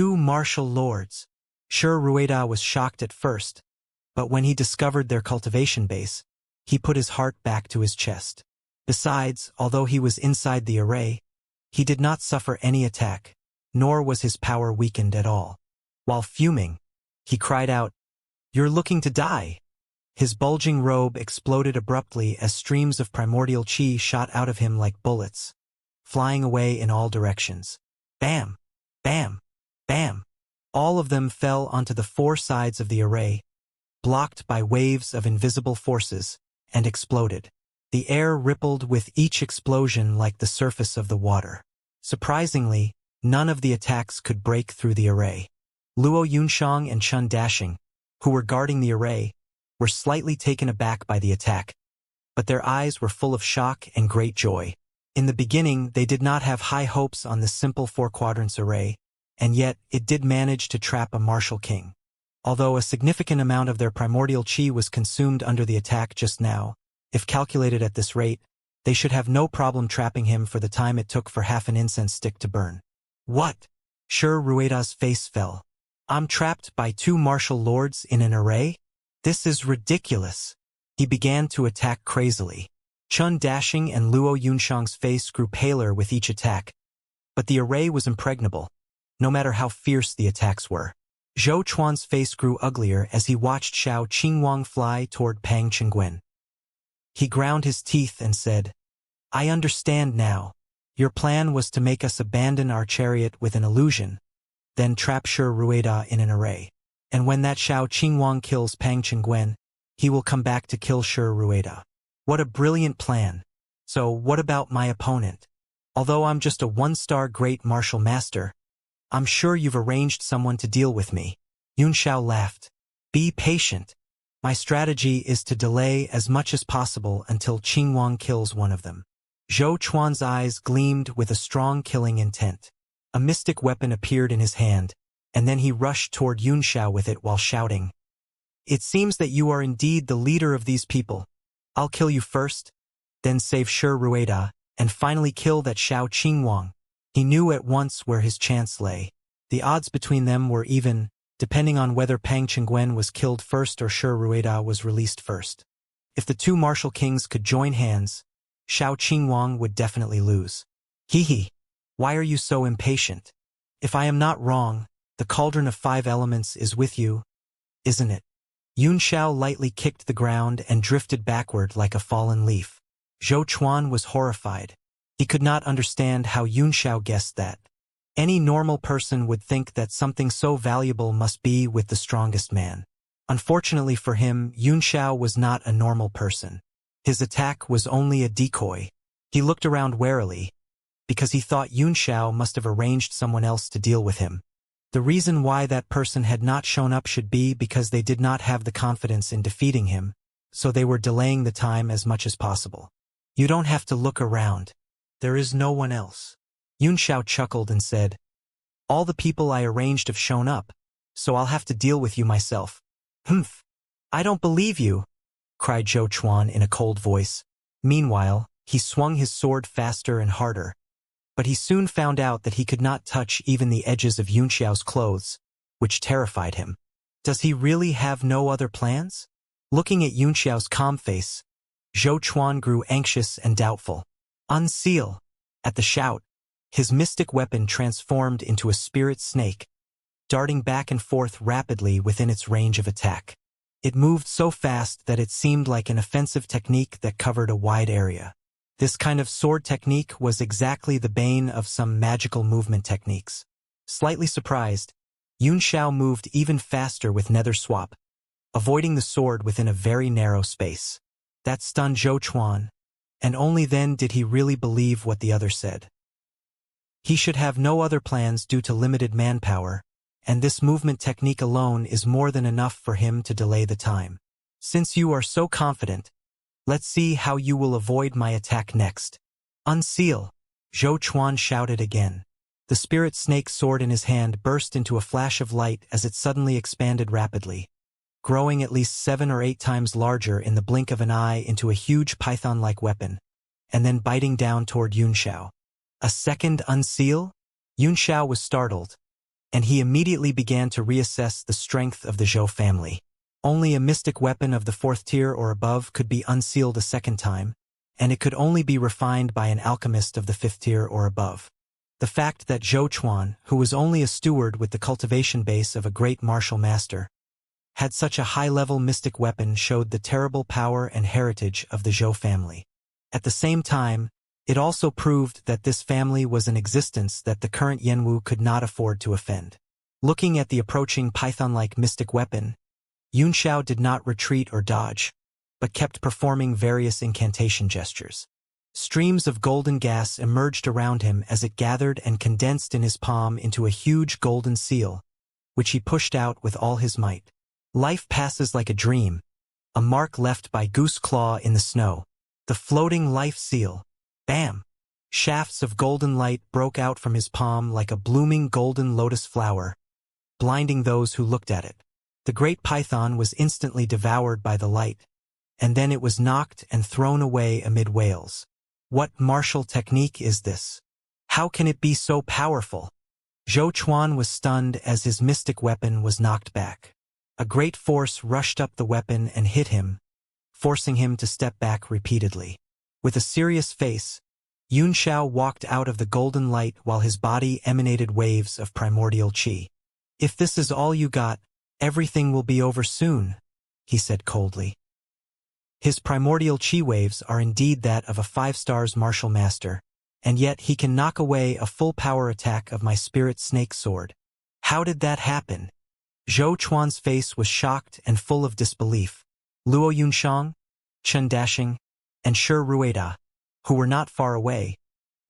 2 martial lords. Rueda was shocked at first, but when he discovered their cultivation base, he put his heart back to his chest. Besides, although he was inside the array, he did not suffer any attack, nor was his power weakened at all. While fuming, he cried out, "You're looking to die!" His bulging robe exploded abruptly as streams of primordial chi shot out of him like bullets, flying away in all directions. Bam! Bam! Bam! All of them fell onto the 4 sides of the array, blocked by waves of invisible forces, and exploded. The air rippled with each explosion like the surface of the water. Surprisingly, none of the attacks could break through the array. Luo Yunshang and Chun Dashing, who were guarding the array, were slightly taken aback by the attack, but their eyes were full of shock and great joy. In the beginning, they did not have high hopes on the simple 4 quadrants array, and yet it did manage to trap a martial king. Although a significant amount of their primordial chi was consumed under the attack just now, if calculated at this rate, they should have no problem trapping him for the time it took for half an incense stick to burn. What? Rueda's face fell. I'm trapped by 2 martial lords in an array? This is ridiculous. He began to attack crazily. Chun Dashing and Luo Yunshang's face grew paler with each attack, but the array was impregnable, no matter how fierce the attacks were. Zhou Chuan's face grew uglier as he watched Xiao Qingwang fly toward Pang Qingguen. He ground his teeth and said, "I understand now. Your plan was to make us abandon our chariot with an illusion, then trap Rueda in an array. And when that Xiao Qingwang kills Pang Qingguen, he will come back to kill Rueda. What a brilliant plan. So what about my opponent? Although I'm just a 1-star great martial master, I'm sure you've arranged someone to deal with me." Yun Xiao laughed. "Be patient. My strategy is to delay as much as possible until Qingwang kills one of them." Zhou Chuan's eyes gleamed with a strong killing intent. A mystic weapon appeared in his hand, and then he rushed toward Yun Xiao with it while shouting, "It seems that you are indeed the leader of these people. I'll kill you first, then save Rueda, and finally kill that Xiao Qingwang." He knew at once where his chance lay. The odds between them were even, depending on whether Pang Qingguen was killed first or Rueda was released first. If the 2 martial kings could join hands, Xiao Qingwang would definitely lose. "Hee, why are you so impatient? If I am not wrong, the cauldron of 5 elements is with you, isn't it?" Yun Xiao lightly kicked the ground and drifted backward like a fallen leaf. Zhou Chuan was horrified. He could not understand how Yun Xiao guessed that. Any normal person would think that something so valuable must be with the strongest man. Unfortunately for him, Yun Xiao was not a normal person. His attack was only a decoy. He looked around warily, because he thought Yun Xiao must have arranged someone else to deal with him. The reason why that person had not shown up should be because they did not have the confidence in defeating him, so they were delaying the time as much as possible. "You don't have to look around. There is no one else." Yun Xiao chuckled and said, "All the people I arranged have shown up, so I'll have to deal with you myself." "Humph! I don't believe you," cried Zhou Chuan in a cold voice. Meanwhile, he swung his sword faster and harder, but he soon found out that he could not touch even the edges of Yun Xiao's clothes, which terrified him. Does he really have no other plans? Looking at Yun Xiao's calm face, Zhou Chuan grew anxious and doubtful. "Unseal!" At the shout, his mystic weapon transformed into a spirit snake, darting back and forth rapidly within its range of attack. It moved so fast that it seemed like an offensive technique that covered a wide area. This kind of sword technique was exactly the bane of some magical movement techniques. Slightly surprised, Yun Xiao moved even faster with Nether Swap, avoiding the sword within a very narrow space. That stunned Zhou Chuan, and only then did he really believe what the other said. He should have no other plans due to limited manpower, and this movement technique alone is more than enough for him to delay the time. "Since you are so confident, let's see how you will avoid my attack next." "Unseal!" Zhou Chuan shouted again. The spirit snake sword in his hand burst into a flash of light as it suddenly expanded rapidly, growing at least 7 or 8 times larger in the blink of an eye into a huge python-like weapon, and then biting down toward Yun Xiao. A second unseal? Yun Xiao was startled, and he immediately began to reassess the strength of the Zhou family. Only a mystic weapon of the 4th tier or above could be unsealed a second time, and it could only be refined by an alchemist of the 5th tier or above. The fact that Zhou Chuan, who was only a steward with the cultivation base of a great martial master, had such a high-level mystic weapon showed the terrible power and heritage of the Zhou family. At the same time, it also proved that this family was an existence that the current Yanwu could not afford to offend. Looking at the approaching python-like mystic weapon, Yunxiao did not retreat or dodge, but kept performing various incantation gestures. Streams of golden gas emerged around him as it gathered and condensed in his palm into a huge golden seal, which he pushed out with all his might. Life passes like a dream, a mark left by Goose Claw in the snow. The floating life seal. Bam! Shafts of golden light broke out from his palm like a blooming golden lotus flower, blinding those who looked at it. The great python was instantly devoured by the light, and then it was knocked and thrown away amid wails. What martial technique is this? How can it be so powerful? Zhou Chuan was stunned as his mystic weapon was knocked back. A great force rushed up the weapon and hit him, forcing him to step back repeatedly. With a serious face, Yunxiao walked out of the golden light while his body emanated waves of primordial qi. If this is all you got, everything will be over soon, he said coldly. His primordial qi waves are indeed that of a 5-stars martial master, and yet he can knock away a full-power attack of my spirit snake sword. How did that happen? Zhou Chuan's face was shocked and full of disbelief. Luo Yunxiang, Chen Dashing, and Shi Ruida, who were not far away,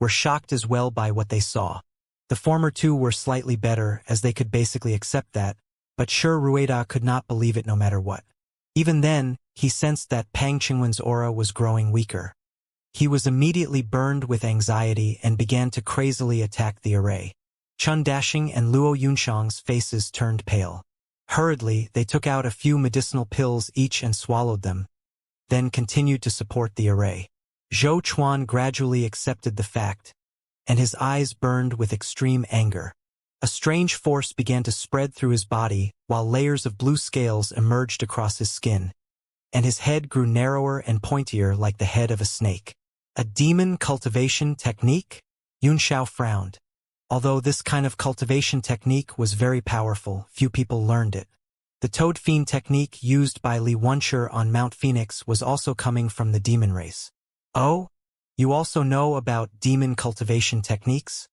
were shocked as well by what they saw. The former two were slightly better as they could basically accept that, but Shi Ruida could not believe it no matter what. Even then, he sensed that Pang Qingwen's aura was growing weaker. He was immediately burned with anxiety and began to crazily attack the array. Chen Dashing and Luo Yunxiang's faces turned pale. Hurriedly, they took out a few medicinal pills each and swallowed them, then continued to support the array. Zhou Chuan gradually accepted the fact, and his eyes burned with extreme anger. A strange force began to spread through his body while layers of blue scales emerged across his skin, and his head grew narrower and pointier like the head of a snake. A demon cultivation technique? Yunxiao frowned. Although this kind of cultivation technique was very powerful, few people learned it. The Toad Fiend technique used by Li Wenshi on Mount Phoenix was also coming from the demon race. Oh? You also know about demon cultivation techniques?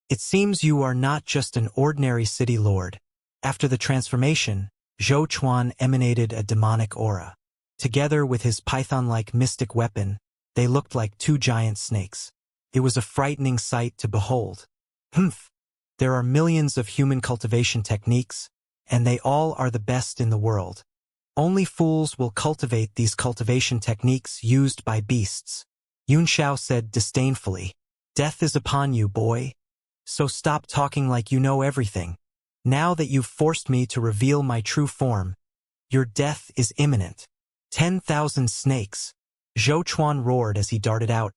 It seems you are not just an ordinary city lord. After the transformation, Zhou Chuan emanated a demonic aura. Together with his python-like mystic weapon, they looked like two giant snakes. It was a frightening sight to behold. Humph! There are millions of human cultivation techniques, and they all are the best in the world. Only fools will cultivate these cultivation techniques used by beasts. Yunxiao said disdainfully. Death is upon you, boy. So stop talking like you know everything. Now that you've forced me to reveal my true form, your death is imminent. 10,000 snakes. Zhou Chuan roared as he darted out,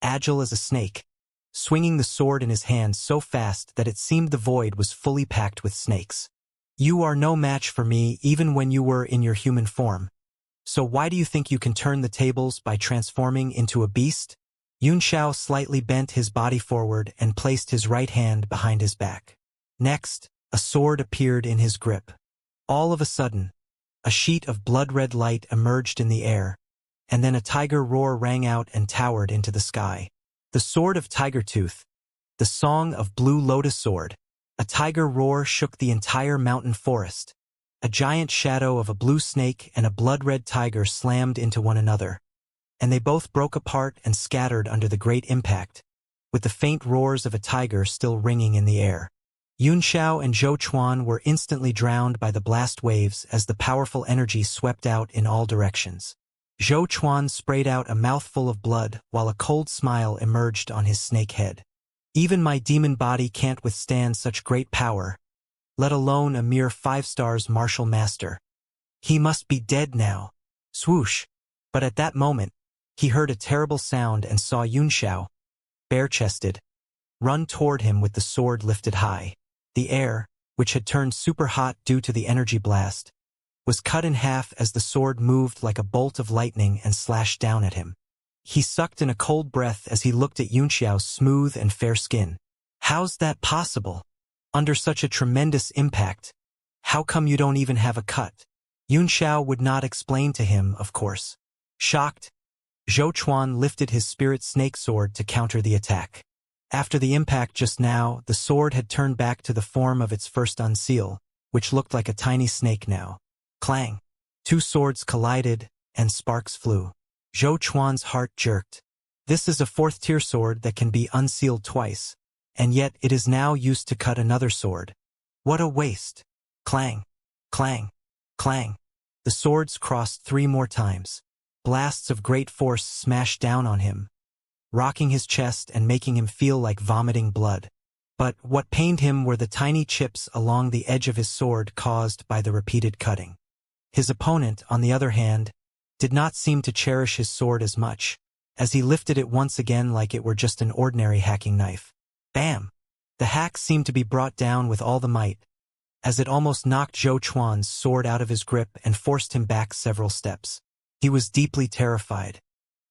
agile as a snake, swinging the sword in his hand so fast that it seemed the void was fully packed with snakes. You are no match for me even when you were in your human form. So why do you think you can turn the tables by transforming into a beast? Yunxiao slightly bent his body forward and placed his right hand behind his back. Next, a sword appeared in his grip. All of a sudden, a sheet of blood-red light emerged in the air, and then a tiger roar rang out and towered into the sky. The sword of Tiger Tooth, the song of Blue Lotus Sword. A tiger roar shook the entire mountain forest. A giant shadow of a blue snake and a blood-red tiger slammed into one another, and they both broke apart and scattered under the great impact, with the faint roars of a tiger still ringing in the air. Yunxiao and Zhou Chuan were instantly drowned by the blast waves as the powerful energy swept out in all directions. Zhou Chuan sprayed out a mouthful of blood while a cold smile emerged on his snake head. Even my demon body can't withstand such great power, let alone a mere 5-stars martial master. He must be dead now. Swoosh! But at that moment, he heard a terrible sound and saw Yunxiao, bare-chested, run toward him with the sword lifted high. The air, which had turned super hot due to the energy blast, was cut in half as the sword moved like a bolt of lightning and slashed down at him. He sucked in a cold breath as he looked at Xianxia's smooth and fair skin. How's that possible? Under such a tremendous impact, how come you don't even have a cut? Xianxia would not explain to him, of course. Shocked, Zhou Chuan lifted his spirit snake sword to counter the attack. After the impact just now, the sword had turned back to the form of its first unseal, which looked like a tiny snake now. Clang! Two swords collided, and sparks flew. Zhou Chuan's heart jerked. This is a fourth-tier sword that can be unsealed twice, and yet it is now used to cut another sword. What a waste! Clang! Clang! Clang! The swords crossed 3 more times. Blasts of great force smashed down on him, rocking his chest and making him feel like vomiting blood. But what pained him were the tiny chips along the edge of his sword caused by the repeated cutting. His opponent, on the other hand, did not seem to cherish his sword as much, as he lifted it once again like it were just an ordinary hacking knife. Bam! The hack seemed to be brought down with all the might, as it almost knocked Zhou Chuan's sword out of his grip and forced him back several steps. He was deeply terrified.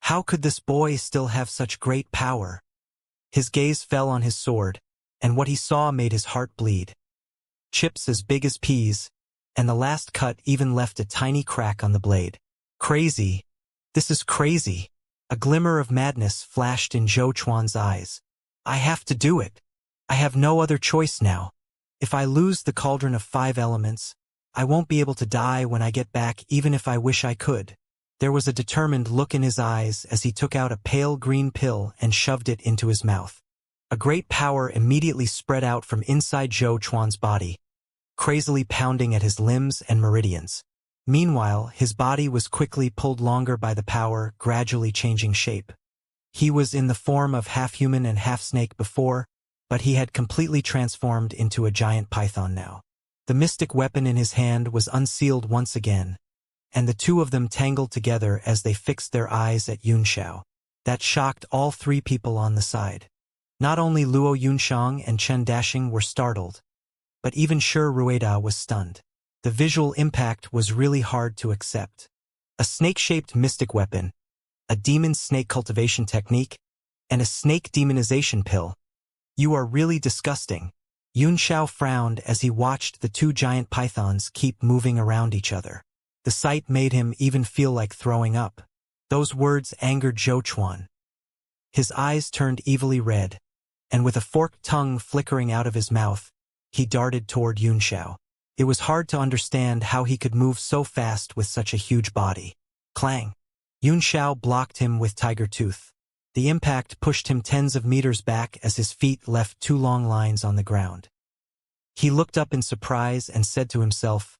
How could this boy still have such great power? His gaze fell on his sword, and what he saw made his heart bleed. Chips as big as peas, and the last cut even left a tiny crack on the blade. Crazy. This is crazy. A glimmer of madness flashed in Zhou Chuan's eyes. I have to do it. I have no other choice now. If I lose the cauldron of 5 elements, I won't be able to die when I get back even if I wish I could. There was a determined look in his eyes as he took out a pale green pill and shoved it into his mouth. A great power immediately spread out from inside Zhou Chuan's body, crazily pounding at his limbs and meridians. Meanwhile, his body was quickly pulled longer by the power, gradually changing shape. He was in the form of half-human and half-snake before, but he had completely transformed into a giant python now. The mystic weapon in his hand was unsealed once again, and the two of them tangled together as they fixed their eyes at Xianxia. That shocked all 3 people on the side. Not only Luo Yunshang and Chen Dashing were startled, but even Shi Ruida was stunned. The visual impact was really hard to accept. A snake-shaped mystic weapon, a demon snake cultivation technique, and a snake demonization pill. You are really disgusting. Yunxiao frowned as he watched the 2 giant pythons keep moving around each other. The sight made him even feel like throwing up. Those words angered Zhou Chuan. His eyes turned evilly red, and with a forked tongue flickering out of his mouth, he darted toward Yunxiao. It was hard to understand how he could move so fast with such a huge body. Clang! Yunxiao blocked him with Tiger Tooth. The impact pushed him tens of meters back as his feet left 2 long lines on the ground. He looked up in surprise and said to himself,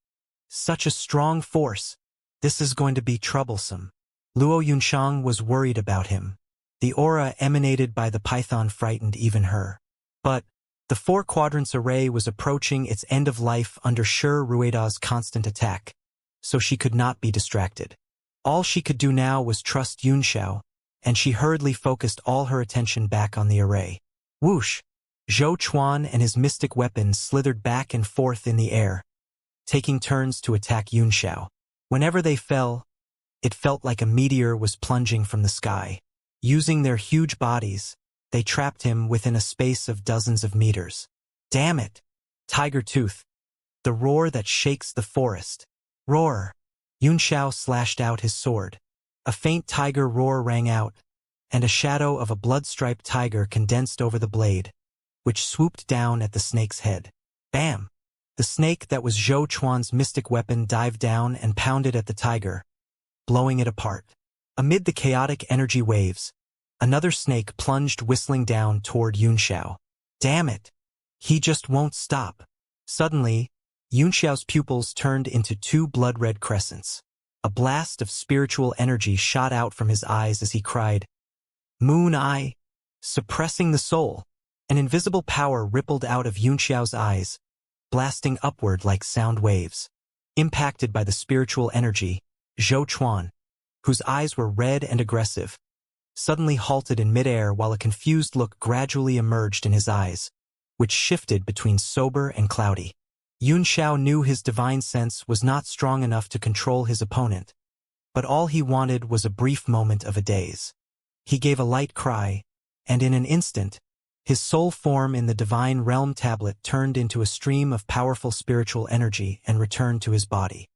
"Such a strong force. This is going to be troublesome." Luo Yunshang was worried about him. The aura emanated by the python frightened even her. But the 4 quadrants array was approaching its end of life under Shi Ruida's constant attack, so she could not be distracted. All she could do now was trust Yunxiao, and she hurriedly focused all her attention back on the array. Whoosh! Zhou Chuan and his mystic weapon slithered back and forth in the air, taking turns to attack Yunxiao. Whenever they fell, it felt like a meteor was plunging from the sky. Using their huge bodies, they trapped him within a space of dozens of meters. Damn it! Tiger Tooth. The roar that shakes the forest. Roar! Yunxiao slashed out his sword. A faint tiger roar rang out, and a shadow of a blood-striped tiger condensed over the blade, which swooped down at the snake's head. Bam! The snake that was Zhou Chuan's mystic weapon dived down and pounded at the tiger, blowing it apart. Amid the chaotic energy waves, another snake plunged whistling down toward Yunxiao. Damn it! He just won't stop. Suddenly, Yunxiao's pupils turned into 2 blood-red crescents. A blast of spiritual energy shot out from his eyes as he cried, "Moon Eye!" Suppressing the soul, an invisible power rippled out of Yunxiao's eyes, blasting upward like sound waves. Impacted by the spiritual energy, Zhou Chuan, whose eyes were red and aggressive, suddenly halted in midair while a confused look gradually emerged in his eyes, which shifted between sober and cloudy. Xiao knew his divine sense was not strong enough to control his opponent, but all he wanted was a brief moment of a daze. He gave a light cry, and in an instant, his soul form in the divine realm tablet turned into a stream of powerful spiritual energy and returned to his body.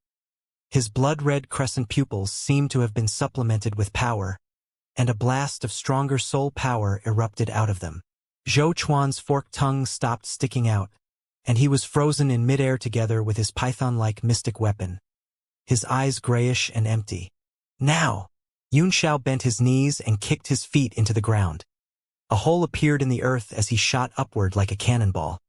His blood-red crescent pupils seemed to have been supplemented with power, and a blast of stronger soul power erupted out of them. Zhou Chuan's forked tongue stopped sticking out, and he was frozen in midair together with his python-like mystic weapon, his eyes grayish and empty. Now! Xiao bent his knees and kicked his feet into the ground. A hole appeared in the earth as he shot upward like a cannonball.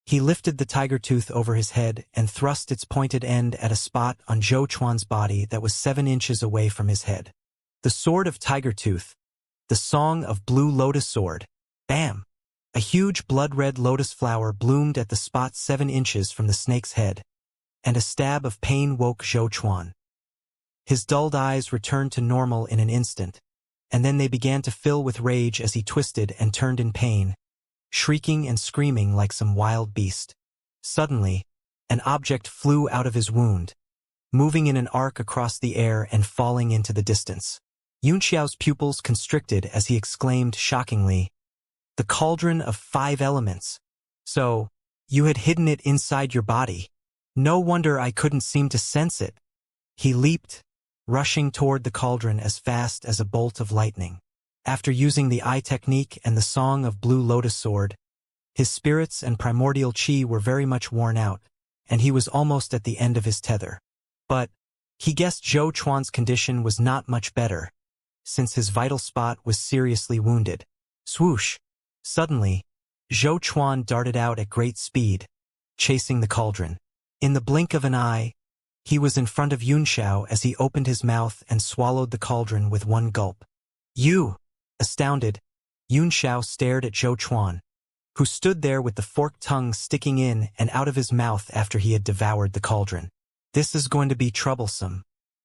He lifted the tiger tooth over his head and thrust its pointed end at a spot on Zhou Chuan's body that was 7 inches away from his head. The sword of tiger tooth. The song of blue lotus sword. Bam! A huge blood-red lotus flower bloomed at the spot 7 inches from the snake's head, and a stab of pain woke Zhou Chuan. His dulled eyes returned to normal in an instant, and then they began to fill with rage as he twisted and turned in pain, shrieking and screaming like some wild beast. Suddenly, an object flew out of his wound, moving in an arc across the air and falling into the distance. Xiao's pupils constricted as he exclaimed shockingly, "The cauldron of 5 elements. So, you had hidden it inside your body. No wonder I couldn't seem to sense it." He leaped, rushing toward the cauldron as fast as a bolt of lightning. After using the eye technique and the song of blue lotus sword, his spirits and primordial chi were very much worn out, and he was almost at the end of his tether. But he guessed Zhou Chuan's condition was not much better, since his vital spot was seriously wounded. Swoosh! Suddenly, Zhou Chuan darted out at great speed, chasing the cauldron. In the blink of an eye, he was in front of Xiao as he opened his mouth and swallowed the cauldron with one gulp. "You!" Astounded, Xiao stared at Zhou Chuan, who stood there with the forked tongue sticking in and out of his mouth after he had devoured the cauldron. "This is going to be troublesome.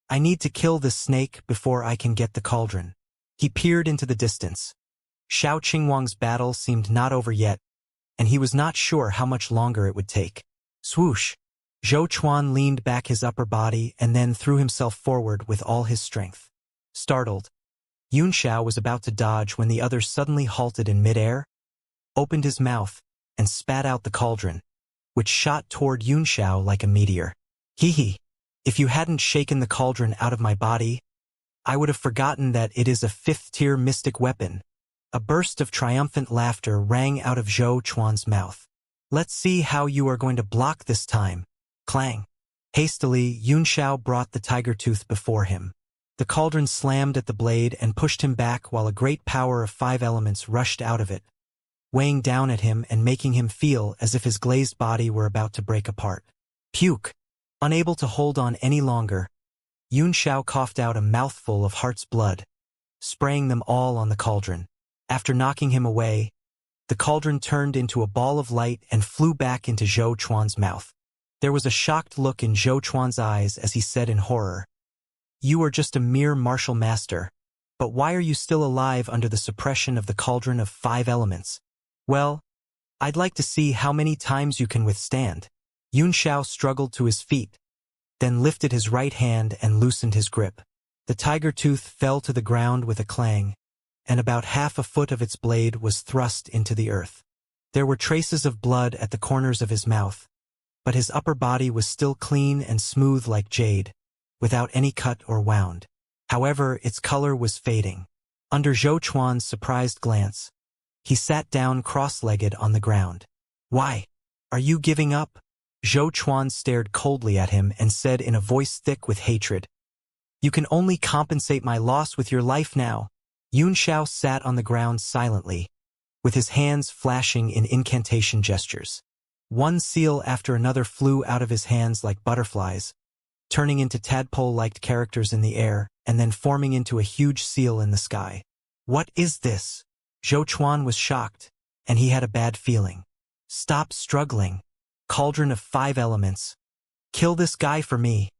I need to kill this snake before I can get the cauldron." He peered into the distance. Xiao Qingwang's battle seemed not over yet, and he was not sure how much longer it would take. Swoosh! Zhou Chuan leaned back his upper body and then threw himself forward with all his strength. Startled, Xiao was about to dodge when the other suddenly halted in midair, opened his mouth, and spat out the cauldron, which shot toward Xiao like a meteor. "Hee. If you hadn't shaken the cauldron out of my body, I would have forgotten that it is a 5th-tier mystic weapon." A burst of triumphant laughter rang out of Zhou Chuan's mouth. "Let's see how you are going to block this time." Clang! Hastily, Xiao brought the tiger tooth before him. The cauldron slammed at the blade and pushed him back while a great power of 5 elements rushed out of it, weighing down at him and making him feel as if his glazed body were about to break apart. Puke! Unable to hold on any longer, Xiao coughed out a mouthful of heart's blood, spraying them all on the cauldron. After knocking him away, the cauldron turned into a ball of light and flew back into Zhou Chuan's mouth. There was a shocked look in Zhou Chuan's eyes as he said in horror, "You are just a mere martial master, but why are you still alive under the suppression of the cauldron of 5 elements? Well, I'd like to see how many times you can withstand." Xiao struggled to his feet, then lifted his right hand and loosened his grip. The tiger tooth fell to the ground with a clang, and about half a foot of its blade was thrust into the earth. There were traces of blood at the corners of his mouth, but his upper body was still clean and smooth like jade, without any cut or wound. However, its color was fading. Under Zhou Chuan's surprised glance, he sat down cross-legged on the ground. "Why? Are you giving up?" Zhou Chuan stared coldly at him and said in a voice thick with hatred, "You can only compensate my loss with your life now." Xiao sat on the ground silently, with his hands flashing in incantation gestures. One seal after another flew out of his hands like butterflies, turning into tadpole-like characters in the air, and then forming into a huge seal in the sky. "What is this?" Zhou Chuan was shocked, and he had a bad feeling. "Stop struggling. Cauldron of 5 elements. Kill this guy for me."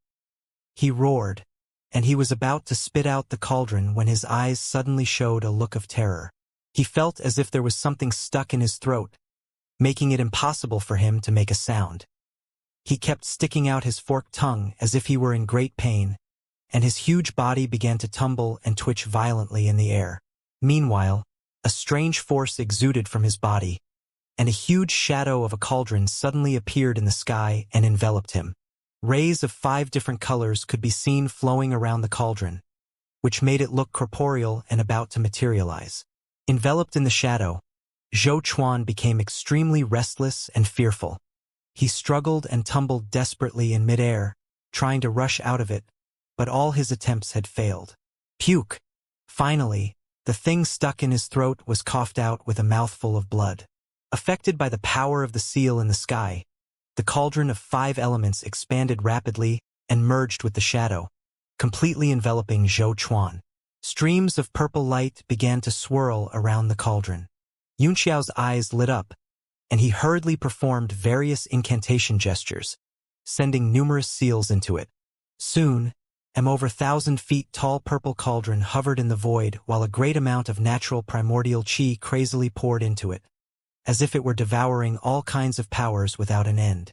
He roared, and he was about to spit out the cauldron when his eyes suddenly showed a look of terror. He felt as if there was something stuck in his throat, making it impossible for him to make a sound. He kept sticking out his forked tongue as if he were in great pain, and his huge body began to tumble and twitch violently in the air. Meanwhile, a strange force exuded from his body, and a huge shadow of a cauldron suddenly appeared in the sky and enveloped him. Rays of 5 different colors could be seen flowing around the cauldron, which made it look corporeal and about to materialize. Enveloped in the shadow, Zhou Chuan became extremely restless and fearful. He struggled and tumbled desperately in midair, trying to rush out of it, but all his attempts had failed. Puke! Finally, the thing stuck in his throat was coughed out with a mouthful of blood. Affected by the power of the seal in the sky, the cauldron of 5 elements expanded rapidly and merged with the shadow, completely enveloping Zhou Chuan. Streams of purple light began to swirl around the cauldron. Yunxiao's eyes lit up, and he hurriedly performed various incantation gestures, sending numerous seals into it. Soon, an over 1,000 feet tall purple cauldron hovered in the void while a great amount of natural primordial qi crazily poured into it, as if it were devouring all kinds of powers without an end.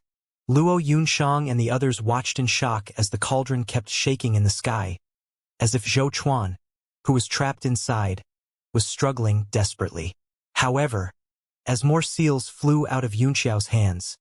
Luo Yunshang and the others watched in shock as the cauldron kept shaking in the sky, as if Zhou Chuan, who was trapped inside, was struggling desperately. However, as more seals flew out of Yunxiao's hands,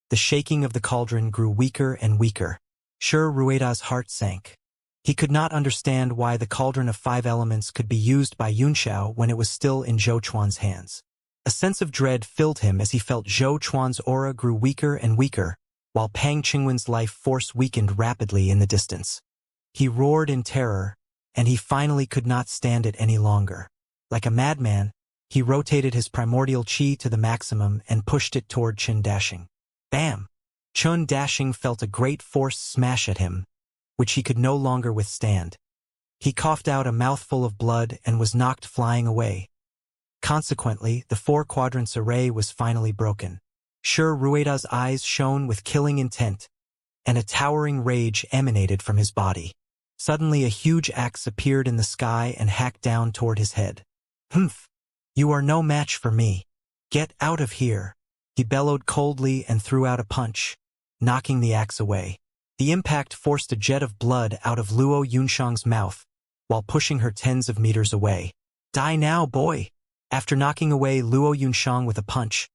the shaking of the cauldron grew weaker and weaker. Ruida's heart sank. He could not understand why the cauldron of 5 elements could be used by Yunxiao when it was still in Zhou Chuan's hands. A sense of dread filled him as he felt Zhou Chuan's aura grew weaker and weaker, while Pang Qingwen's life force weakened rapidly in the distance. He roared in terror, and he finally could not stand it any longer. Like a madman, he rotated his primordial qi to the maximum and pushed it toward Chun Dashing. Bam! Chun Dashing felt a great force smash at him, which he could no longer withstand. He coughed out a mouthful of blood and was knocked flying away. Consequently, the 4 quadrants array was finally broken. Ruida's eyes shone with killing intent, and a towering rage emanated from his body. Suddenly a huge axe appeared in the sky and hacked down toward his head. Humph! You are no match for me. Get out of here! He bellowed coldly and threw out a punch, knocking the axe away. The impact forced a jet of blood out of Luo Yunshang's mouth, while pushing her tens of meters away. Die now, boy! After knocking away Luo Yunshang with a punch,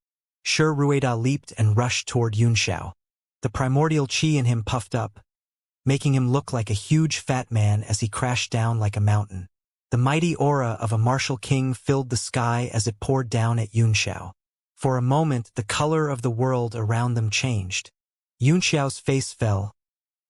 Ruida leaped and rushed toward Yunxiao. The primordial qi in him puffed up, making him look like a huge fat man as he crashed down like a mountain. The mighty aura of a martial king filled the sky as it poured down at Yunxiao. For a moment, the color of the world around them changed. Yunxiao's face fell,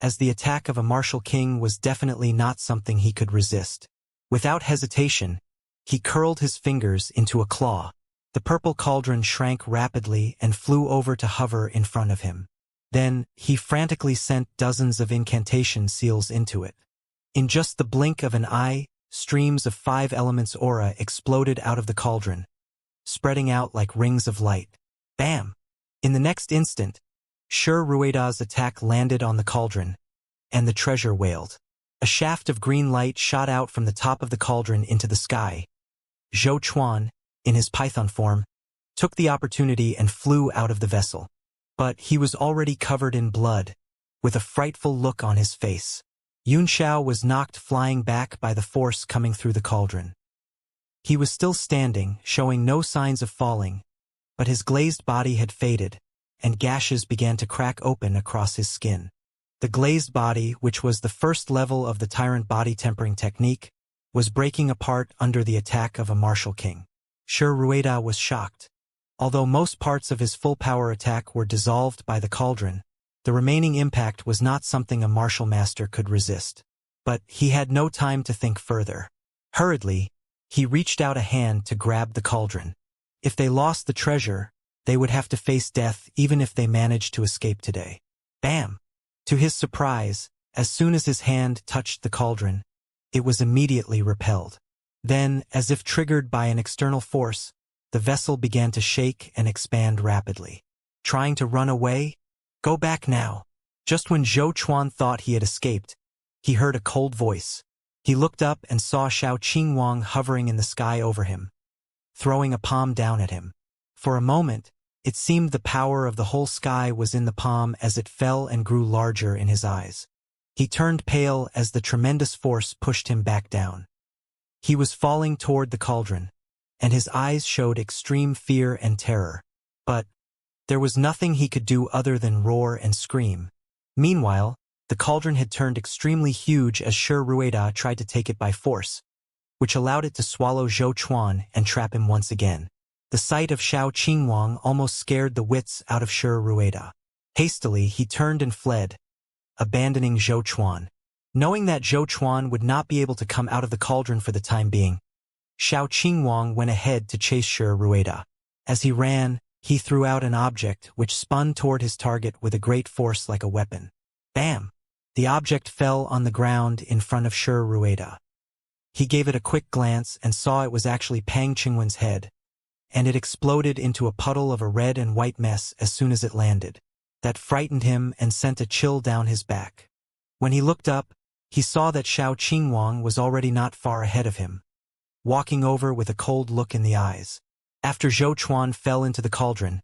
as the attack of a martial king was definitely not something he could resist. Without hesitation, he curled his fingers into a claw. The purple cauldron shrank rapidly and flew over to hover in front of him. Then, he frantically sent dozens of incantation seals into it. In just the blink of an eye, streams of 5 elements aura exploded out of the cauldron, spreading out like rings of light. Bam! In the next instant, Ruida's attack landed on the cauldron, and the treasure wailed. A shaft of green light shot out from the top of the cauldron into the sky. Zhou Chuan, in his python form, took the opportunity and flew out of the vessel. But he was already covered in blood, with a frightful look on his face. Yunxiao was knocked flying back by the force coming through the cauldron. He was still standing, showing no signs of falling, but his glazed body had faded, and gashes began to crack open across his skin. The glazed body, which was the first level of the tyrant body tempering technique, was breaking apart under the attack of a martial king. Ruida was shocked. Although most parts of his full power attack were dissolved by the cauldron, the remaining impact was not something a martial master could resist. But he had no time to think further. Hurriedly, he reached out a hand to grab the cauldron. If they lost the treasure, they would have to face death even if they managed to escape today. Bam! To his surprise, as soon as his hand touched the cauldron, it was immediately repelled. Then, as if triggered by an external force, the vessel began to shake and expand rapidly. Trying to run away? Go back now. Just when Zhou Chuan thought he had escaped, he heard a cold voice. He looked up and saw Xiao Qingwang hovering in the sky over him, throwing a palm down at him. For a moment, It seemed the power of the whole sky was in the palm as it fell and grew larger in his eyes. He turned pale as the tremendous force pushed him back down. He was falling toward the cauldron, and his eyes showed extreme fear and terror. But there was nothing he could do other than roar and scream. Meanwhile, the cauldron had turned extremely huge as Shi Ruida tried to take it by force, which allowed it to swallow Zhou Chuan and trap him once again. The sight of Xiao Qingwang almost scared the wits out of Shi Ruida. Hastily, he turned and fled, abandoning Zhou Chuan. Knowing that Zhou Chuan would not be able to come out of the cauldron for the time being, Xiao Qingwang went ahead to chase Shi Ruida. As he ran, he threw out an object which spun toward his target with a great force like a weapon. Bam! The object fell on the ground in front of Shi Ruida. He gave it a quick glance and saw it was actually Pang Qingwen's head, and it exploded into a puddle of a red and white mess as soon as it landed. That frightened him and sent a chill down his back. When he looked up, he saw that Xiao Qingwang was already not far ahead of him, walking over with a cold look in the eyes. After Zhou Chuan fell into the cauldron,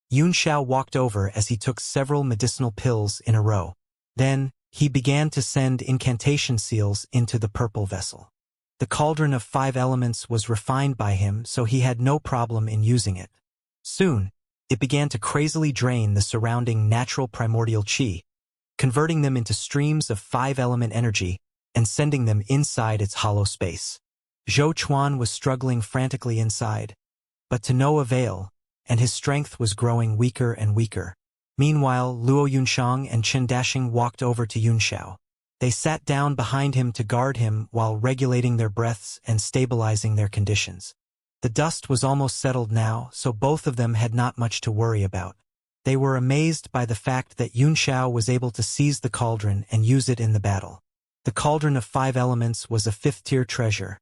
Yun Xiao walked over as he took several medicinal pills in a row. Then, he began to send incantation seals into the purple vessel. The cauldron of 5 elements was refined by him, so he had no problem in using it. Soon, it began to crazily drain the surrounding natural primordial qi, converting them into streams of 5-element energy and sending them inside its hollow space. Zhou Chuan was struggling frantically inside, but to no avail, and his strength was growing weaker and weaker. Meanwhile, Luo Yunshang and Chen Dashing walked over to Yun Xiao. They sat down behind him to guard him while regulating their breaths and stabilizing their conditions. The dust was almost settled now, so both of them had not much to worry about. They were amazed by the fact that Yun Xiao was able to seize the cauldron and use it in the battle. The cauldron of 5 elements was a 5th-tier treasure,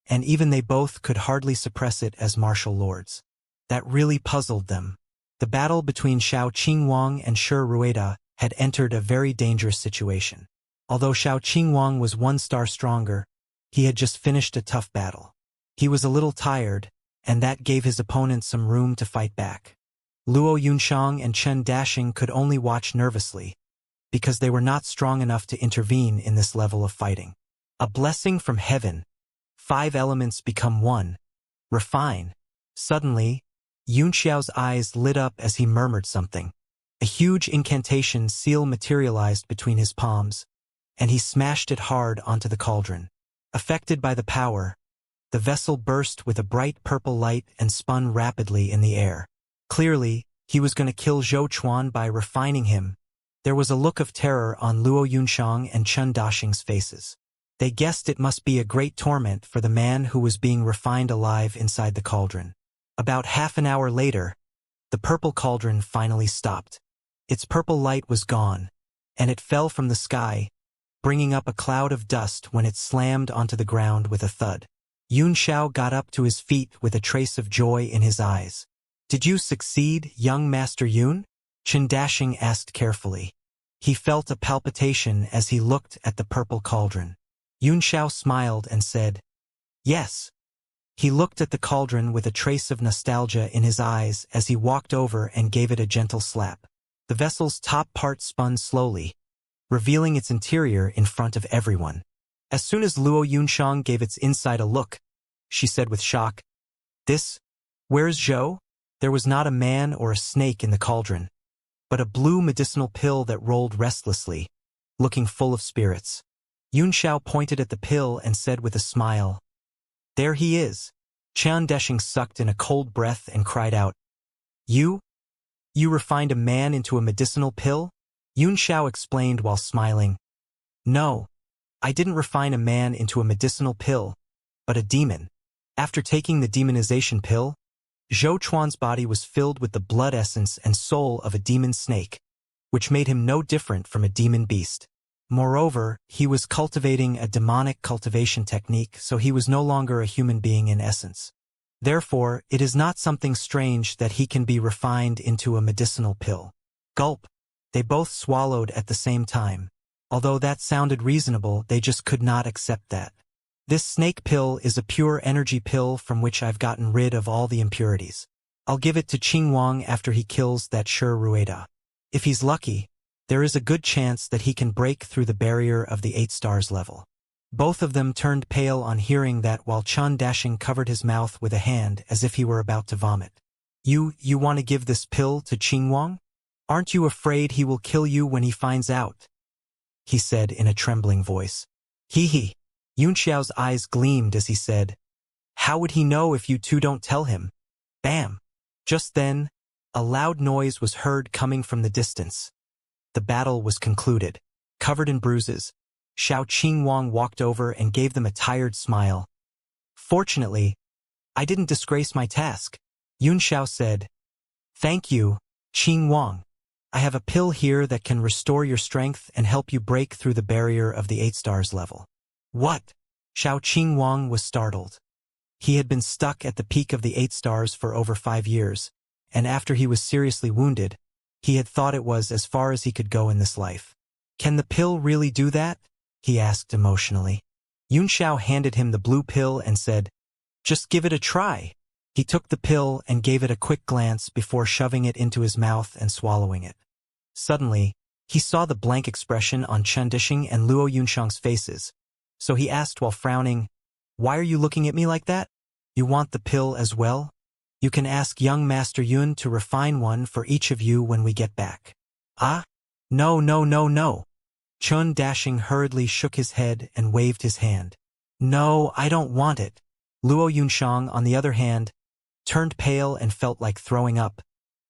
and even they both could hardly suppress it as martial lords. That really puzzled them. The battle between Xiao Qingwang and Shi Ruida had entered a very dangerous situation. Although Xiao Qingwang was 1 star stronger, he had just finished a tough battle. He was a little tired, and that gave his opponent some room to fight back. Luo Yunshang and Chen Dashing could only watch nervously, because they were not strong enough to intervene in this level of fighting. A blessing from heaven. 5 elements become 1. Refine. Suddenly, Yun Xiao's eyes lit up as he murmured something. A huge incantation seal materialized between his palms, and he smashed it hard onto the cauldron. Affected by the power, the vessel burst with a bright purple light and spun rapidly in the air. Clearly, he was going to kill Zhou Chuan by refining him. There was a look of terror on Luo Yunshang and Chen Dashing's faces. They guessed it must be a great torment for the man who was being refined alive inside the cauldron. About half an hour later, the purple cauldron finally stopped. Its purple light was gone, and it fell from the sky, bringing up a cloud of dust when it slammed onto the ground with a thud. Yun Xiao got up to his feet with a trace of joy in his eyes. "Did you succeed, young Master Yun?" Chen Dashing asked carefully. He felt a palpitation as he looked at the purple cauldron. Yun Xiao smiled and said, "Yes." He looked at the cauldron with a trace of nostalgia in his eyes as he walked over and gave it a gentle slap. The vessel's top part spun slowly, revealing its interior in front of everyone. As soon as Luo Yunshang gave its inside a look, she said with shock, "Where's Zhou?" There was not a man or a snake in the cauldron, but a blue medicinal pill that rolled restlessly, looking full of spirits. Yun Xiao pointed at the pill and said with a smile, "There he is." Qian Deshing sucked in a cold breath and cried out, You refined a man into a medicinal pill?" Yun Xiao explained while smiling, "No, I didn't refine a man into a medicinal pill, but a demon." After taking the demonization pill, Zhou Chuan's body was filled with the blood essence and soul of a demon snake, which made him no different from a demon beast. Moreover, he was cultivating a demonic cultivation technique, so he was no longer a human being in essence. Therefore, it is not something strange that he can be refined into a medicinal pill. Gulp. They both swallowed at the same time. Although that sounded reasonable, they just could not accept that. "This snake pill is a pure energy pill from which I've gotten rid of all the impurities. I'll give it to Qingwang after he kills that sure Rueda. If he's lucky, there is a good chance that he can break through the barrier of the 8 stars level. Both of them turned pale on hearing that while Chun Dashing covered his mouth with a hand as if he were about to vomit. You want to give this pill to Qingwang? Aren't you afraid he will kill you when he finds out? He said in a trembling voice. Hee. Yunxiao's eyes gleamed as he said, how would he know if you two don't tell him? Bam! Just then, a loud noise was heard coming from the distance. The battle was concluded. Covered in bruises, Xiao Qingwang walked over and gave them a tired smile. Fortunately, I didn't disgrace my task, Yunxiao said. Thank you, Qingwang. I have a pill here that can restore your strength and help you break through the barrier of the 8 stars level. What? Xiao Qingwang was startled. He had been stuck at the peak of the 8 stars for over 5 years, and after he was seriously wounded, he had thought it was as far as he could go in this life. Can the pill really do that? He asked emotionally. Yunxiao handed him the blue pill and said, just give it a try. He took the pill and gave it a quick glance before shoving it into his mouth and swallowing it. Suddenly, he saw the blank expression on Chun Dashing and Luo Yunxiang's faces, so he asked while frowning, why are you looking at me like that? You want the pill as well? You can ask young Master Yun to refine one for each of you when we get back. Ah? No. Chun Dashing hurriedly shook his head and waved his hand. No, I don't want it. Luo Yunxiang, on the other hand, turned pale and felt like throwing up,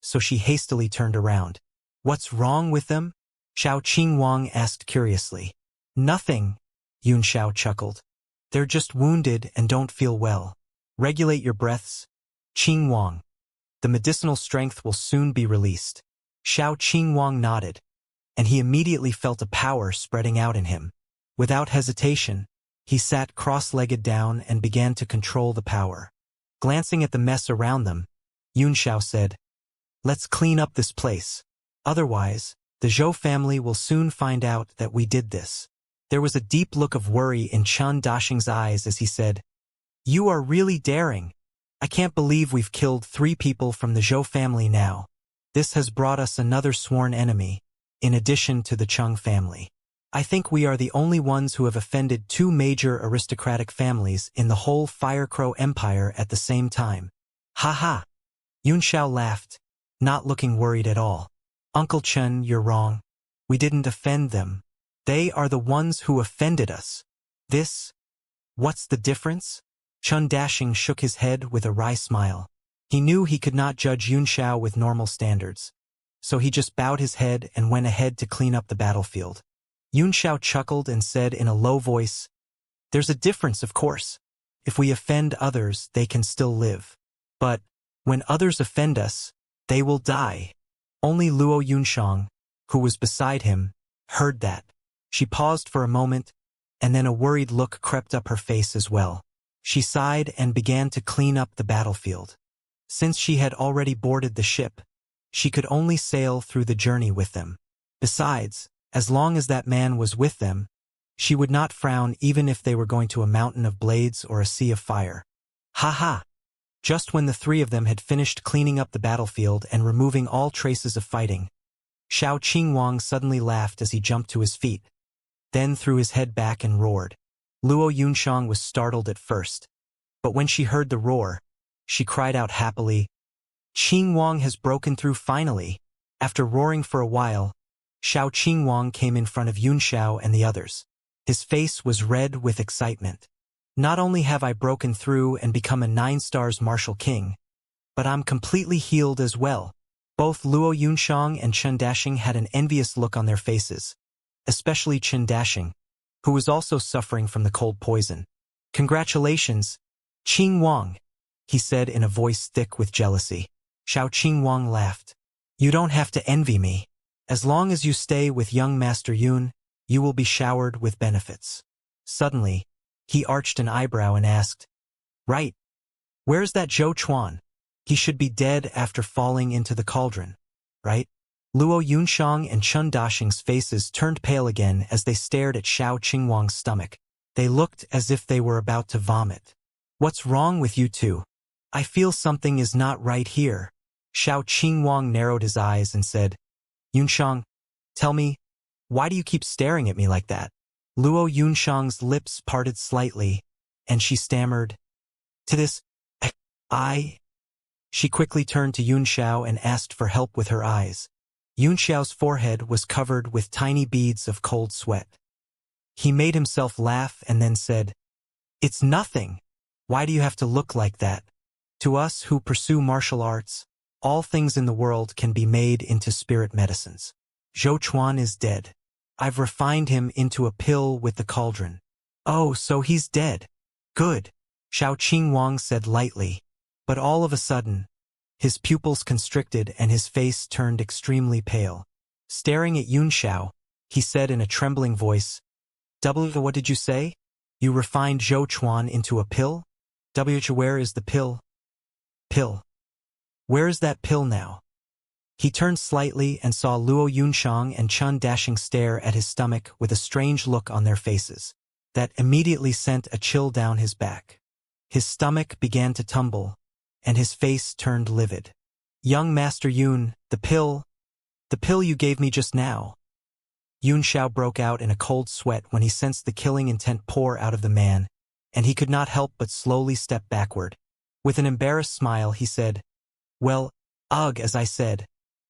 so she hastily turned around. What's wrong with them? Xiao Qingwang asked curiously. Nothing, Yunxiao chuckled. They're just wounded and don't feel well. Regulate your breaths, Qingwang. The medicinal strength will soon be released. Xiao Qingwang nodded, and he immediately felt a power spreading out in him. Without hesitation, he sat cross-legged down and began to control the power. Glancing at the mess around them, Yunxiao said, let's clean up this place. Otherwise, the Zhou family will soon find out that we did this. There was a deep look of worry in Chun Dashing's eyes as he said, you are really daring. I can't believe we've killed 3 people from the Zhou family now. This has brought us another sworn enemy, in addition to the Chung family. I think we are the only ones who have offended 2 major aristocratic families in the whole Firecrow Empire at the same time. Ha. Yunxiao laughed, not looking worried at all. Uncle Chun, you're wrong. We didn't offend them. They are the ones who offended us. What's the difference? Chun Dashing shook his head with a wry smile. He knew he could not judge Yunxiao with normal standards, so he just bowed his head and went ahead to clean up the battlefield. Yunxiao chuckled and said in a low voice, there's a difference, of course. If we offend others, they can still live. But when others offend us, they will die. Only Luo Yunxiang, who was beside him, heard that. She paused for a moment, and then a worried look crept up her face as well. She sighed and began to clean up the battlefield. Since she had already boarded the ship, she could only sail through the journey with them. Besides, as long as that man was with them, she would not frown even if they were going to a mountain of blades or a sea of fire. Ha. Just when the 3 of them had finished cleaning up the battlefield and removing all traces of fighting, Xiao Qingwang suddenly laughed as he jumped to his feet, then threw his head back and roared. Luo Yunxiang was startled at first, but when she heard the roar, she cried out happily, Qingwang has broken through finally. After roaring for a while, Xiao Qingwang came in front of Yunxiao and the others. His face was red with excitement. Not only have I broken through and become a 9 stars martial king, but I'm completely healed as well. Both Luo Yunxiang and Chun Dashing had an envious look on their faces, especially Chun Dashing, who was also suffering from the cold poison. Congratulations, Qingwang, he said in a voice thick with jealousy. Xiao Qingwang laughed. You don't have to envy me. As long as you stay with young Master Yun, you will be showered with benefits. Suddenly, he arched an eyebrow and asked, right, where's that Zhou Chuan? He should be dead after falling into the cauldron, right? Luo Yunxiang and Chun Dashing's faces turned pale again as they stared at Xiao Qingwang's stomach. They looked as if they were about to vomit. What's wrong with you two? I feel something is not right here. Xiao Qingwang narrowed his eyes and said, Yunshang, tell me, why do you keep staring at me like that? Luo Yunshang's lips parted slightly, and she stammered, to this, I... She quickly turned to Yunxiao and asked for help with her eyes. Yunxiao's forehead was covered with tiny beads of cold sweat. He made himself laugh and then said, It's nothing. Why do you have to look like that? To us who pursue martial arts, all things in the world can be made into spirit medicines. Zhou Chuan is dead. I've refined him into a pill with the cauldron. Oh, so he's dead. Good, Xiao Qingwang said lightly. But all of a sudden, his pupils constricted and his face turned extremely pale. Staring at Yunxiao, he said in a trembling voice, What did you say? You refined Zhou Chuan into a pill? Where is the pill? Pill. Where is that pill now? He turned slightly and saw Luo Yunshang and Chun Dashing stare at his stomach with a strange look on their faces. That immediately sent a chill down his back. His stomach began to tumble, and his face turned livid. Young Master Yun, the pill you gave me just now. Yun Xiao broke out in a cold sweat when he sensed the killing intent pour out of the man, and he could not help but slowly step backward. With an embarrassed smile, he said, Well, as I said,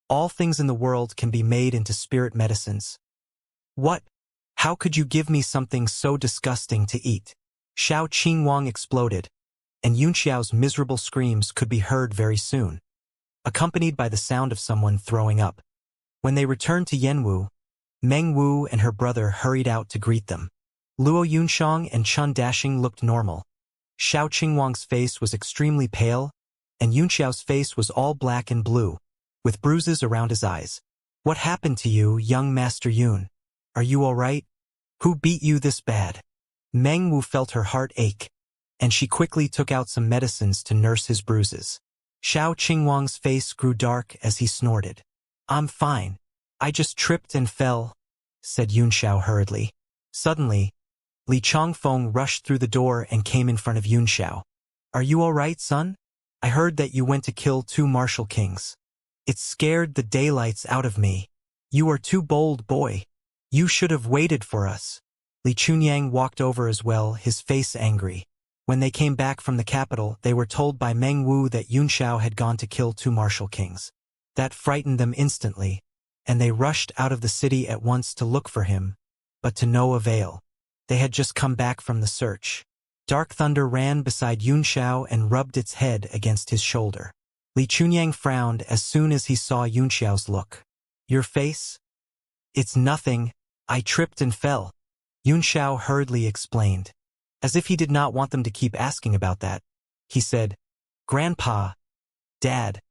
all things in the world can be made into spirit medicines. What? How could you give me something so disgusting to eat? Xiao Qingwang exploded, and Yunxiao's miserable screams could be heard very soon, accompanied by the sound of someone throwing up. When they returned to Yanwu, Meng Wu and her brother hurried out to greet them. Luo Yunshang and Chun Dashing looked normal. Xiao Qingwang's face was extremely pale, and Yunxiao's face was all black and blue, with bruises around his eyes. What happened to you, young Master Yun? Are you all right? Who beat you this bad? Meng Wu felt her heart ache, and she quickly took out some medicines to nurse his bruises. Xiao Qingwang's face grew dark as he snorted. I'm fine. I just tripped and fell, said Yunxiao hurriedly. Suddenly, Li Chongfeng rushed through the door and came in front of Yunxiao. Are you all right, son? I heard that you went to kill 2 martial kings. It scared the daylights out of me. You are too bold, boy. You should have waited for us. Li Chunyang walked over as well, his face angry. When they came back from the capital, they were told by Meng Wu that Yunxiao had gone to kill 2 martial kings. That frightened them instantly, and they rushed out of the city at once to look for him, but to no avail. They had just come back from the search. Dark Thunder ran beside Yunxiao and rubbed its head against his shoulder. Li Chunyang frowned as soon as he saw Yunxiao's look. Your face? It's nothing. I tripped and fell. Yunxiao hurriedly explained. As if he did not want them to keep asking about that, he said, Grandpa, Dad,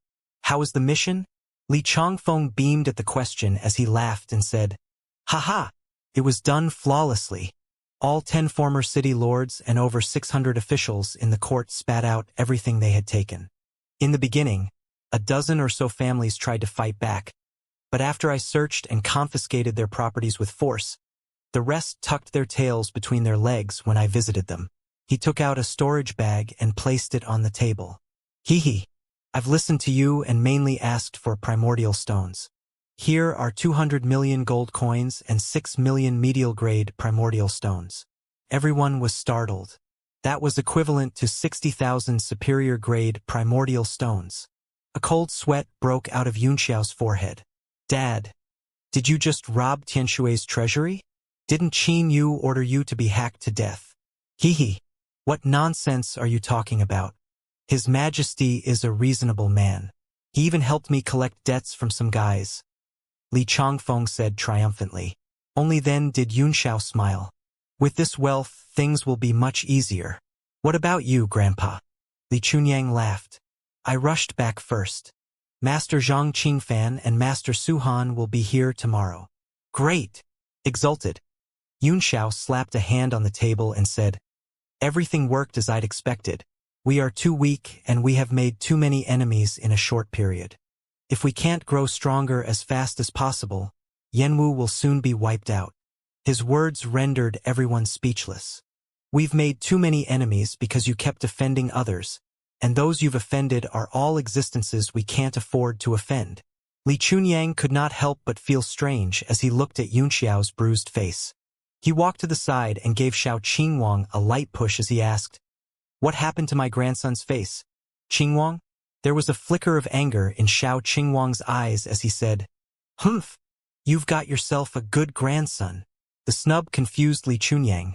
how was the mission? Li Chongfeng beamed at the question as he laughed and said, Ha! It was done flawlessly. All 10 former city lords and over 600 officials in the court spat out everything they had taken. In the beginning, a dozen or so families tried to fight back, but after I searched and confiscated their properties with force, the rest tucked their tails between their legs when I visited them. He took out a storage bag and placed it on the table. Hee. I've listened to you and mainly asked for primordial stones. Here are 200 million gold coins and 6 million medial-grade primordial stones. Everyone was startled. That was equivalent to 60,000 superior-grade primordial stones. A cold sweat broke out of Yunxiao's forehead. Dad, did you just rob Tianshui's treasury? Didn't Qin Yu order you to be hacked to death? Hee. What nonsense are you talking about? His Majesty is a reasonable man. He even helped me collect debts from some guys. Li Chongfeng said triumphantly. Only then did Yunxiao smile. With this wealth, things will be much easier. What about you, Grandpa? Li Chunyang laughed. I rushed back first. Master Zhang Qingfan and Master Suhan will be here tomorrow. Great! Exulted. Yunxiao slapped a hand on the table and said, Everything worked as I'd expected. We are too weak and we have made too many enemies in a short period. If we can't grow stronger as fast as possible, Yanwu will soon be wiped out. His words rendered everyone speechless. We've made too many enemies because you kept defending others, and those you've offended are all existences we can't afford to offend. Li Chunyang could not help but feel strange as he looked at Yunxiao's bruised face. He walked to the side and gave Xiao Qingwang a light push as he asked, "What happened to my grandson's face, Qingwang?" There was a flicker of anger in Xiao Qingwang's eyes as he said, "Humph, you've got yourself a good grandson." The snub confused Li Chunyang.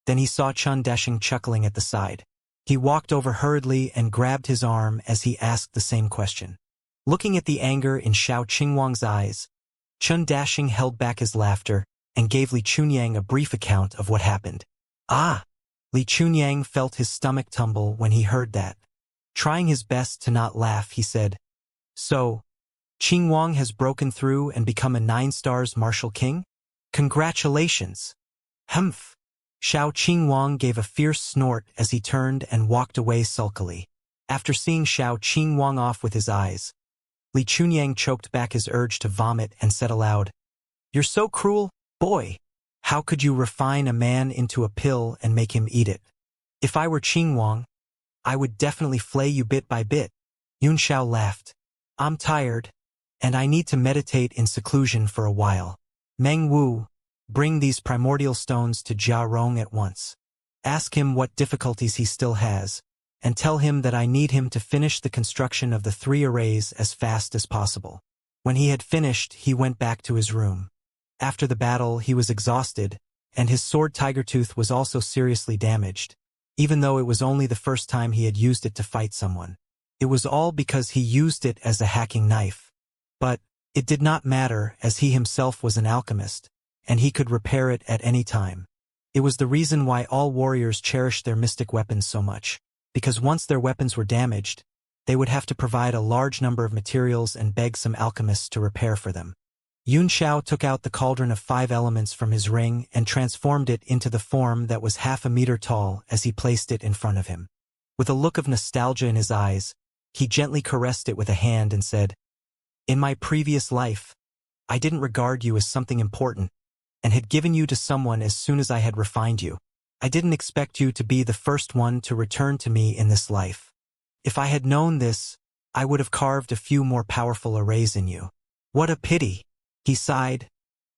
Then he saw Chun Dashing chuckling at the side. He walked over hurriedly and grabbed his arm as he asked the same question. Looking at the anger in Xiao Qingwang's eyes, Chun Dashing held back his laughter and gave Li Chunyang a brief account of what happened. Ah! Li Chunyang felt his stomach tumble when he heard that. Trying his best to not laugh, he said, "So, Qingwang has broken through and become a 9-stars martial king? Congratulations!" Humph! Xiao Qingwang gave a fierce snort as he turned and walked away sulkily. After seeing Xiao Qingwang off with his eyes, Li Chunyang choked back his urge to vomit and said aloud, "You're so cruel, boy. How could you refine a man into a pill and make him eat it? If I were Qingwang, I would definitely flay you bit by bit." Yun Xiao laughed. "I'm tired, and I need to meditate in seclusion for a while. Meng Wu, bring these primordial stones to Jia Rong at once. Ask him what difficulties he still has, and tell him that I need him to finish the construction of the 3 arrays as fast as possible." When he had finished, he went back to his room. After the battle, he was exhausted, and his sword Tiger Tooth was also seriously damaged. Even though it was only the first time he had used it to fight someone. It was all because he used it as a hacking knife. But it did not matter, as he himself was an alchemist, and he could repair it at any time. It was the reason why all warriors cherished their mystic weapons so much, because once their weapons were damaged, they would have to provide a large number of materials and beg some alchemists to repair for them. Yun Xiao took out the cauldron of 5 elements from his ring and transformed it into the form that was half a meter tall as he placed it in front of him. With a look of nostalgia in his eyes, he gently caressed it with a hand and said, "In my previous life, I didn't regard you as something important, and had given you to someone as soon as I had refined you. I didn't expect you to be the first one to return to me in this life. If I had known this, I would have carved a few more powerful arrays in you. What a pity." He sighed,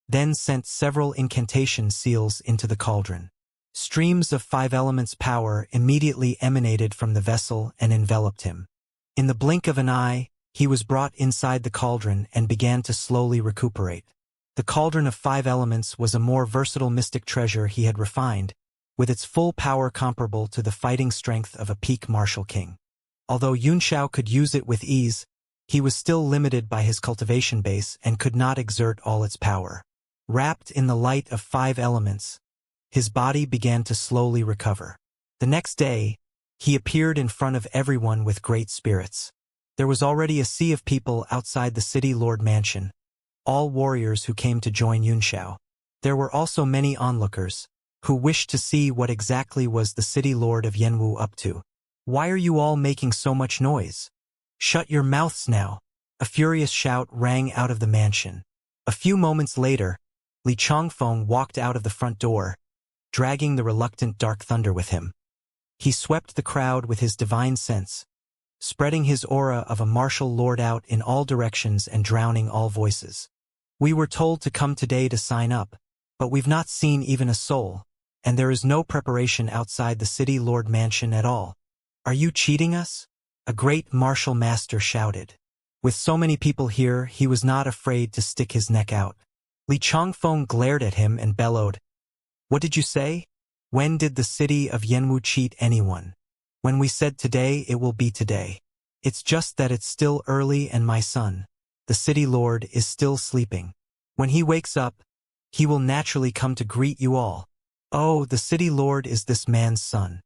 then sent several incantation seals into the cauldron. Streams of 5 elements power immediately emanated from the vessel and enveloped him. In the blink of an eye, he was brought inside the cauldron and began to slowly recuperate. The cauldron of 5 elements was a more versatile mystic treasure he had refined, with its full power comparable to the fighting strength of a peak martial king. Although Yun Xiao could use it with ease, he was still limited by his cultivation base and could not exert all its power. Wrapped in the light of 5 elements, his body began to slowly recover. The next day, he appeared in front of everyone with great spirits. There was already a sea of people outside the city lord mansion, all warriors who came to join Yun Xiao. There were also many onlookers, who wished to see what exactly was the city lord of Yanwu up to. "Why are you all making so much noise? Shut your mouths now!" A furious shout rang out of the mansion. A few moments later, Li Chongfeng walked out of the front door, dragging the reluctant Dark Thunder with him. He swept the crowd with his divine sense, spreading his aura of a martial lord out in all directions and drowning all voices. "We were told to come today to sign up, but we've not seen even a soul, and there is no preparation outside the city lord mansion at all. Are you cheating us?" A great martial master shouted. With so many people here, he was not afraid to stick his neck out. Li Chongfeng glared at him and bellowed, "What did you say? When did the city of Yanwu cheat anyone? When we said today, it will be today. It's just that it's still early and my son, the city lord, is still sleeping. When he wakes up, he will naturally come to greet you all. Oh, the city lord is this man's son.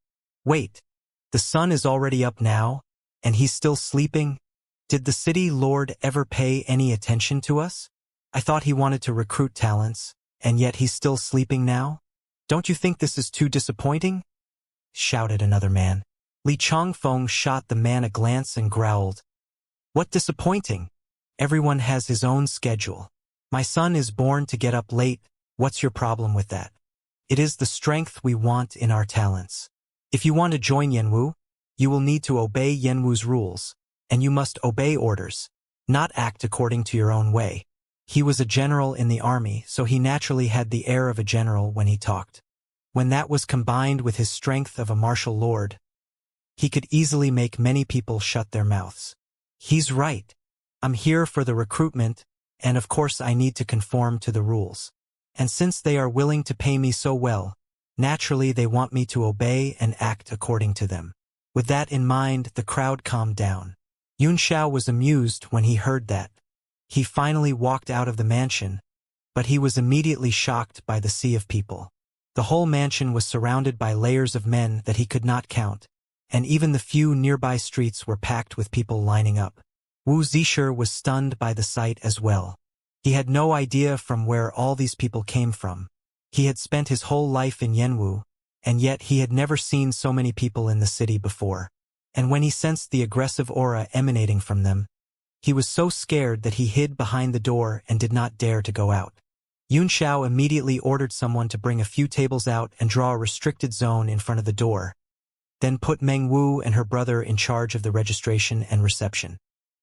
Wait, the sun is already up now? And he's still sleeping? Did the city lord ever pay any attention to us? I thought he wanted to recruit talents, and yet he's still sleeping now? Don't you think this is too disappointing?" shouted another man. Li Chongfeng shot the man a glance and growled, "What disappointing? Everyone has his own schedule. My son is born to get up late. What's your problem with that? It is the strength we want in our talents. If you want to join Yanwu, You will need to obey Yenwu's rules, and you must obey orders, not act according to your own way. He was a general in the army, so he naturally had the air of a general when he talked. When that was combined with his strength of a martial lord, he could easily make many people shut their mouths. He's right. I'm here for the recruitment, and of course I need to conform to the rules. And since they are willing to pay me so well, naturally they want me to obey and act according to them. With that in mind, the crowd calmed down. Xiao was amused when he heard that. He finally walked out of the mansion, but he was immediately shocked by the sea of people. The whole mansion was surrounded by layers of men that he could not count, and even the few nearby streets were packed with people lining up. Wu Zixi was stunned by the sight as well. He had no idea from where all these people came from. He had spent his whole life in Yenwu, and yet he had never seen so many people in the city before. And when he sensed the aggressive aura emanating from them, he was so scared that he hid behind the door and did not dare to go out. Xiao immediately ordered someone to bring a few tables out and draw a restricted zone in front of the door, then put Meng Wu and her brother in charge of the registration and reception.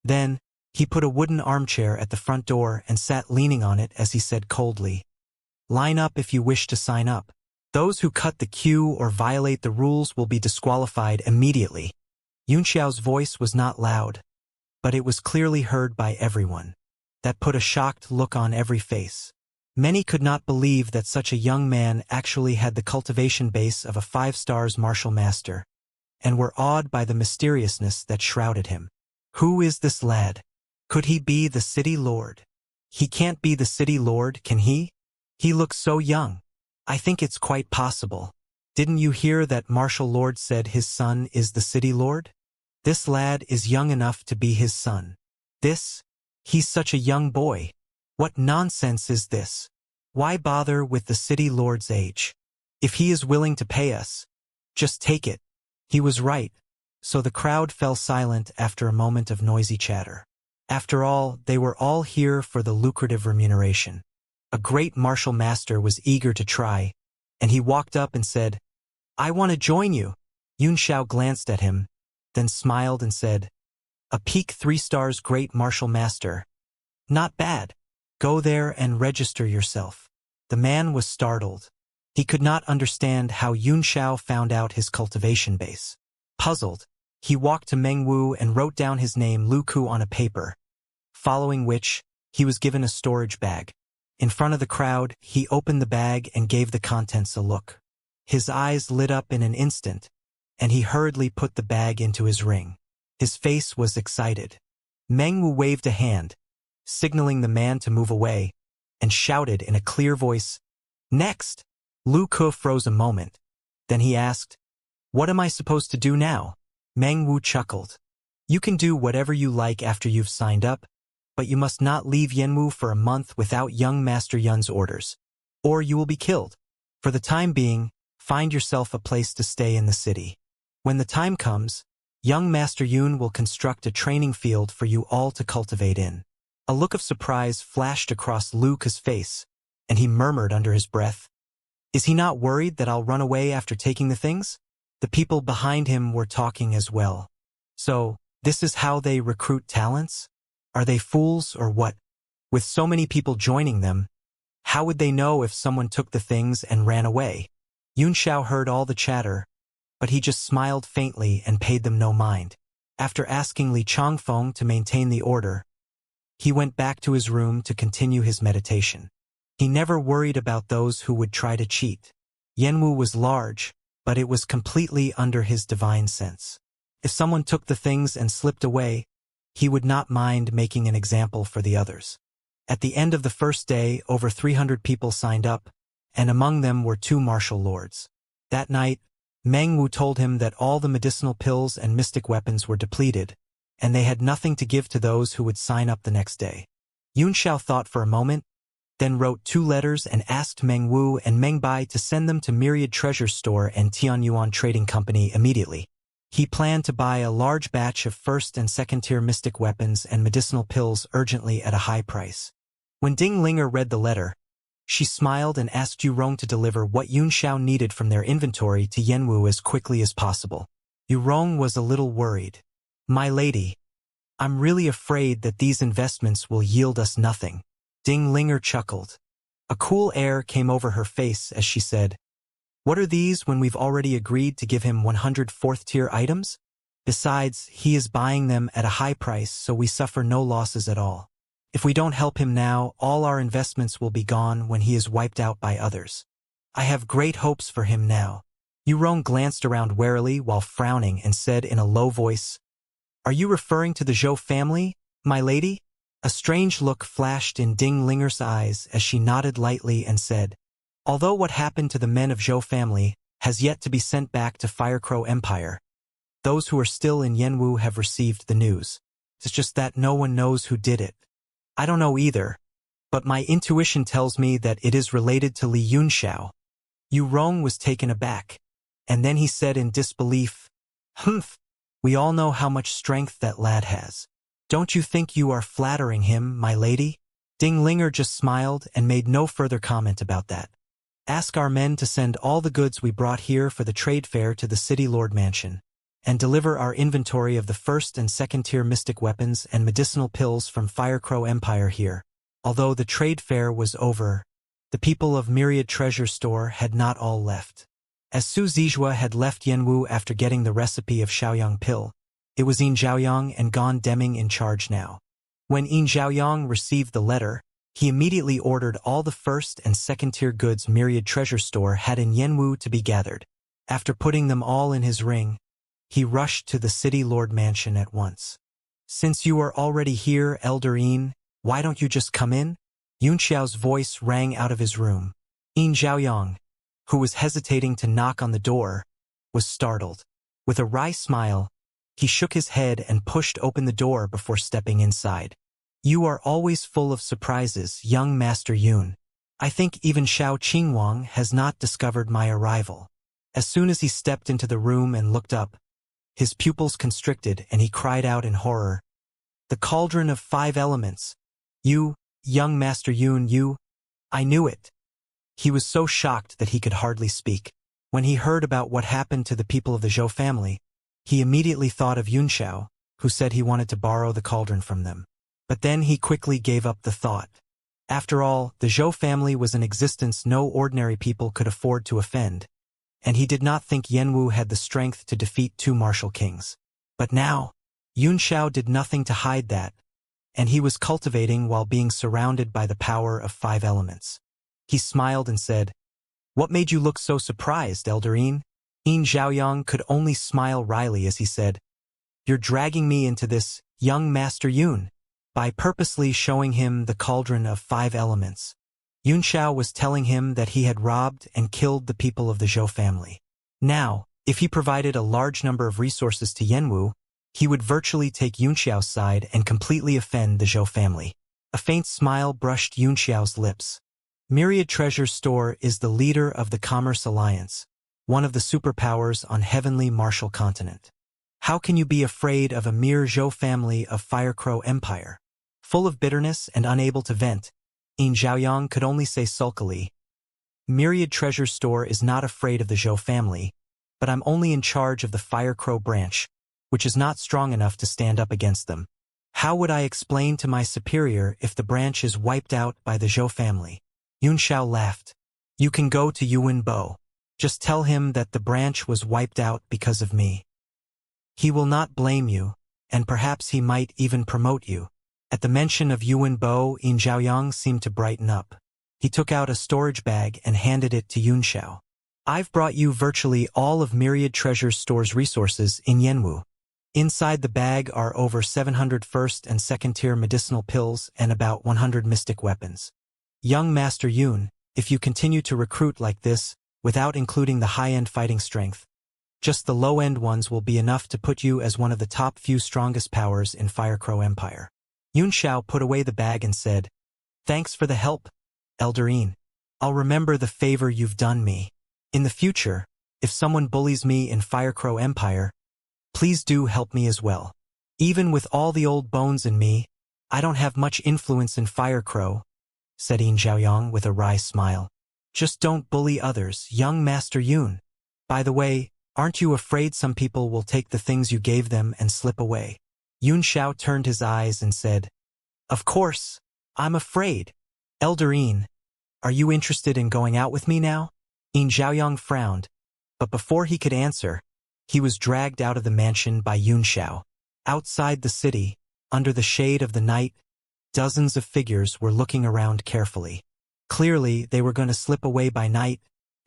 Then, he put a wooden armchair at the front door and sat leaning on it as he said coldly, "Line up if you wish to sign up. Those who cut the queue or violate the rules will be disqualified immediately." Xiao's voice was not loud, but it was clearly heard by everyone. That put a shocked look on every face. Many could not believe that such a young man actually had the cultivation base of a 5-star martial master, and were awed by the mysteriousness that shrouded him. Who is this lad? Could he be the city lord? He can't be the city lord, can he? He looks so young. I think it's quite possible. Didn't you hear that martial lord said his son is the city lord? This lad is young enough to be his son. He's such a young boy. What nonsense is this? Why bother with the city lord's age? If he is willing to pay us, just take it. He was right. So the crowd fell silent after a moment of noisy chatter. After all, they were all here for the lucrative remuneration. A great martial master was eager to try, and he walked up and said, "I want to join you." Xiao glanced at him, then smiled and said, "A peak 3 stars great martial master. Not bad. Go there and register yourself." The man was startled. He could not understand how Xiao found out his cultivation base. Puzzled, he walked to Meng Wu and wrote down his name Lu Ku on a paper, following which, he was given a storage bag. In front of the crowd, he opened the bag and gave the contents a look. His eyes lit up in an instant, and he hurriedly put the bag into his ring. His face was excited. Meng Wu waved a hand, signaling the man to move away, and shouted in a clear voice, "Next!" Lu Ku froze a moment. Then he asked, "What am I supposed to do now?" Meng Wu chuckled. "You can do whatever you like after you've signed up, but you must not leave Yenwu for a month without young Master Yun's orders, or you will be killed. For the time being, find yourself a place to stay in the city. When the time comes, young Master Yun will construct a training field for you all to cultivate in." A look of surprise flashed across Lu Ku's face, and he murmured under his breath, "Is he not worried that I'll run away after taking the things?" The people behind him were talking as well. So, this is how they recruit talents? Are they fools or what? With so many people joining them, how would they know if someone took the things and ran away? Xiao heard all the chatter, but he just smiled faintly and paid them no mind. After asking Li Changfeng to maintain the order, he went back to his room to continue his meditation. He never worried about those who would try to cheat. Yenwu was large, but it was completely under his divine sense. If someone took the things and slipped away, he would not mind making an example for the others. At the end of the first day, over 300 people signed up, and among them were 2 martial lords. That night, Meng Wu told him that all the medicinal pills and mystic weapons were depleted, and they had nothing to give to those who would sign up the next day. Xiao thought for a moment, then wrote 2 letters and asked Meng Wu and Meng Bai to send them to Myriad Treasure Store and Tianyuan Trading Company immediately. He planned to buy a large batch of 1st and 2nd-tier mystic weapons and medicinal pills urgently at a high price. When Ding Linger read the letter, she smiled and asked Yu Rong to deliver what Xiao needed from their inventory to Yenwu as quickly as possible. Yurong was a little worried. My lady, I'm really afraid that these investments will yield us nothing. Ding Linger chuckled. A cool air came over her face as she said, what are these when we've already agreed to give him 100 fourth-tier items? Besides, he is buying them at a high price, so we suffer no losses at all. If we don't help him now, all our investments will be gone when he is wiped out by others. I have great hopes for him now. Yurong glanced around warily while frowning and said in a low voice, are you referring to the Zhou family, my lady? A strange look flashed in Ding Linger's eyes as she nodded lightly and said, although what happened to the men of Zhou family has yet to be sent back to Firecrow Empire, those who are still in Yanwu have received the news. It's just that no one knows who did it. I don't know either, but my intuition tells me that it is related to Li Yunxiao. Yurong was taken aback, and then he said in disbelief, humph, we all know how much strength that lad has. Don't you think you are flattering him, my lady? Ding Linger just smiled and made no further comment about that. Ask our men to send all the goods we brought here for the trade fair to the City Lord Mansion, and deliver our inventory of the first and second-tier mystic weapons and medicinal pills from Firecrow Empire here. Although the trade fair was over, the people of Myriad Treasure Store had not all left. As Su Zizhua had left Yanwu after getting the recipe of Xiaoyang pill, it was Yin Zhaoyang and Gon Deming in charge now. When Yin Zhaoyang received the letter, he immediately ordered all the first and second-tier goods Myriad Treasure Store had in Yanwu to be gathered. After putting them all in his ring, he rushed to the City Lord Mansion at once. Since you are already here, Elder Yin, why don't you just come in? Yunxiao's voice rang out of his room. Yin Zhaoyang, who was hesitating to knock on the door, was startled. With a wry smile, he shook his head and pushed open the door before stepping inside. You are always full of surprises, young Master Yun. I think even Xiao Qingwang has not discovered my arrival. As soon as he stepped into the room and looked up, his pupils constricted and he cried out in horror. The cauldron of 5 elements. You, young Master Yun, you. I knew it. He was so shocked that he could hardly speak. When he heard about what happened to the people of the Zhou family, he immediately thought of Yunxiao, who said he wanted to borrow the cauldron from them. But then he quickly gave up the thought. After all, the Zhou family was an existence no ordinary people could afford to offend, and he did not think Yanwu had the strength to defeat 2 martial kings. But now, Yunxiao did nothing to hide that, and he was cultivating while being surrounded by the power of 5 elements. He smiled and said, what made you look so surprised, Elder Yin? Yin Zhaoyang could only smile wryly as he said, you're dragging me into this, young Master Yun, by purposely showing him the cauldron of 5 elements. Yunxiao was telling him that he had robbed and killed the people of the Zhou family. Now, if he provided a large number of resources to Yanwu, he would virtually take Yunxiao's side and completely offend the Zhou family. A faint smile brushed Yunxiao's lips. Myriad Treasure Store is the leader of the Commerce Alliance, one of the superpowers on Heavenly Martial Continent. How can you be afraid of a mere Zhou family of Firecrow Empire? Full of bitterness and unable to vent, Yin Zhaoyang could only say sulkily, Myriad Treasure Store is not afraid of the Zhou family, but I'm only in charge of the Firecrow branch, which is not strong enough to stand up against them. How would I explain to my superior if the branch is wiped out by the Zhou family? Yunxiao laughed. You can go to Yuan Bo. Just tell him that the branch was wiped out because of me. He will not blame you, and perhaps he might even promote you. At the mention of Yuan Bo, Yin Zhaoyang seemed to brighten up. He took out a storage bag and handed it to Yunxiao. I've brought you virtually all of Myriad Treasure Store's resources in Yanwu. Inside the bag are over 700 first and second-tier medicinal pills and about 100 mystic weapons. Young Master Yun, if you continue to recruit like this, without including the high-end fighting strength, just the low-end ones will be enough to put you as one of the top few strongest powers in Firecrow Empire. Yunxiao put away the bag and said, thanks for the help, Elder Yin. I'll remember the favor you've done me. In the future, if someone bullies me in Firecrow Empire, please do help me as well. Even with all the old bones in me, I don't have much influence in Firecrow, said Yin Zhaoyang with a wry smile. Just don't bully others, young Master Yun. By the way, Aren't you afraid some people will take the things you gave them and slip away? Xiao turned his eyes and said, Of course, I'm afraid. Elderine, are you interested in going out with me now? Xiaoyang frowned, but before he could answer, he was dragged out of the mansion by Xiao. Outside the city, under the shade of the night, dozens of figures were looking around carefully. Clearly, they were going to slip away by night,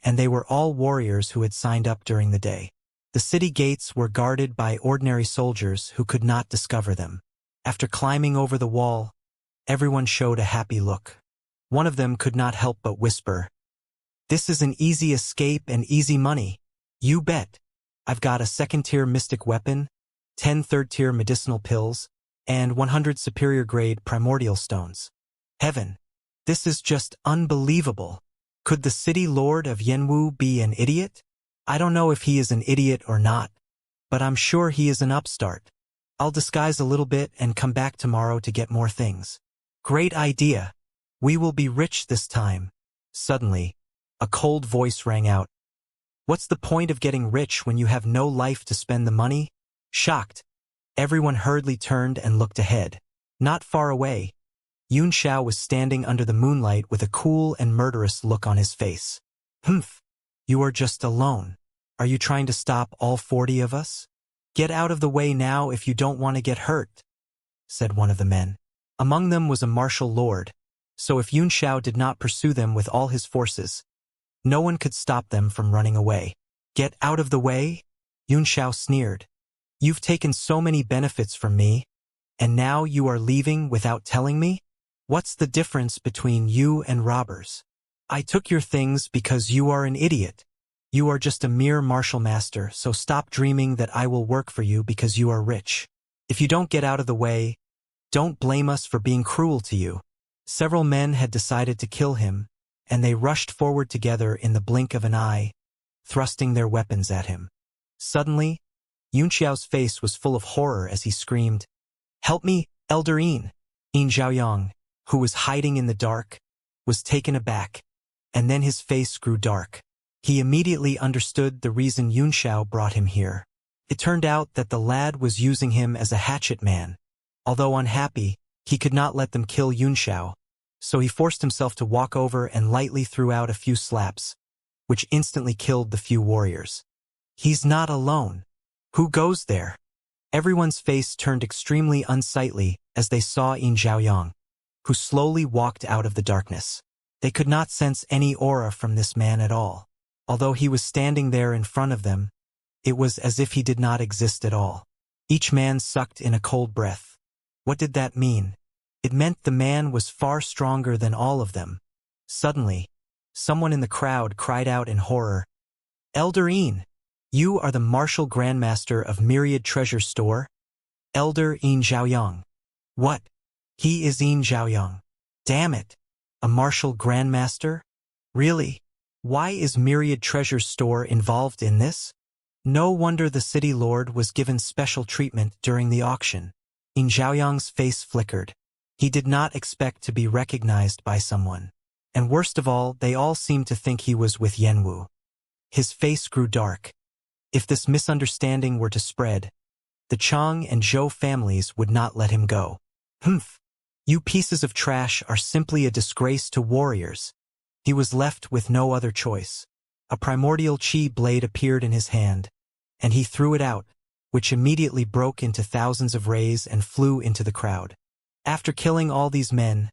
and they were all warriors who had signed up during the day. The city gates were guarded by ordinary soldiers who could not discover them. After climbing over the wall, everyone showed a happy look. One of them could not help but whisper, This is an easy escape and easy money. You bet. I've got a second-tier mystic weapon, 10 third-tier medicinal pills, and 100 superior-grade primordial stones. Heaven. This is just unbelievable. Could the city lord of Yanwu be an idiot? I don't know if he is an idiot or not, but I'm sure he is an upstart. I'll disguise a little bit and come back tomorrow to get more things. Great idea. We will be rich this time. Suddenly, a cold voice rang out. What's the point of getting rich when you have no life to spend the money? Shocked, everyone hurriedly turned and looked ahead. Not far away, Xiao was standing under the moonlight with a cool and murderous look on his face. Humph, you are just alone. Are you trying to stop all 40 of us? Get out of the way now if you don't want to get hurt, said one of the men. Among them was a martial lord, so if Xiao did not pursue them with all his forces, no one could stop them from running away. Get out of the way? Xiao sneered. You've taken so many benefits from me, and now you are leaving without telling me? What's the difference between you and robbers? I took your things because you are an idiot. You are just a mere martial master, so stop dreaming that I will work for you because you are rich. If you don't get out of the way, don't blame us for being cruel to you. Several men had decided to kill him, and they rushed forward together in the blink of an eye, thrusting their weapons at him. Suddenly, Xiao's face was full of horror as he screamed, Help me, Elderine! Xiaoyang, who was hiding in the dark, was taken aback, and then his face grew dark. He immediately understood the reason Xiao brought him here. It turned out that the lad was using him as a hatchet man. Although unhappy, he could not let them kill Xiao, so he forced himself to walk over and lightly threw out a few slaps, which instantly killed the few warriors. He's not alone. Who goes there? Everyone's face turned extremely unsightly as they saw Xiaoyang, who slowly walked out of the darkness. They could not sense any aura from this man at all. Although he was standing there in front of them, it was as if he did not exist at all. Each man sucked in a cold breath. What did that mean? It meant the man was far stronger than all of them. Suddenly, someone in the crowd cried out in horror, Elderine, you are the martial grandmaster of Myriad Treasure Store? Elder Xiaoyang. What? He is Xiaoyang. Damn it. A martial grandmaster? Really? Why is Myriad Treasure Store involved in this? No wonder the city lord was given special treatment during the auction. Xiaoyang's face flickered. He did not expect to be recognized by someone. And worst of all, they all seemed to think he was with Yanwu. His face grew dark. If this misunderstanding were to spread, the Chang and Zhou families would not let him go. Humph! You pieces of trash are simply a disgrace to warriors. He was left with no other choice. A primordial chi blade appeared in his hand, and he threw it out, which immediately broke into thousands of rays and flew into the crowd. After killing all these men,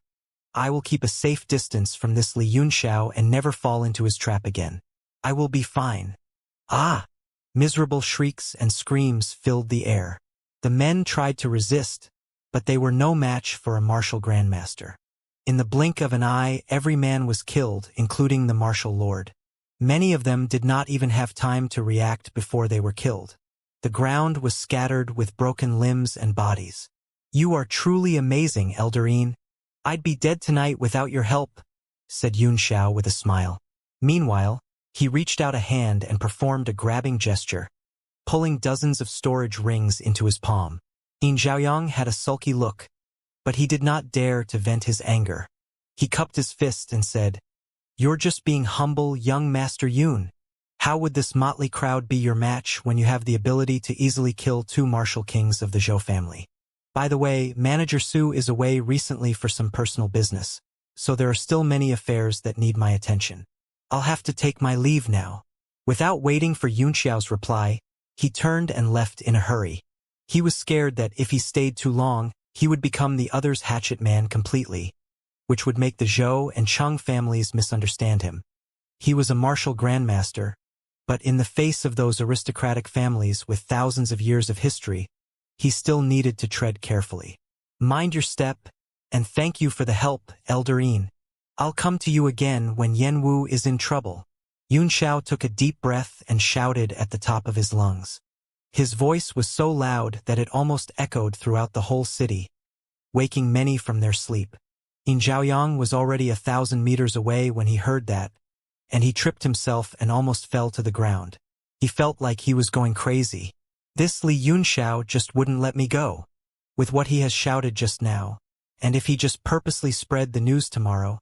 I will keep a safe distance from this Li Yunxiao and never fall into his trap again. I will be fine. Ah! Miserable shrieks and screams filled the air. The men tried to resist, but they were no match for a martial grandmaster. In the blink of an eye, every man was killed, including the martial lord. Many of them did not even have time to react before they were killed. The ground was scattered with broken limbs and bodies. You are truly amazing, Elderine. I'd be dead tonight without your help, said Xiao with a smile. Meanwhile, he reached out a hand and performed a grabbing gesture, pulling dozens of storage rings into his palm. Xiaoyang had a sulky look, but he did not dare to vent his anger. He cupped his fist and said, You're just being humble, young Master Yun. How would this motley crowd be your match when you have the ability to easily kill two martial kings of the Zhou family? By the way, Manager Su is away recently for some personal business, so there are still many affairs that need my attention. I'll have to take my leave now. Without waiting for Xiao's reply, he turned and left in a hurry. He was scared that if he stayed too long, he would become the other's hatchet man completely, which would make the Zhou and Cheng families misunderstand him. He was a martial grandmaster, but in the face of those aristocratic families with thousands of years of history, he still needed to tread carefully. Mind your step, and thank you for the help, Elderine. I'll come to you again when Yanwu is in trouble. Xiao took a deep breath and shouted at the top of his lungs. His voice was so loud that it almost echoed throughout the whole city, waking many from their sleep. Zhaoyang was already 1,000 meters away when he heard that, and he tripped himself and almost fell to the ground. He felt like he was going crazy. This Li Yunxiao just wouldn't let me go. With what he has shouted just now, and if he just purposely spread the news tomorrow,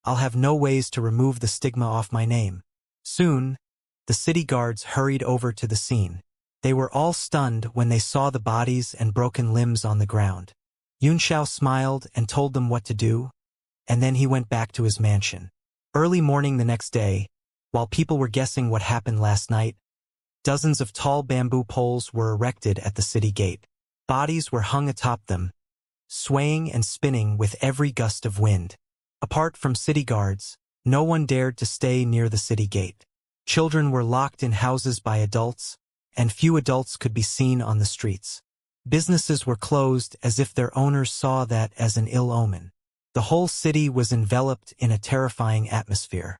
I'll have no ways to remove the stigma off my name. Soon, the city guards hurried over to the scene. They were all stunned when they saw the bodies and broken limbs on the ground. Yunxiao smiled and told them what to do, and then he went back to his mansion. Early morning the next day, while people were guessing what happened last night, dozens of tall bamboo poles were erected at the city gate. Bodies were hung atop them, swaying and spinning with every gust of wind. Apart from city guards, no one dared to stay near the city gate. Children were locked in houses by adults, and few adults could be seen on the streets. Businesses were closed as if their owners saw that as an ill omen. The whole city was enveloped in a terrifying atmosphere.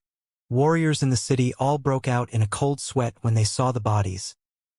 Warriors in the city all broke out in a cold sweat when they saw the bodies,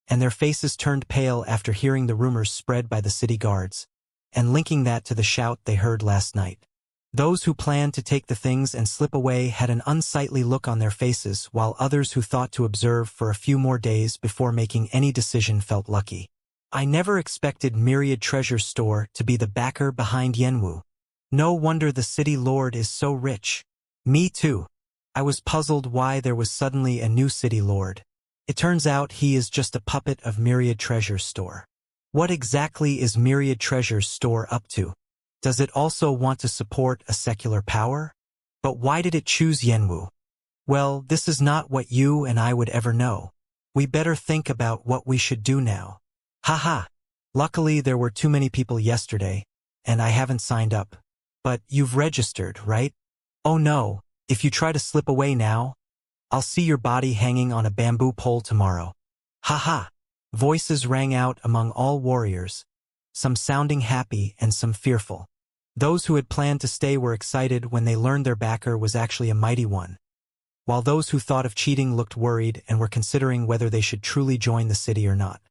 and their faces turned pale after hearing the rumors spread by the city guards, and linking that to the shout they heard last night. Those who planned to take the things and slip away had an unsightly look on their faces, while others who thought to observe for a few more days before making any decision felt lucky. I never expected Myriad Treasure Store to be the backer behind Yanwu. No wonder the city lord is so rich. Me too. I was puzzled why there was suddenly a new city lord. It turns out he is just a puppet of Myriad Treasure Store. What exactly is Myriad Treasure Store up to? Does it also want to support a secular power? But why did it choose Yanwu? Well, this is not what you and I would ever know. We better think about what we should do now. Haha. Luckily there were too many people yesterday, and I haven't signed up. But you've registered, right? Oh no, if you try to slip away now, I'll see your body hanging on a bamboo pole tomorrow. Haha. Voices rang out among all warriors, some sounding happy and some fearful. Those who had planned to stay were excited when they learned their backer was actually a mighty one, while those who thought of cheating looked worried and were considering whether they should truly join the city or not.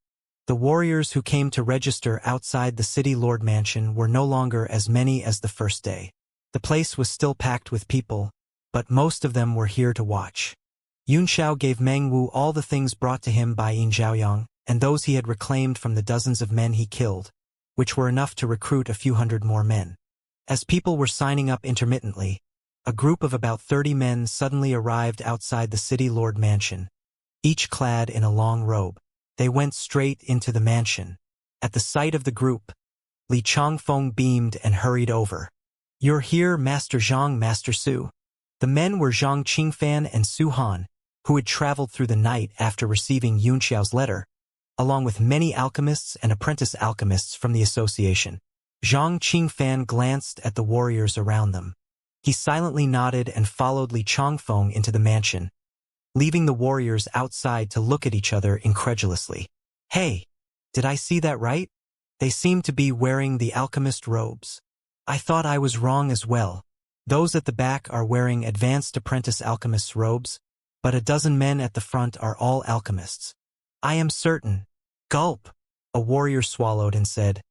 The warriors who came to register outside the city lord mansion were no longer as many as the first day. The place was still packed with people, but most of them were here to watch. Yunxiao gave Meng Wu all the things brought to him by Yin Zhaoyang, and those he had reclaimed from the dozens of men he killed, which were enough to recruit a few hundred more men. As people were signing up intermittently, a group of about 30 men suddenly arrived outside the city lord mansion, each clad in a long robe. They went straight into the mansion. At the sight of the group, Li Changfeng beamed and hurried over. You're here, Master Zhang, Master Su. The men were Zhang Qingfan and Su Han, who had traveled through the night after receiving Yunxiao's letter, along with many alchemists and apprentice alchemists from the association. Zhang Qingfan glanced at the warriors around them. He silently nodded and followed Li Changfeng into the mansion, leaving the warriors outside to look at each other incredulously. Hey, did I see that right? They seem to be wearing the alchemist robes. I thought I was wrong as well. Those at the back are wearing advanced apprentice alchemists' robes, but a dozen men at the front are all alchemists. I am certain. Gulp! A warrior swallowed and said,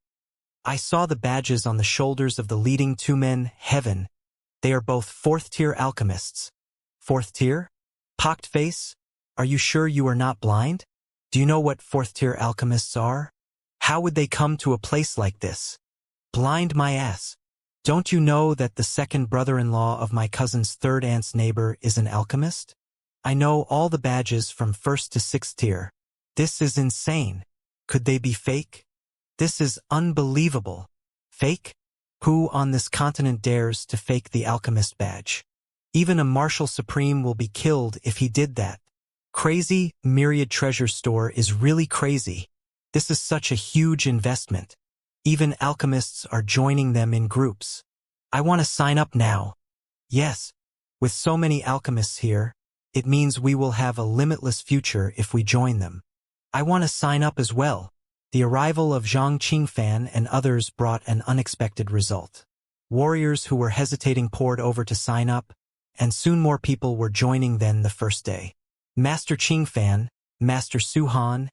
I saw the badges on the shoulders of the leading two men, Heaven. They are both 4th-tier alchemists. 4th tier? Pocked face? Are you sure you are not blind? Do you know what 4th-tier alchemists are? How would they come to a place like this? Blind my ass. Don't you know that the second brother-in-law of my cousin's third aunt's neighbor is an alchemist? I know all the badges from 1st to 6th tier. This is insane. Could they be fake? This is unbelievable. Fake? Who on this continent dares to fake the alchemist badge? Even a Marshal Supreme will be killed if he did that. Crazy, Myriad Treasure Store is really crazy. This is such a huge investment. Even alchemists are joining them in groups. I want to sign up now. Yes, with so many alchemists here, it means we will have a limitless future if we join them. I want to sign up as well. The arrival of Zhang Qingfan and others brought an unexpected result. Warriors who were hesitating poured over to sign up, and soon more people were joining than the first day. Master Qingfan, Master Suhan,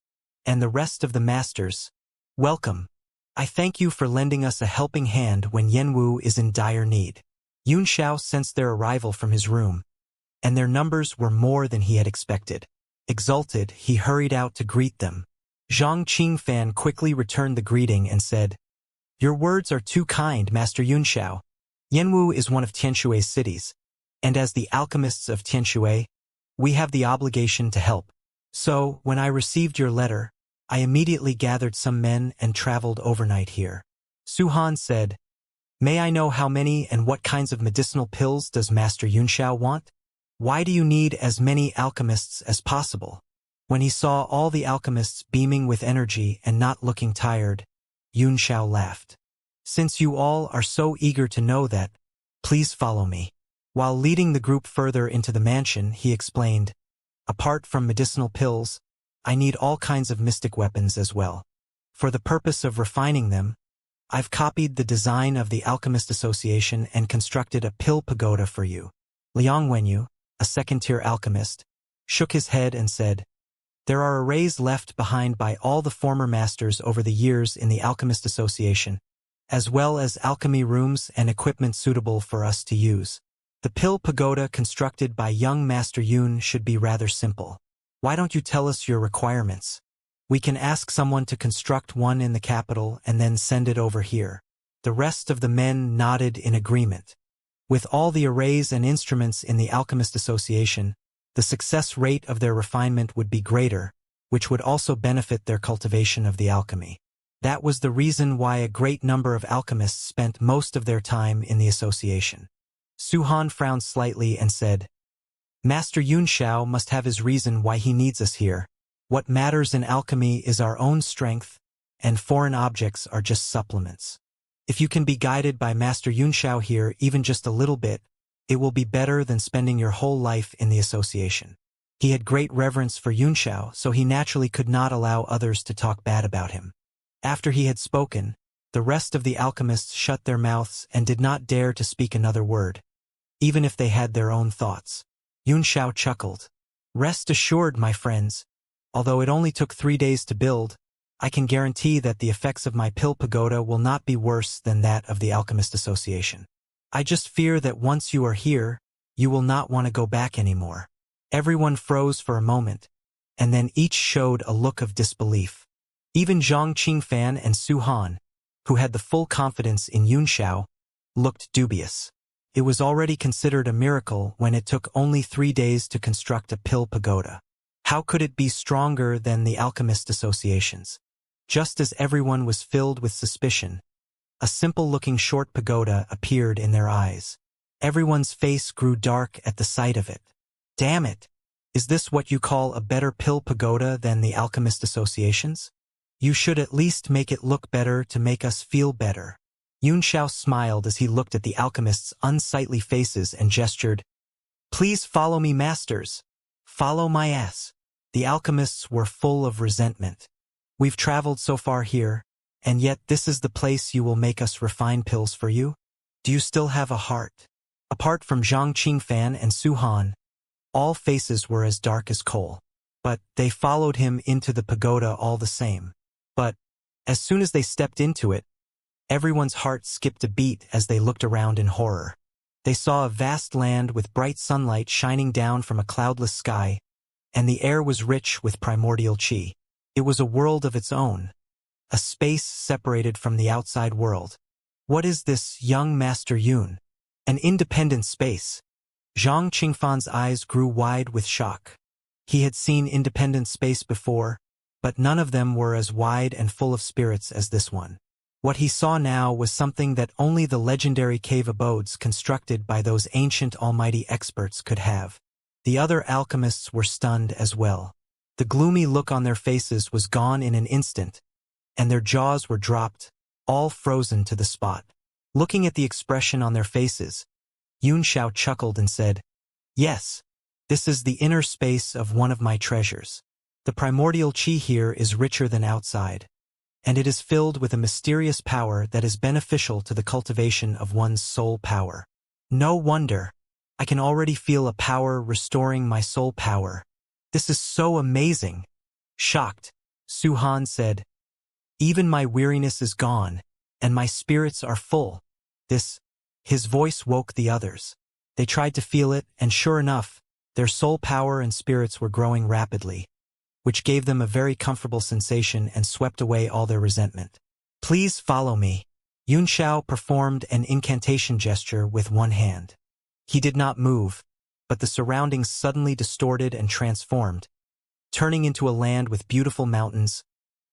and the rest of the masters, welcome. I thank you for lending us a helping hand when Yanwu is in dire need. Yunxiao sensed their arrival from his room, and their numbers were more than he had expected. Exulted, he hurried out to greet them. Zhang Qingfan quickly returned the greeting and said, "Your words are too kind, Master Yunxiao. Yanwu is one of Tianshui's cities, and as the alchemists of Tianshui, we have the obligation to help. So, when I received your letter, I immediately gathered some men and traveled overnight here." Suhan said, "May I know how many and what kinds of medicinal pills does Master Yunxiao want? Why do you need as many alchemists as possible?" When he saw all the alchemists beaming with energy and not looking tired, Yunxiao laughed. "Since you all are so eager to know that, please follow me." While leading the group further into the mansion, he explained, "Apart from medicinal pills, I need all kinds of mystic weapons as well. For the purpose of refining them, I've copied the design of the Alchemist Association and constructed a pill pagoda for you." Liang Wenyu, a second-tier alchemist, shook his head and said, "There are arrays left behind by all the former masters over the years in the Alchemist Association, as well as alchemy rooms and equipment suitable for us to use. The pill pagoda constructed by young Master Yun should be rather simple. Why don't you tell us your requirements? We can ask someone to construct one in the capital and then send it over here." The rest of the men nodded in agreement. With all the arrays and instruments in the Alchemist Association, the success rate of their refinement would be greater, which would also benefit their cultivation of the alchemy. That was the reason why a great number of alchemists spent most of their time in the association. Suhan frowned slightly and said, "Master Yunxiao must have his reason why he needs us here. What matters in alchemy is our own strength, and foreign objects are just supplements. If you can be guided by Master Yunxiao here even just a little bit, it will be better than spending your whole life in the association." He had great reverence for Yunxiao, so he naturally could not allow others to talk bad about him. After he had spoken, the rest of the alchemists shut their mouths and did not dare to speak another word, even if they had their own thoughts. Yunxiao chuckled. "Rest assured, my friends, although it only took 3 days to build, I can guarantee that the effects of my pill pagoda will not be worse than that of the Alchemist Association. I just fear that once you are here, you will not want to go back anymore." Everyone froze for a moment, and then each showed a look of disbelief. Even Zhang Qingfan and Suhan, who had the full confidence in Yunxiao, looked dubious. It was already considered a miracle when it took only 3 days to construct a pill pagoda. How could it be stronger than the Alchemist Associations? Just as everyone was filled with suspicion, a simple-looking short pagoda appeared in their eyes. Everyone's face grew dark at the sight of it. "Damn it! Is this what you call a better pill pagoda than the Alchemist Associations? You should at least make it look better to make us feel better." Yunxiao smiled as he looked at the alchemists' unsightly faces and gestured, "Please follow me, masters. Follow my ass." The alchemists were full of resentment. "We've traveled so far here, and yet this is the place you will make us refine pills for you? Do you still have a heart?" Apart from Zhang Qingfan and Suhan, all faces were as dark as coal. But they followed him into the pagoda all the same. But as soon as they stepped into it, everyone's heart skipped a beat as they looked around in horror. They saw a vast land with bright sunlight shining down from a cloudless sky, and the air was rich with primordial qi. It was a world of its own, a space separated from the outside world. "What is this, young Master Yun? An independent space. Zhang Qingfan's eyes grew wide with shock. He had seen independent space before, but none of them were as wide and full of spirits as this one. What he saw now was something that only the legendary cave abodes constructed by those ancient almighty experts could have. The other alchemists were stunned as well. The gloomy look on their faces was gone in an instant, and their jaws were dropped, all frozen to the spot. Looking at the expression on their faces, Yuanxiao chuckled and said, "Yes, this is the inner space of one of my treasures. The primordial qi here is richer than outside, and it is filled with a mysterious power that is beneficial to the cultivation of one's soul power. No wonder, I can already feel a power restoring my soul power. This is so amazing." Shocked, Su Han said, "Even my weariness is gone, and my spirits are full." His voice woke the others. They tried to feel it, and sure enough, their soul power and spirits were growing rapidly, which gave them a very comfortable sensation and swept away all their resentment. "Please follow me." Yuanxiao performed an incantation gesture with one hand. He did not move, but the surroundings suddenly distorted and transformed, turning into a land with beautiful mountains,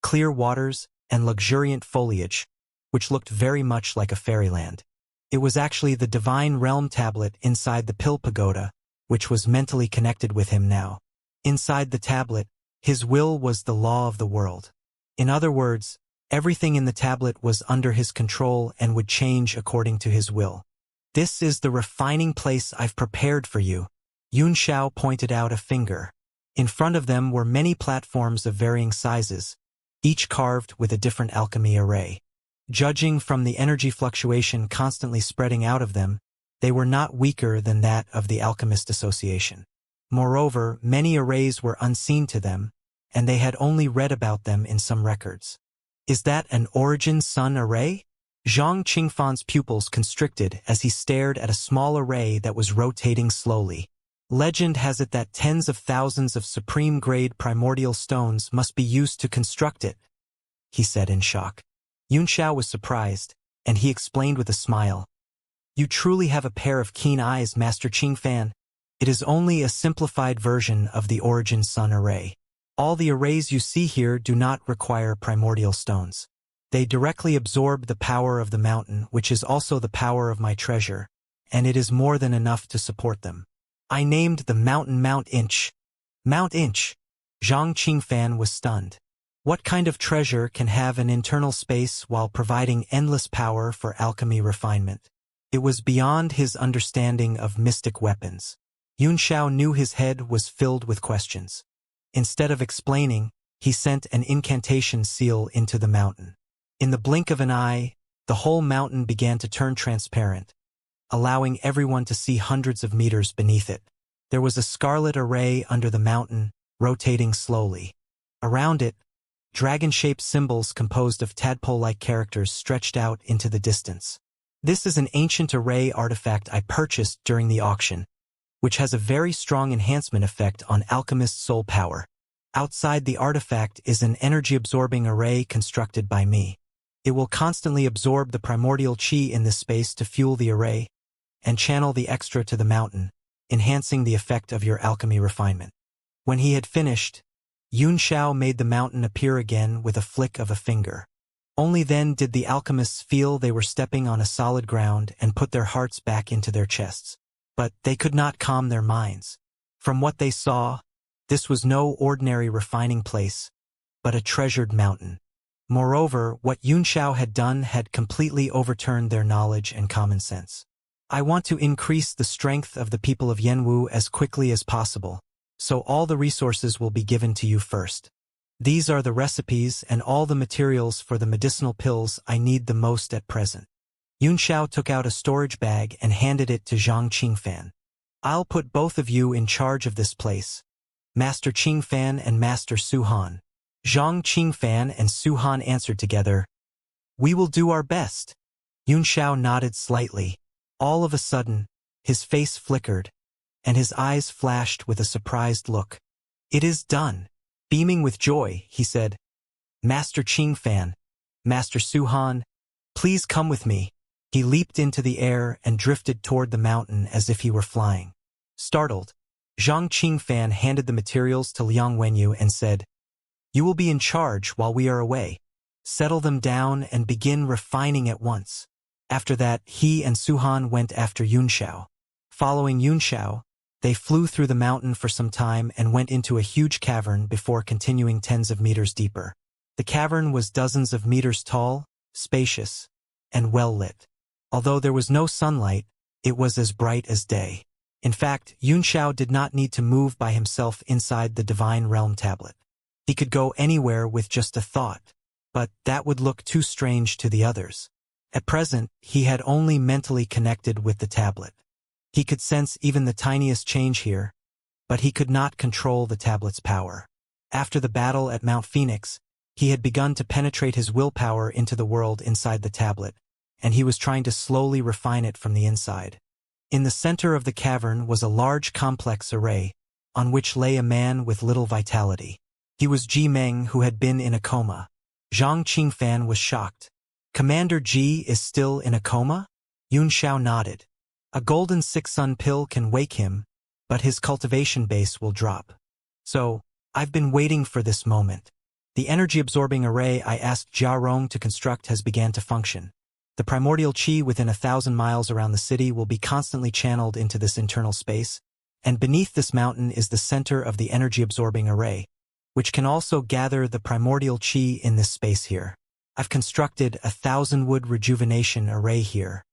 clear waters, and luxuriant foliage, which looked very much like a fairyland. It was actually the divine realm tablet inside the pill pagoda, which was mentally connected with him now. Inside the tablet, his will was the law of the world. In other words, everything in the tablet was under his control and would change according to his will. "This is the refining place I've prepared for you." Yuanxiao pointed out a finger. In front of them were many platforms of varying sizes, each carved with a different alchemy array. Judging from the energy fluctuation constantly spreading out of them, they were not weaker than that of the Alchemist Association. Moreover, many arrays were unseen to them, and they had only read about them in some records. "Is that an Origin Sun array?" Zhang Qingfan's pupils constricted as he stared at a small array that was rotating slowly. "Legend has it that tens of thousands of supreme-grade primordial stones must be used to construct it," he said in shock. Yuanxiao was surprised, and he explained with a smile, "You truly have a pair of keen eyes, Master Qingfan. It is only a simplified version of the Origin Sun array. All the arrays you see here do not require primordial stones. They directly absorb the power of the mountain, which is also the power of my treasure, and it is more than enough to support them. I named the mountain Mount Inch." Mount Inch? Zhang Qingfan was stunned. What kind of treasure can have an internal space while providing endless power for alchemy refinement? It was beyond his understanding of mystic weapons. Yuanxiao knew his head was filled with questions. Instead of explaining, he sent an incantation seal into the mountain. In the blink of an eye, the whole mountain began to turn transparent, allowing everyone to see hundreds of meters beneath it. There was a scarlet array under the mountain, rotating slowly. Around it, dragon-shaped symbols composed of tadpole-like characters stretched out into the distance. "This is an ancient array artifact I purchased during the auction, which has a very strong enhancement effect on alchemist soul power. Outside the artifact is an energy-absorbing array constructed by me. It will constantly absorb the primordial qi in this space to fuel the array and channel the extra to the mountain, enhancing the effect of your alchemy refinement." When he had finished, Yuanxiao made the mountain appear again with a flick of a finger. Only then did the alchemists feel they were stepping on a solid ground and put their hearts back into their chests. But they could not calm their minds. From what they saw, this was no ordinary refining place, but a treasured mountain. Moreover, what Yuanxiao had done had completely overturned their knowledge and common sense. "I want to increase the strength of the people of Yanwu as quickly as possible, so all the resources will be given to you first. These are the recipes and all the materials for the medicinal pills I need the most at present." Yuanxiao took out a storage bag and handed it to Zhang Qingfan. "I'll put both of you in charge of this place, Master Qingfan and Master Su Han." Zhang Qingfan and Su Han answered together, "We will do our best." Yuanxiao nodded slightly. All of a sudden, his face flickered, and his eyes flashed with a surprised look. "It is done." Beaming with joy, he said, "Master Qingfan, Master Su Han, please come with me." He leaped into the air and drifted toward the mountain as if he were flying. Startled, Zhang Qingfan handed the materials to Liang Wenyu and said, "You will be in charge while we are away. Settle them down and begin refining at once." After that, he and Suhan went after Yunxiao. Following Yunxiao, they flew through the mountain for some time and went into a huge cavern before continuing tens of meters deeper. The cavern was dozens of meters tall, spacious, and well lit. Although there was no sunlight, it was as bright as day. In fact, Yunxiao did not need to move by himself inside the Divine Realm tablet. He could go anywhere with just a thought, but that would look too strange to the others. At present, he had only mentally connected with the tablet. He could sense even the tiniest change here, but he could not control the tablet's power. After the battle at Mount Phoenix, he had begun to penetrate his willpower into the world inside the tablet, and he was trying to slowly refine it from the inside. In the center of the cavern was a large complex array, on which lay a man with little vitality. He was Ji Meng, who had been in a coma. Zhang Qingfan was shocked. "Commander Ji is still in a coma?" Yunxiao nodded. "A golden six-sun pill can wake him, but his cultivation base will drop. So, I've been waiting for this moment. The energy-absorbing array I asked Jia Rong to construct has begun to function. The primordial qi within 1,000 miles around the city will be constantly channeled into this internal space, and beneath this mountain is the center of the energy-absorbing array, which can also gather the primordial qi in this space here. I've constructed a 1,000-wood rejuvenation array here.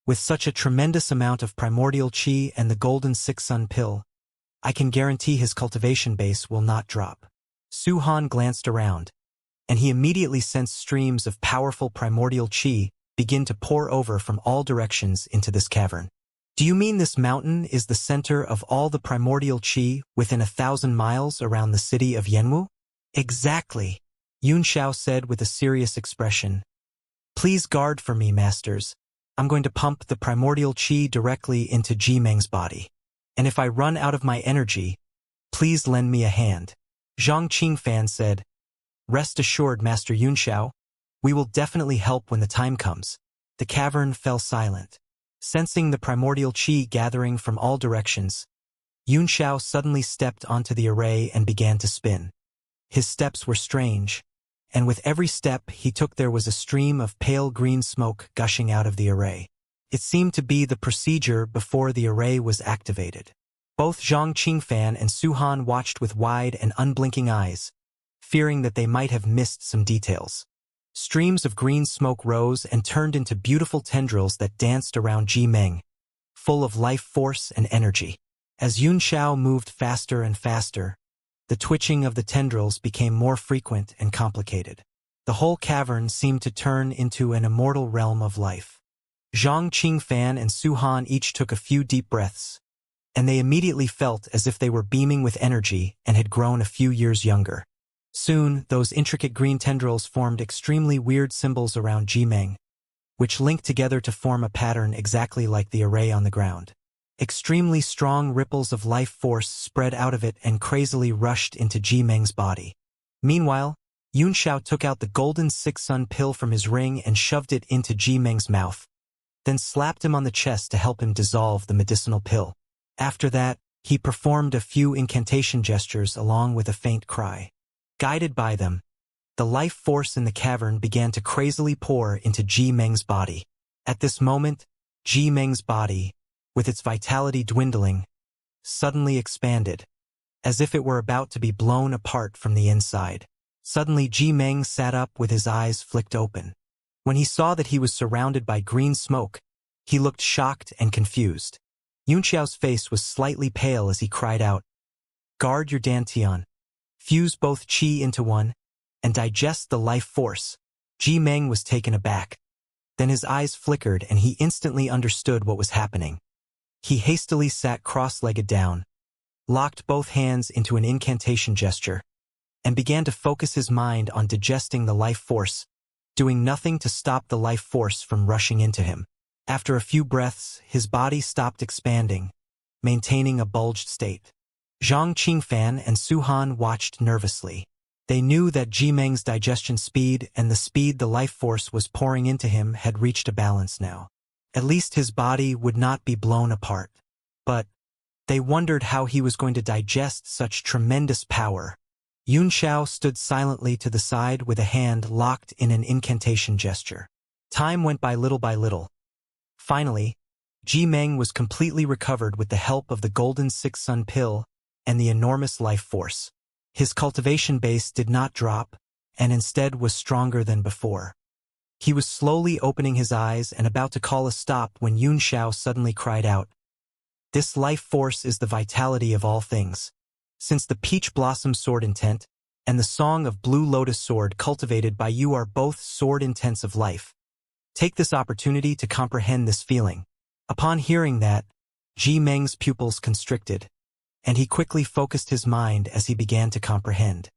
With such a tremendous amount of primordial qi and the golden six-sun pill, I can guarantee his cultivation base will not drop." Su Han glanced around, and he immediately sensed streams of powerful primordial qi begin to pour over from all directions into this cavern. "Do you mean this mountain is the center of all the primordial qi within 1,000 miles around the city of Yanwu?" "Exactly," Yunxiao said with a serious expression. "Please guard for me, masters. I'm going to pump the primordial qi directly into Ji Meng's body. And if I run out of my energy, please lend me a hand." Zhang Qingfan said, "Rest assured, Master Yunxiao. We will definitely help when the time comes." The cavern fell silent. Sensing the primordial qi gathering from all directions, Yunxiao suddenly stepped onto the array and began to spin. His steps were strange, and with every step he took there was a stream of pale green smoke gushing out of the array. It seemed to be the procedure before the array was activated. Both Zhang Qingfan and Su Han watched with wide and unblinking eyes, fearing that they might have missed some details. Streams of green smoke rose and turned into beautiful tendrils that danced around Ji Meng, full of life force and energy. As Yunxiao moved faster and faster, the twitching of the tendrils became more frequent and complicated. The whole cavern seemed to turn into an immortal realm of life. Zhang Qingfan and Su Han each took a few deep breaths, and they immediately felt as if they were beaming with energy and had grown a few years younger. Soon, those intricate green tendrils formed extremely weird symbols around Ji Meng, which linked together to form a pattern exactly like the array on the ground. Extremely strong ripples of life force spread out of it and crazily rushed into Ji Meng's body. Meanwhile, Yunxiao took out the golden six-sun pill from his ring and shoved it into Ji Meng's mouth, then slapped him on the chest to help him dissolve the medicinal pill. After that, he performed a few incantation gestures along with a faint cry. Guided by them, the life force in the cavern began to crazily pour into Ji Meng's body. At this moment, Ji Meng's body, with its vitality dwindling, suddenly expanded, as if it were about to be blown apart from the inside. Suddenly Ji Meng sat up with his eyes flicked open. When he saw that he was surrounded by green smoke, he looked shocked and confused. Yunxiao's face was slightly pale as he cried out, "Guard your dantian. Fuse both qi into one, and digest the life force." Ji Meng was taken aback. Then his eyes flickered and he instantly understood what was happening. He hastily sat cross-legged down, locked both hands into an incantation gesture, and began to focus his mind on digesting the life force, doing nothing to stop the life force from rushing into him. After a few breaths, his body stopped expanding, maintaining a bulged state. Zhang Qingfan and Su Han watched nervously. They knew that Ji Meng's digestion speed and the speed the life force was pouring into him had reached a balance now. At least his body would not be blown apart. But They wondered how he was going to digest such tremendous power. Yunxiao stood silently to the side with a hand locked in an incantation gesture. Time went by little. Finally, Ji Meng was completely recovered with the help of the Golden Six Sun Pill and the enormous life force. His cultivation base did not drop, and instead was stronger than before. He was slowly opening his eyes and about to call a stop when Yunxiao suddenly cried out, "This life force is the vitality of all things. Since the Peach Blossom Sword Intent and the Song of Blue Lotus Sword cultivated by you are both sword intents of life. Take this opportunity to comprehend this feeling." Upon hearing that, Ji Meng's pupils constricted, and he quickly focused his mind as he began to comprehend.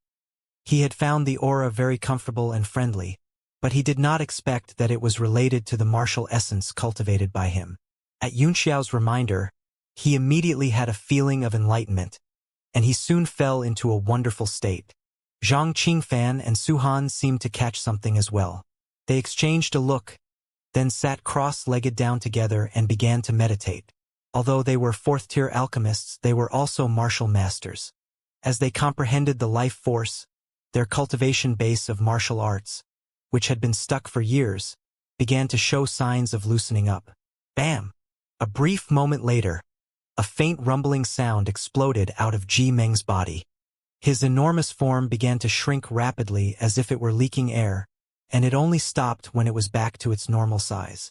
He had found the aura very comfortable and friendly, but he did not expect that it was related to the martial essence cultivated by him. At Yunxiao's reminder, he immediately had a feeling of enlightenment, and he soon fell into a wonderful state. Zhang Qingfan and Su Han seemed to catch something as well. They exchanged a look, then sat cross-legged down together and began to meditate. Although they were fourth-tier alchemists, they were also martial masters. As they comprehended the life force, their cultivation base of martial arts, which had been stuck for years, began to show signs of loosening up. Bam! A brief moment later, a faint rumbling sound exploded out of Ji Meng's body. His enormous form began to shrink rapidly as if it were leaking air, and it only stopped when it was back to its normal size.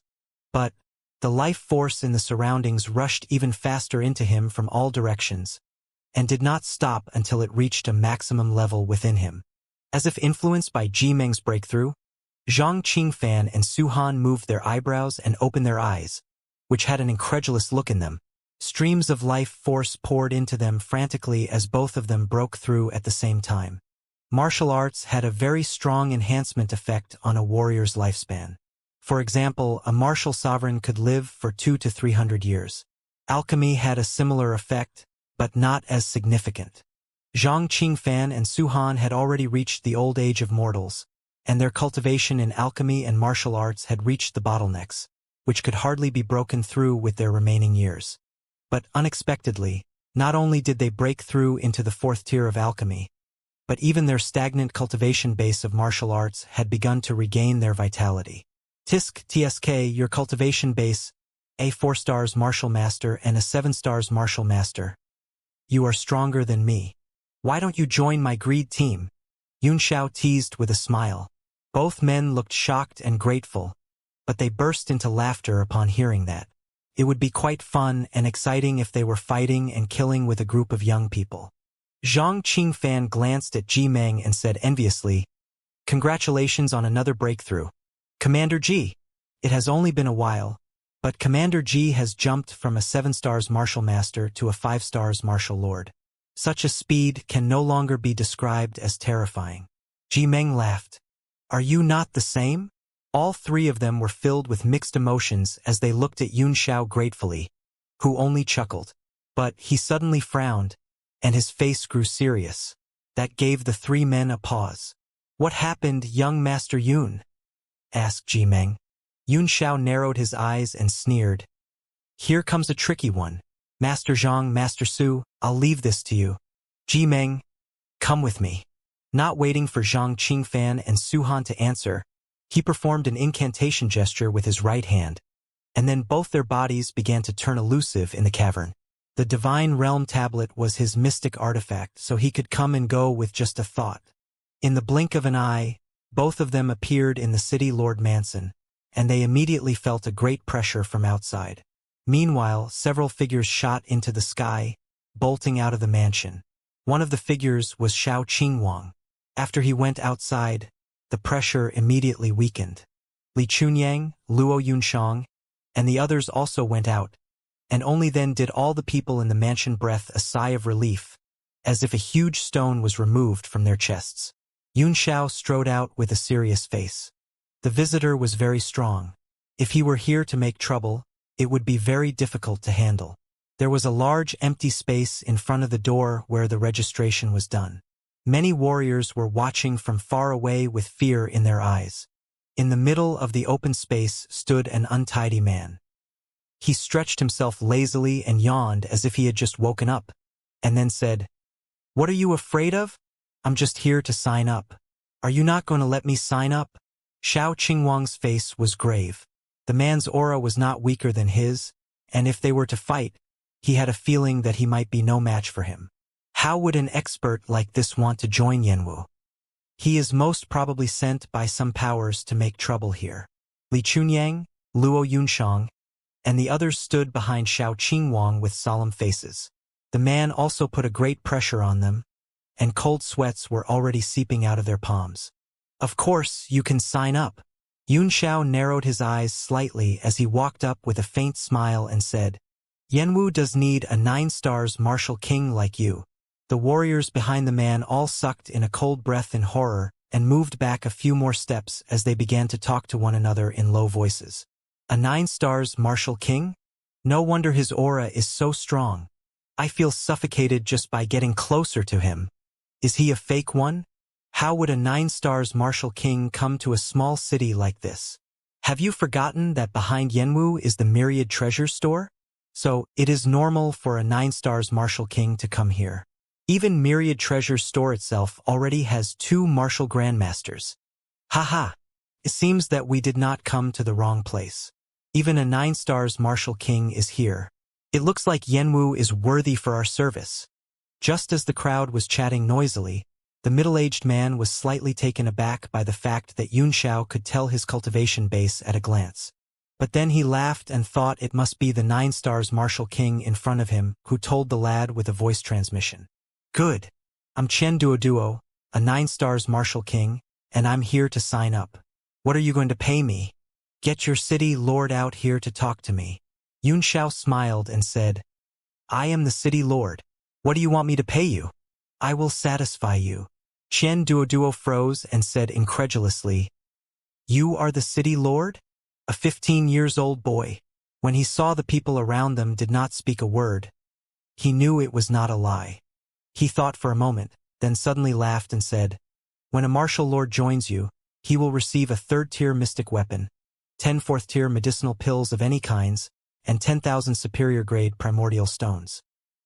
But the life force in the surroundings rushed even faster into him from all directions, and did not stop until it reached a maximum level within him. As if influenced by Ji Meng's breakthrough, Zhang Qingfan and Su Han moved their eyebrows and opened their eyes, which had an incredulous look in them. Streams of life force poured into them frantically as both of them broke through at the same time. Martial arts had a very strong enhancement effect on a warrior's lifespan. For example, a martial sovereign could live for 200 to 300 years. Alchemy had a similar effect, but not as significant. Zhang Qingfan and Su Han had already reached the old age of mortals, and their cultivation in alchemy and martial arts had reached the bottlenecks, which could hardly be broken through with their remaining years. But unexpectedly, not only did they break through into the fourth tier of alchemy, but even their stagnant cultivation base of martial arts had begun to regain their vitality. TSK, your cultivation base, a 4 stars martial master and a 7 stars martial master. You are stronger than me. Why don't you join my greed team? Yunxiao teased with a smile. Both men looked shocked and grateful, but they burst into laughter upon hearing that. It would be quite fun and exciting if they were fighting and killing with a group of young people. Zhang Qingfan glanced at Ji Meng and said enviously, "Congratulations on another breakthrough. Commander Ji, it has only been a while, but Commander Ji has jumped from a 7 stars martial master to a 5 stars martial lord. Such a speed can no longer be described as terrifying." Ji Meng laughed. "Are you not the same?" All three of them were filled with mixed emotions as they looked at Yunxiao gratefully, who only chuckled. But he suddenly frowned, and his face grew serious. That gave the three men a pause. "What happened, young Master Yun?" asked Ji Meng. Yunxiao narrowed his eyes and sneered. "Here comes a tricky one. Master Zhang, Master Su, I'll leave this to you. Ji Meng, come with me." Not waiting for Zhang Qingfan and Su Han to answer, he performed an incantation gesture with his right hand, and then both their bodies began to turn elusive in the cavern. The Divine Realm Tablet was his mystic artifact, so he could come and go with just a thought. In the blink of an eye, both of them appeared in the city Lord Manson, and they immediately felt a great pressure from outside. Meanwhile, several figures shot into the sky, bolting out of the mansion. One of the figures was Xiao Qingwang. After he went outside, the pressure immediately weakened. Li Chunyang, Luo Yunshang, and the others also went out, and only then did all the people in the mansion breathe a sigh of relief, as if a huge stone was removed from their chests. Yunxiao strode out with a serious face. The visitor was very strong. If he were here to make trouble, it would be very difficult to handle. There was a large empty space in front of the door where the registration was done. Many warriors were watching from far away with fear in their eyes. In the middle of the open space stood an untidy man. He stretched himself lazily and yawned as if he had just woken up, and then said, "What are you afraid of? I'm just here to sign up. Are you not going to let me sign up?" Xiao Qingwang's face was grave. The man's aura was not weaker than his, and if they were to fight, he had a feeling that he might be no match for him. How would an expert like this want to join Yanwu? He is most probably sent by some powers to make trouble here. Li Chunyang, Luo Yunshang, and the others stood behind Xiao Qingwang with solemn faces. The man also put a great pressure on them, and cold sweats were already seeping out of their palms. "Of course, you can sign up." Yun Xiao narrowed his eyes slightly as he walked up with a faint smile and said, "Yanwu does need a 9-stars martial king like you." The warriors behind the man all sucked in a cold breath in horror and moved back a few more steps as they began to talk to one another in low voices. A 9-stars martial king? No wonder his aura is so strong. I feel suffocated just by getting closer to him. Is he a fake one? How would a 9-stars martial king come to a small city like this? Have you forgotten that behind Yanwu is the Myriad Treasure Store? So, it is normal for a 9-stars martial king to come here. Even Myriad Treasure Store itself already has 2 martial grandmasters. Haha! It seems that we did not come to the wrong place. Even a 9-stars martial king is here. It looks like Yanwu is worthy for our service. Just as the crowd was chatting noisily, the middle-aged man was slightly taken aback by the fact that Yun Xiao could tell his cultivation base at a glance. But then he laughed and thought it must be the 9-stars martial king in front of him who told the lad with a voice transmission. "Good. I'm Chen Duoduo, a 9-stars martial king, and I'm here to sign up. What are you going to pay me? Get your city lord out here to talk to me." Yun Xiao smiled and said, "I am the city lord. What do you want me to pay you?" "I will satisfy you." Chen Duoduo froze and said incredulously, "You are the city lord?" A 15-years-old boy. When he saw the people around them did not speak a word, he knew it was not a lie. He thought for a moment, then suddenly laughed and said, "When a martial lord joins you, he will receive a 3rd-tier mystic weapon, 10 4th-tier medicinal pills of any kinds, and 10,000 superior-grade primordial stones.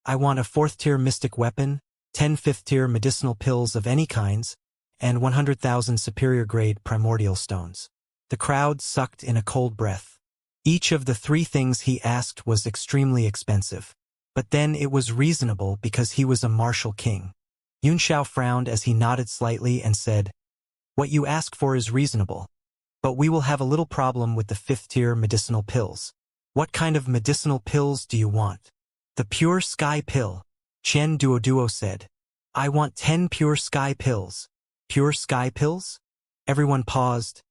I want a 4th-tier mystic weapon, 10 5th-tier medicinal pills of any kinds, and 100,000 superior-grade primordial stones." The crowd sucked in a cold breath. Each of the 3 things he asked was extremely expensive. But then it was reasonable because he was a martial king. Yun Xiao frowned as he nodded slightly and said, "What you ask for is reasonable. But we will have a little problem with the 5th-tier medicinal pills." "What kind of medicinal pills do you want?" "The pure sky pill," Chen Duoduo said. "I want 10 pure sky pills." "Pure sky pills?" Everyone paused,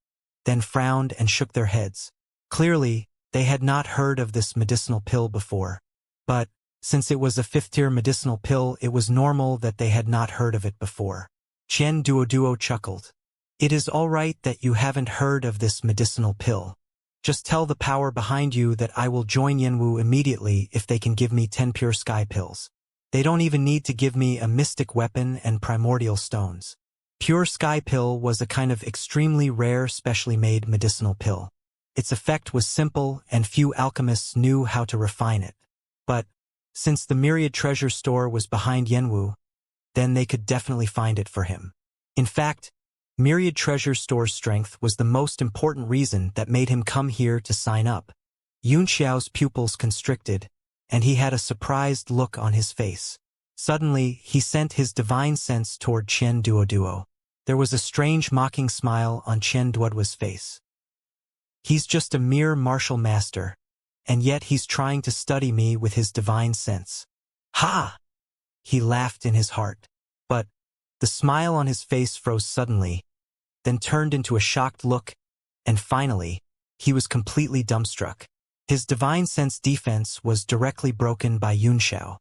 then frowned and shook their heads. Clearly, they had not heard of this medicinal pill before. But, since it was a 5th-tier medicinal pill, it was normal that they had not heard of it before. Chen Duoduo chuckled. "It is all right that you haven't heard of this medicinal pill. Just tell the power behind you that I will join Yanwu immediately if they can give me 10 pure sky pills. They don't even need to give me a mystic weapon and primordial stones." Pure sky pill was a kind of extremely rare, specially made medicinal pill. Its effect was simple and few alchemists knew how to refine it. But, since the Myriad Treasure Store was behind Yanwu, then they could definitely find it for him. In fact, Myriad Treasure Store's strength was the most important reason that made him come here to sign up. Yun Xiao's pupils constricted, and he had a surprised look on his face. Suddenly, he sent his divine sense toward Chen Duoduo. There was a strange mocking smile on Chen Duoduo's face. "He's just a mere martial master, and yet he's trying to study me with his divine sense." "Ha!" He laughed in his heart. But the smile on his face froze suddenly, then turned into a shocked look, and finally, he was completely dumbstruck. His divine sense defense was directly broken by Yun Xiao.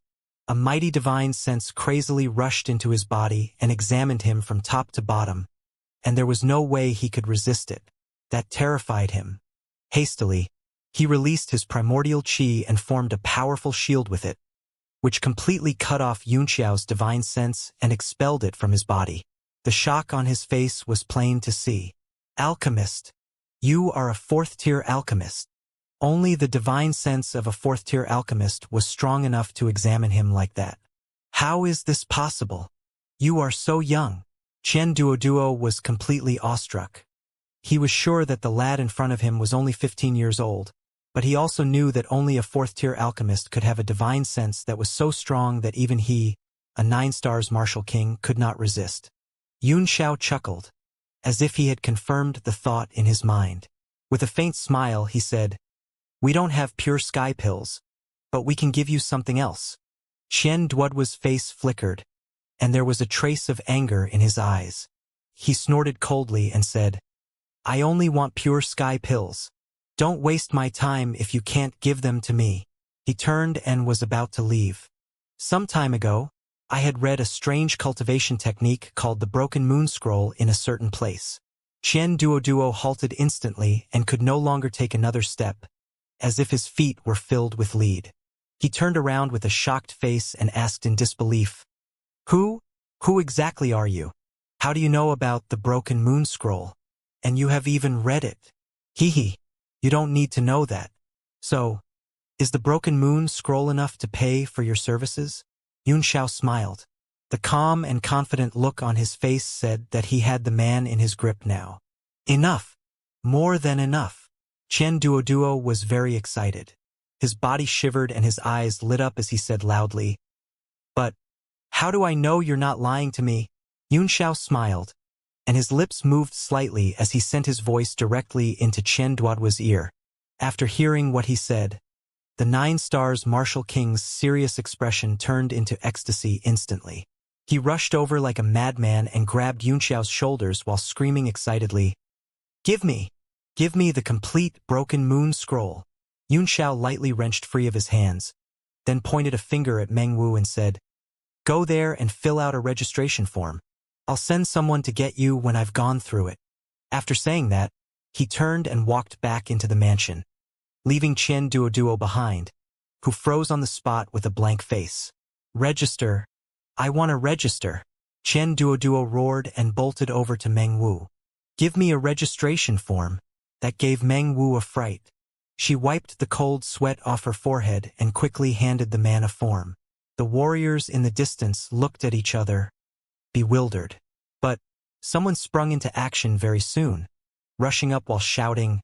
A mighty divine sense crazily rushed into his body and examined him from top to bottom, and there was no way he could resist it. That terrified him. Hastily, he released his primordial qi and formed a powerful shield with it, which completely cut off Yun Xiao's divine sense and expelled it from his body. The shock on his face was plain to see. "Alchemist! You are a 4th-tier alchemist. Only the divine sense of a fourth-tier alchemist was strong enough to examine him like that. How is this possible? You are so young. Chen Duoduo was completely awestruck. He was sure that the lad in front of him was only 15 years old, but he also knew that only a fourth-tier alchemist could have a divine sense that was so strong that even he, a 9-stars martial king, could not resist. Yun Xiao chuckled, as if he had confirmed the thought in his mind. With a faint smile, he said, "We don't have pure sky pills, but we can give you something else." Chen Duoduo's face flickered, and there was a trace of anger in his eyes. He snorted coldly and said, "I only want pure sky pills. Don't waste my time if you can't give them to me." He turned and was about to leave. Some time ago, I had read a strange cultivation technique called the Broken Moon Scroll in a certain place. Chen Duoduo halted instantly and could no longer take another step, as if his feet were filled with lead. He turned around with a shocked face and asked in disbelief, Who exactly are you? How do you know about the Broken Moon Scroll? And you have even read it. Hee, you don't need to know that. So, is the Broken Moon Scroll enough to pay for your services? Yun Xiao smiled. The calm and confident look on his face said that he had the man in his grip now. Enough. More than enough. Chen Duoduo was very excited. His body shivered and his eyes lit up as he said loudly, "But, how do I know you're not lying to me?" Yun Xiao smiled, and his lips moved slightly as he sent his voice directly into Chen Duoduo's ear. After hearing what he said, the 9-stars martial king's serious expression turned into ecstasy instantly. He rushed over like a madman and grabbed Yun Xiao's shoulders while screaming excitedly, Give me the complete Broken Moon Scroll." Yun Xiao lightly wrenched free of his hands, then pointed a finger at Meng Wu and said, "Go there and fill out a registration form. I'll send someone to get you when I've gone through it." After saying that, he turned and walked back into the mansion, leaving Chen Duoduo behind, who froze on the spot with a blank face. "Register. I want to register." Chen Duoduo roared and bolted over to Meng Wu. "Give me a registration form." That gave Meng Wu a fright. She wiped the cold sweat off her forehead and quickly handed the man a form. The warriors in the distance looked at each other, bewildered. But someone sprung into action very soon, rushing up while shouting,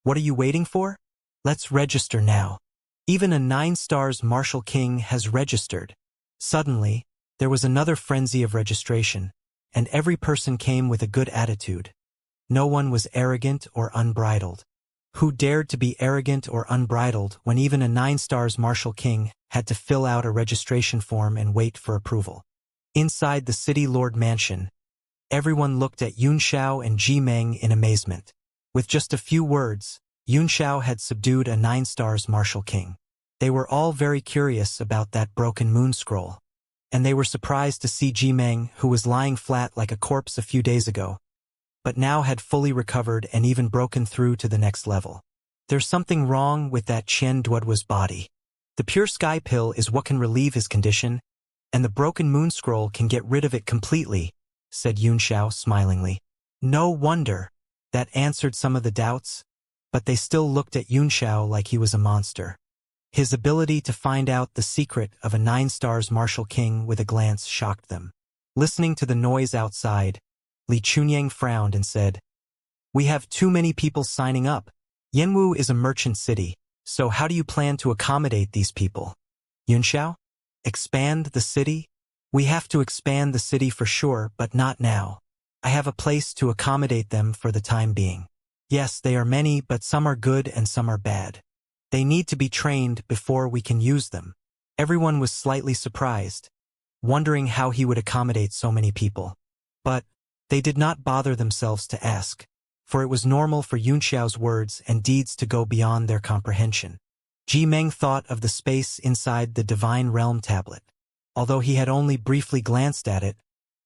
"What are you waiting for? Let's register now. Even a 9-stars martial king has registered." Suddenly, there was another frenzy of registration, and every person came with a good attitude. No one was arrogant or unbridled. Who dared to be arrogant or unbridled when even a 9-stars martial king had to fill out a registration form and wait for approval? Inside the city lord mansion, everyone looked at Yun Xiao and Ji Meng in amazement. With just a few words, Yun Xiao had subdued a 9-stars martial king. They were all very curious about that Broken Moon Scroll, and they were surprised to see Ji Meng, who was lying flat like a corpse a few days ago, but now had fully recovered and even broken through to the next level. "There's something wrong with that Chen Duoduo's body. The pure sky pill is what can relieve his condition, and the Broken Moon Scroll can get rid of it completely," said Yun Xiao smilingly. No wonder. That answered some of the doubts, but they still looked at Yun Xiao like he was a monster. His ability to find out the secret of a 9-stars martial king with a glance shocked them. Listening to the noise outside, Li Chunyang frowned and said, "We have too many people signing up. Yanwu is a merchant city, so how do you plan to accommodate these people?" Yun Xiao? Expand the city? We have to expand the city for sure, but not now. I have a place to accommodate them for the time being. Yes, they are many, but some are good and some are bad. They need to be trained before we can use them. Everyone was slightly surprised, wondering how he would accommodate so many people. But they did not bother themselves to ask, for it was normal for Yun Xiao's words and deeds to go beyond their comprehension. Ji Meng thought of the space inside the Divine Realm tablet. Although he had only briefly glanced at it,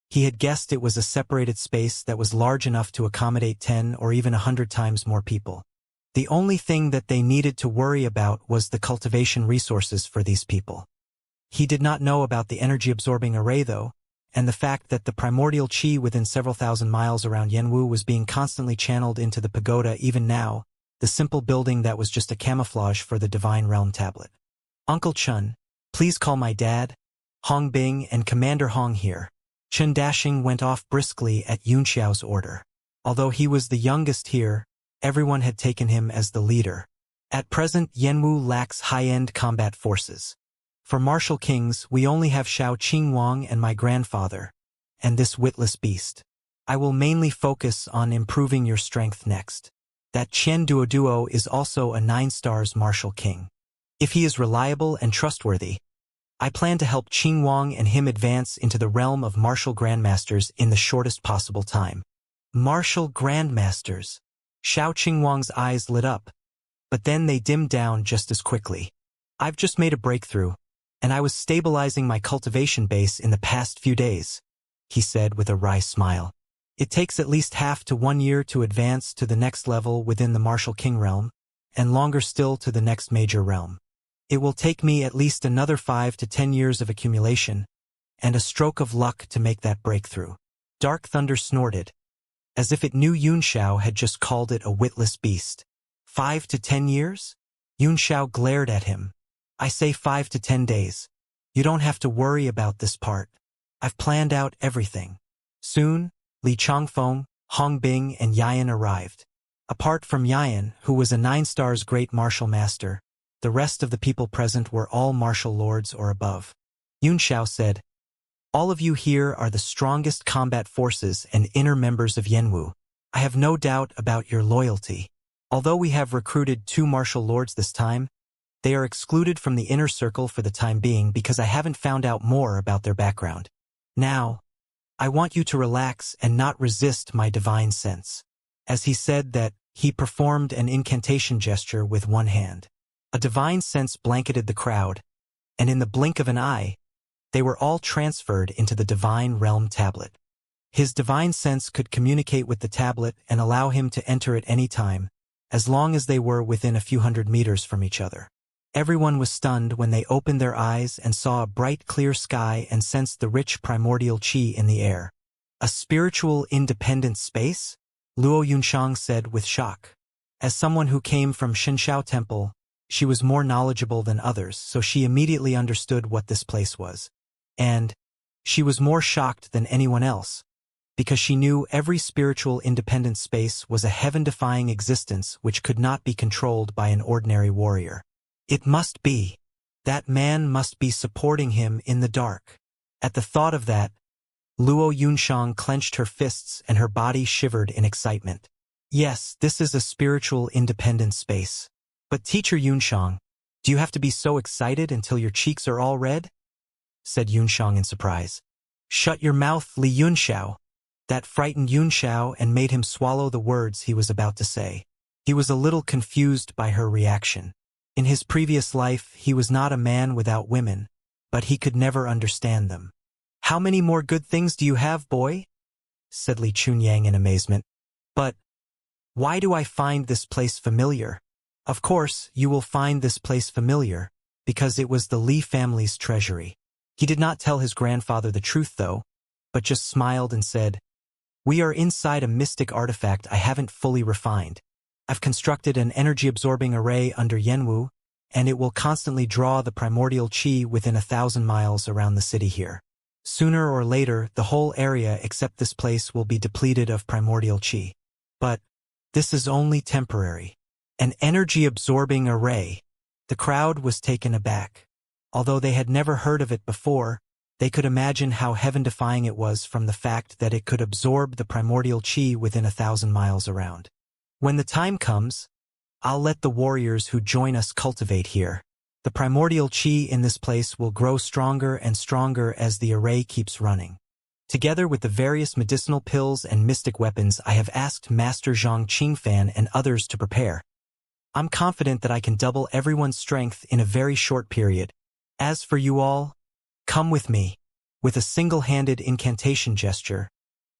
he had guessed it was a separated space that was large enough to accommodate 10 or even 100 times more people. The only thing that they needed to worry about was the cultivation resources for these people. He did not know about the energy-absorbing array, though, and the fact that the primordial qi within several thousand miles around Yanwu was being constantly channeled into the pagoda even now, the simple building that was just a camouflage for the Divine Realm tablet. Uncle Chun, please call my dad. Hong Bing and Commander Hong here. Chun Dashing went off briskly at Yunxiao's order. Although he was the youngest here, everyone had taken him as the leader. At present, Yanwu lacks high-end combat forces. For martial kings, we only have Xiao Qingwang and my grandfather, and this witless beast. I will mainly focus on improving your strength next. That Qian Duoduo is also a 9-stars martial king. If he is reliable and trustworthy, I plan to help Qingwang and him advance into the realm of martial grandmasters in the shortest possible time. Martial grandmasters. Xiao Qingwang's eyes lit up, but then they dimmed down just as quickly. I've just made a breakthrough, and I was stabilizing my cultivation base in the past few days, he said with a wry smile. It takes at least half to 1 year to advance to the next level within the martial king realm, and longer still to the next major realm. It will take me at least another 5 to 10 years of accumulation, and a stroke of luck to make that breakthrough. Dark Thunder snorted, as if it knew Yunxiao had just called it a witless beast. 5 to 10 years? Yunxiao glared at him. I say 5 to 10 days. You don't have to worry about this part. I've planned out everything. Soon, Li Changfeng, Hong Bing, and Yayan arrived. Apart from Yayan, who was a 9-stars great martial master, the rest of the people present were all martial lords or above. Yunxiao said, all of you here are the strongest combat forces and inner members of Yanwu. I have no doubt about your loyalty. Although we have recruited 2 martial lords this time, they are excluded from the inner circle for the time being because I haven't found out more about their background. Now, I want you to relax and not resist my divine sense. As he said that, he performed an incantation gesture with one hand. A divine sense blanketed the crowd, and in the blink of an eye, they were all transferred into the Divine Realm tablet. His divine sense could communicate with the tablet and allow him to enter at any time, as long as they were within a few hundred meters from each other. Everyone was stunned when they opened their eyes and saw a bright clear sky and sensed the rich primordial qi in the air. A spiritual independent space? Luo Yunshang said with shock. As someone who came from Xianxia Temple, she was more knowledgeable than others, so she immediately understood what this place was. And she was more shocked than anyone else, because she knew every spiritual independent space was a heaven-defying existence which could not be controlled by an ordinary warrior. It must be. That man must be supporting him in the dark. At the thought of that, Luo Yunshang clenched her fists and her body shivered in excitement. Yes, this is a spiritual independent space. But Teacher Yunshang, do you have to be so excited until your cheeks are all red? Said Yunshang in surprise. Shut your mouth, Li Yunxiao. That frightened Yunxiao and made him swallow the words he was about to say. He was a little confused by her reaction. In his previous life, he was not a man without women, but he could never understand them. How many more good things do you have, boy? Said Li Chunyang in amazement. But why do I find this place familiar? Of course, you will find this place familiar, because it was the Li family's treasury. He did not tell his grandfather the truth, though, but just smiled and said, we are inside a mystic artifact I haven't fully refined. I've constructed an energy-absorbing array under Yanwu, and it will constantly draw the primordial qi within 1,000 miles around the city here. Sooner or later, the whole area except this place will be depleted of primordial qi. But this is only temporary. An energy-absorbing array. The crowd was taken aback. Although they had never heard of it before, they could imagine how heaven-defying it was from the fact that it could absorb the primordial qi within 1,000 miles around. When the time comes, I'll let the warriors who join us cultivate here. The primordial qi in this place will grow stronger and stronger as the array keeps running. Together with the various medicinal pills and mystic weapons I have asked Master Zhang Qingfan and others to prepare, I'm confident that I can double everyone's strength in a very short period. As for you all, come with me. With a single-handed incantation gesture,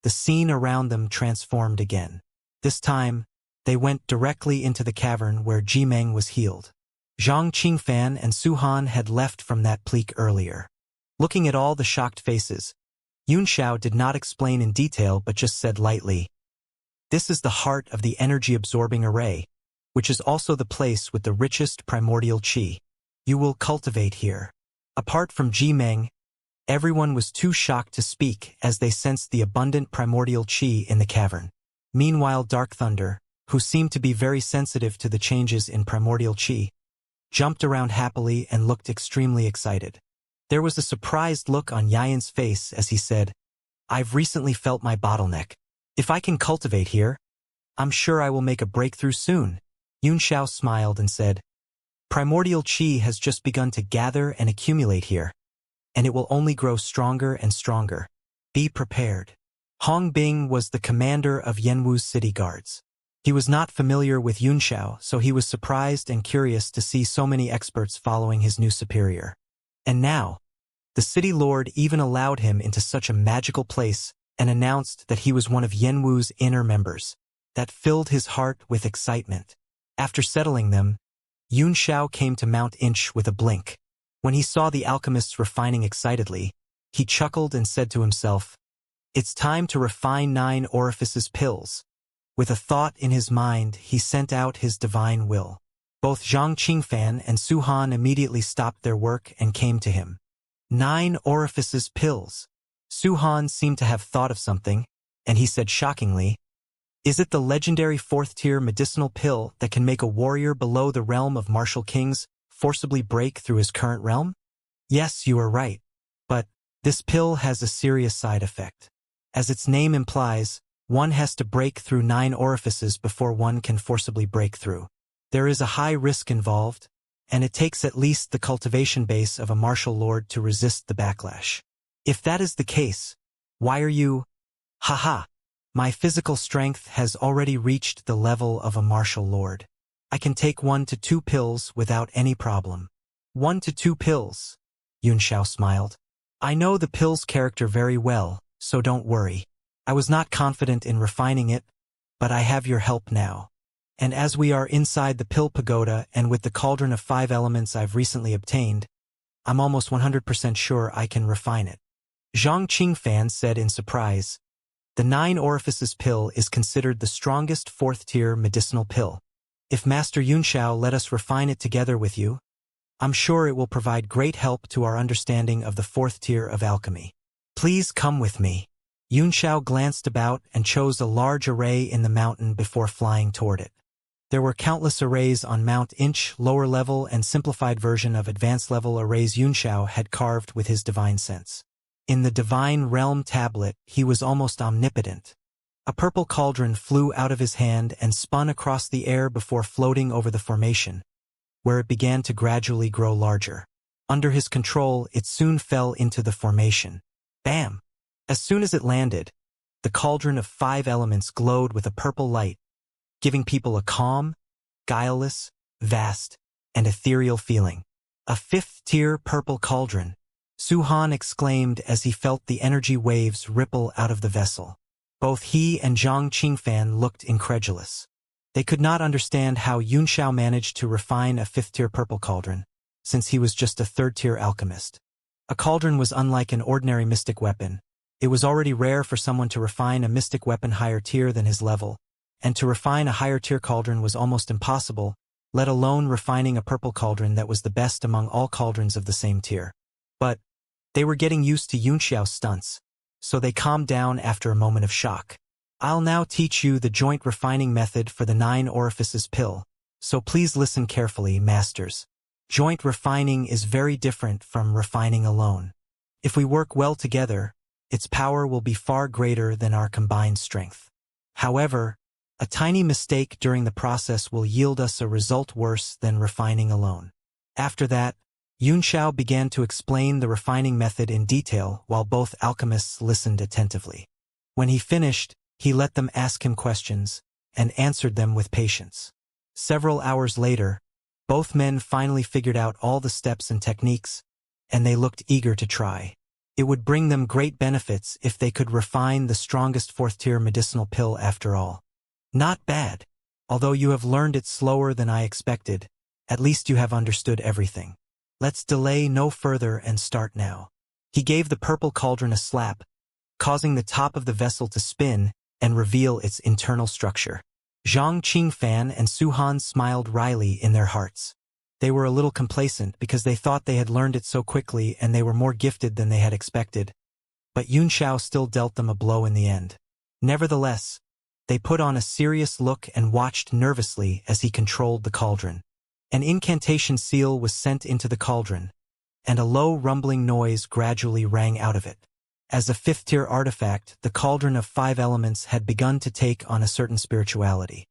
the scene around them transformed again. This time, they went directly into the cavern where Jimeng was healed. Zhang Qingfan and Su Han had left from that pleak earlier. Looking at all the shocked faces, Yunxiao did not explain in detail but just said lightly, this is the heart of the energy-absorbing array. which is also the place with the richest primordial qi. You will cultivate here. Apart from Ji Meng, everyone was too shocked to speak as they sensed the abundant primordial qi in the cavern. Meanwhile, Dark Thunder, who seemed to be very sensitive to the changes in primordial qi, jumped around happily and looked extremely excited. There was a surprised look on Yayan's face as he said, "I've recently felt my bottleneck. If I can cultivate here, I'm sure I will make a breakthrough soon." Yunxiao smiled and said, "Primordial qi has just begun to gather and accumulate here, and it will only grow stronger and stronger. Be prepared." Hong Bing was the commander of Yanwu's city guards. He was not familiar with Yunxiao, so he was surprised and curious to see so many experts following his new superior. And now, the city lord even allowed him into such a magical place and announced that he was one of Yanwu's inner members. That filled his heart with excitement. After settling them, Yunxiao came to Mount Inch with a blink. When he saw the alchemists refining excitedly, he chuckled and said to himself, "It's time to refine 9 orifices pills." With a thought in his mind, he sent out his divine will. Both Zhang Qingfan and Su Han immediately stopped their work and came to him. 9 orifices pills. Su Han seemed to have thought of something, and he said shockingly, "Is it the legendary 4th-tier medicinal pill that can make a warrior below the realm of martial kings forcibly break through his current realm?" "Yes, you are right. But this pill has a serious side effect. As its name implies, one has to break through 9 orifices before one can forcibly break through. There is a high risk involved, and it takes at least the cultivation base of a martial lord to resist the backlash. If that is the case, why are you— Haha, my physical strength has already reached the level of a martial lord. I can take 1 to 2 pills without any problem." 1 to 2 pills, Yunxiao smiled. "I know the pill's character very well, so don't worry. I was not confident in refining it, but I have your help now. And as we are inside the pill pagoda and with the cauldron of 5 elements I've recently obtained, I'm almost 100% sure I can refine it." Zhang Qingfan said in surprise, "The 9 orifices pill is considered the strongest 4th-tier medicinal pill. If Master Yunxiao let us refine it together with you, I'm sure it will provide great help to our understanding of the 4th tier of alchemy. Please come with me." Yunxiao glanced about and chose a large array in the mountain before flying toward it. There were countless arrays on Mount Inch, lower level and simplified version of advanced level arrays Yunxiao had carved with his divine sense. In the Divine Realm tablet, he was almost omnipotent. A purple cauldron flew out of his hand and spun across the air before floating over the formation, where it began to gradually grow larger. Under his control, it soon fell into the formation. Bam! As soon as it landed, the cauldron of 5 elements glowed with a purple light, giving people a calm, guileless, vast, and ethereal feeling. "A 5th-tier purple cauldron," Su Han exclaimed as he felt the energy waves ripple out of the vessel. Both he and Zhang Qingfan looked incredulous. They could not understand how Yunxiao managed to refine a 5th-tier purple cauldron, since he was just a 3rd-tier alchemist. A cauldron was unlike an ordinary mystic weapon. It was already rare for someone to refine a mystic weapon higher tier than his level, and to refine a higher-tier cauldron was almost impossible, let alone refining a purple cauldron that was the best among all cauldrons of the same tier. But they were getting used to Yunxiao's stunts, so they calmed down after a moment of shock. "I'll now teach you the joint refining method for the 9 orifices pill, so please listen carefully, masters. Joint refining is very different from refining alone. If we work well together, its power will be far greater than our combined strength. However, a tiny mistake during the process will yield us a result worse than refining alone." After that, Yunxiao began to explain the refining method in detail while both alchemists listened attentively. When he finished, he let them ask him questions and answered them with patience. Several hours later, both men finally figured out all the steps and techniques, and they looked eager to try. It would bring them great benefits if they could refine the strongest 4th-tier medicinal pill after all. "Not bad. Although you have learned it slower than I expected, at least you have understood everything. Let's delay no further and start now." He gave the purple cauldron a slap, causing the top of the vessel to spin and reveal its internal structure. Zhang Qingfan and Su Han smiled wryly in their hearts. They were a little complacent because they thought they had learned it so quickly and they were more gifted than they had expected. But Yun Xiao still dealt them a blow in the end. Nevertheless, they put on a serious look and watched nervously as he controlled the cauldron. An incantation seal was sent into the cauldron, and a low rumbling noise gradually rang out of it. As a fifth-tier artifact, the cauldron of 5 elements had begun to take on a certain spirituality.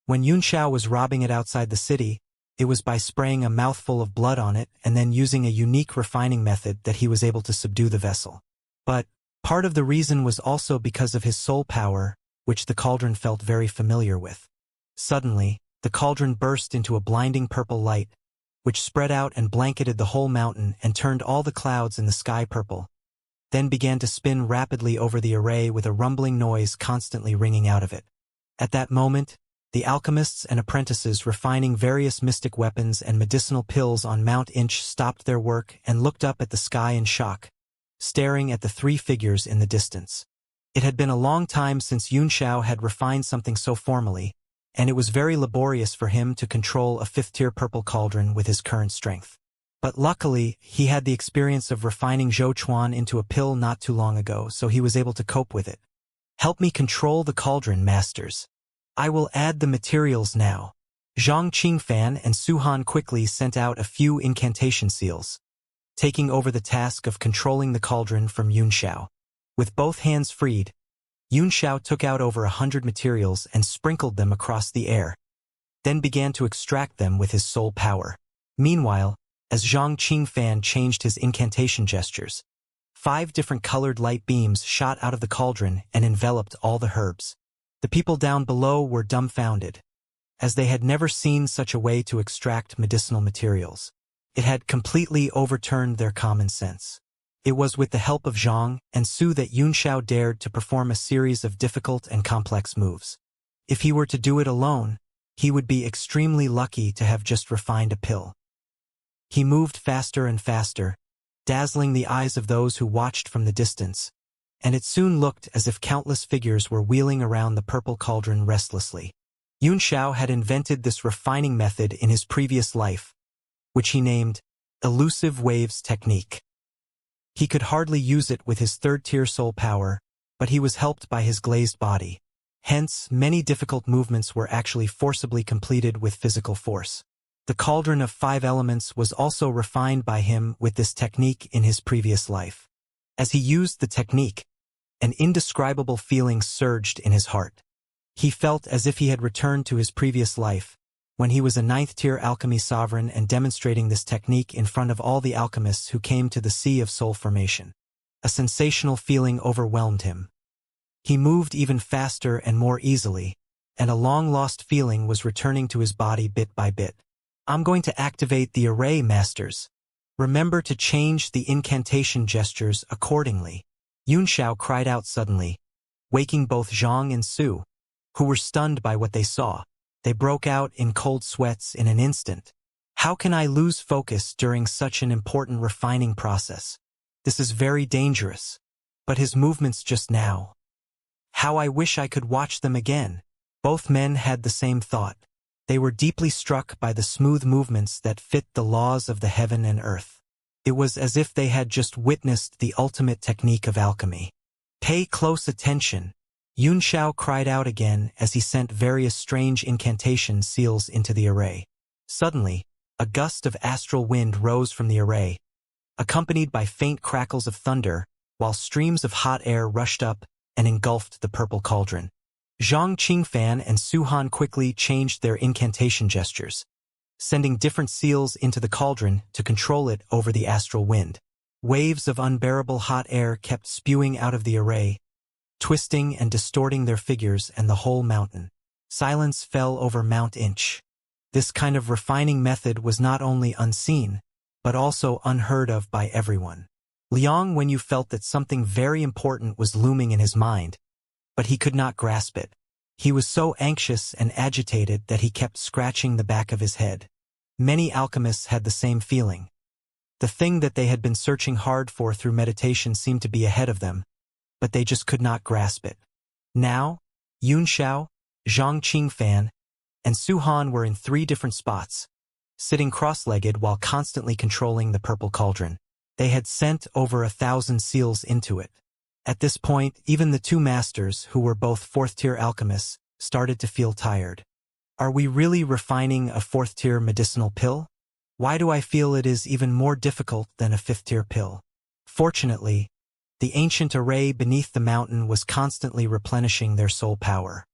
When Yun Xiao was robbing it outside the city, it was by spraying a mouthful of blood on it and then using a unique refining method that he was able to subdue the vessel. But part of the reason was also because of his soul power, which the cauldron felt very familiar with. Suddenly, the cauldron burst into a blinding purple light, which spread out and blanketed the whole mountain and turned all the clouds in the sky purple, then began to spin rapidly over the array with a rumbling noise constantly ringing out of it. At that moment, the alchemists and apprentices refining various mystic weapons and medicinal pills on Mount Inch stopped their work and looked up at the sky in shock, staring at the 3 figures in the distance. It had been a long time since Yun Xiao had refined something so formally, and it was very laborious for him to control a 5th-tier purple cauldron with his current strength. But luckily, he had the experience of refining Zhou Chuan into a pill not too long ago, so he was able to cope with it. "Help me control the cauldron, masters. I will add the materials now." Zhang Qingfan and Su Han quickly sent out a few incantation seals, taking over the task of controlling the cauldron from Yun Xiao. With both hands freed, Yun Xiao took out over 100 materials and sprinkled them across the air, then began to extract them with his soul power. Meanwhile, as Zhang Qingfan changed his incantation gestures, 5 different colored light beams shot out of the cauldron and enveloped all the herbs. The people down below were dumbfounded, as they had never seen such a way to extract medicinal materials. It had completely overturned their common sense. It was with the help of Zhang and Su that Yun Xiao dared to perform a series of difficult and complex moves. If he were to do it alone, he would be extremely lucky to have just refined a pill. He moved faster and faster, dazzling the eyes of those who watched from the distance, and it soon looked as if countless figures were wheeling around the purple cauldron restlessly. Yun Xiao had invented this refining method in his previous life, which he named Elusive Waves Technique. He could hardly use it with his 3rd-tier soul power, but he was helped by his glazed body. Hence, many difficult movements were actually forcibly completed with physical force. The cauldron of 5 elements was also refined by him with this technique in his previous life. As he used the technique, an indescribable feeling surged in his heart. He felt as if he had returned to his previous life, when he was a 9th-tier alchemy sovereign and demonstrating this technique in front of all the alchemists who came to the Sea of Soul Formation. A sensational feeling overwhelmed him. He moved even faster and more easily, and a long-lost feeling was returning to his body bit by bit. "I'm going to activate the array, masters. Remember to change the incantation gestures accordingly," Yun Xiao cried out suddenly, waking both Zhang and Su, who were stunned by what they saw. They broke out in cold sweats in an instant. "How can I lose focus during such an important refining process? This is very dangerous. But his movements just now. How I wish I could watch them again." Both men had the same thought. They were deeply struck by the smooth movements that fit the laws of the heaven and earth. It was as if they had just witnessed the ultimate technique of alchemy. "Pay close attention," Yun Xiao cried out again as he sent various strange incantation seals into the array. Suddenly, a gust of astral wind rose from the array, accompanied by faint crackles of thunder, while streams of hot air rushed up and engulfed the purple cauldron. Zhang Qingfan and Su Han quickly changed their incantation gestures, sending different seals into the cauldron to control it over the astral wind. Waves of unbearable hot air kept spewing out of the array, twisting and distorting their figures and the whole mountain. Silence fell over Mount Inch. This kind of refining method was not only unseen, but also unheard of by everyone. Liang Wenyu felt that something very important was looming in his mind, but he could not grasp it. He was so anxious and agitated that he kept scratching the back of his head. Many alchemists had the same feeling. The thing that they had been searching hard for through meditation seemed to be ahead of them, but they just could not grasp it. Now, Yun Xiao, Xianxia, and Su Han were in 3 different spots, sitting cross-legged while constantly controlling the purple cauldron. They had sent over 1,000 seals into it. At this point, even the 2 masters, who were both 4th-tier alchemists, started to feel tired. Are we really refining a 4th-tier medicinal pill? Why do I feel it is even more difficult than a 5th-tier pill? Fortunately, the ancient array beneath the mountain was constantly replenishing their soul power.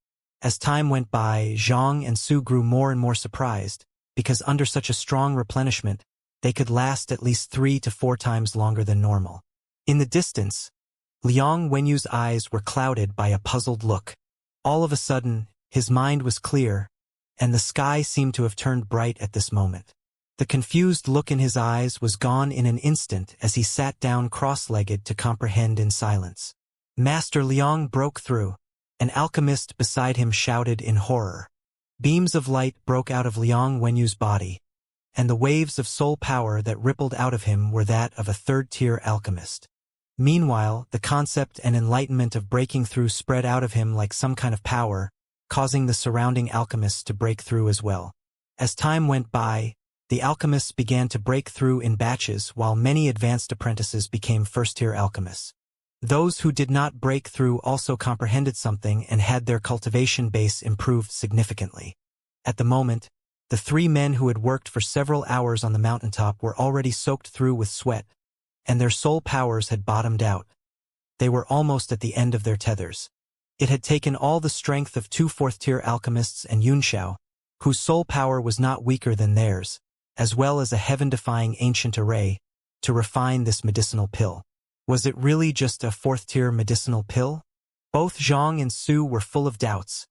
As time went by, Zhang and Su grew more and more surprised, because under such a strong replenishment, they could last at least 3 to 4 times longer than normal. In the distance, Liang Wenyu's eyes were clouded by a puzzled look. All of a sudden, his mind was clear, and the sky seemed to have turned bright at this moment. The confused look in his eyes was gone in an instant as he sat down cross-legged to comprehend in silence. Master Liang broke through. An alchemist beside him shouted in horror. Beams of light broke out of Liang Wenyu's body, and the waves of soul power that rippled out of him were that of a 3rd-tier alchemist. Meanwhile, the concept and enlightenment of breaking through spread out of him like some kind of power, causing the surrounding alchemists to break through as well. As time went by, the alchemists began to break through in batches while many advanced apprentices became 1st-tier alchemists. Those who did not break through also comprehended something and had their cultivation base improved significantly. At the moment, the 3 men who had worked for several hours on the mountaintop were already soaked through with sweat, and their soul powers had bottomed out. They were almost at the end of their tethers. It had taken all the strength of 2 4th-tier alchemists and Yunxiao, whose soul power was not weaker than theirs, as well as a heaven-defying ancient array, to refine this medicinal pill. Was it really just a 4th-tier medicinal pill? Both Zhang and Su were full of doubts,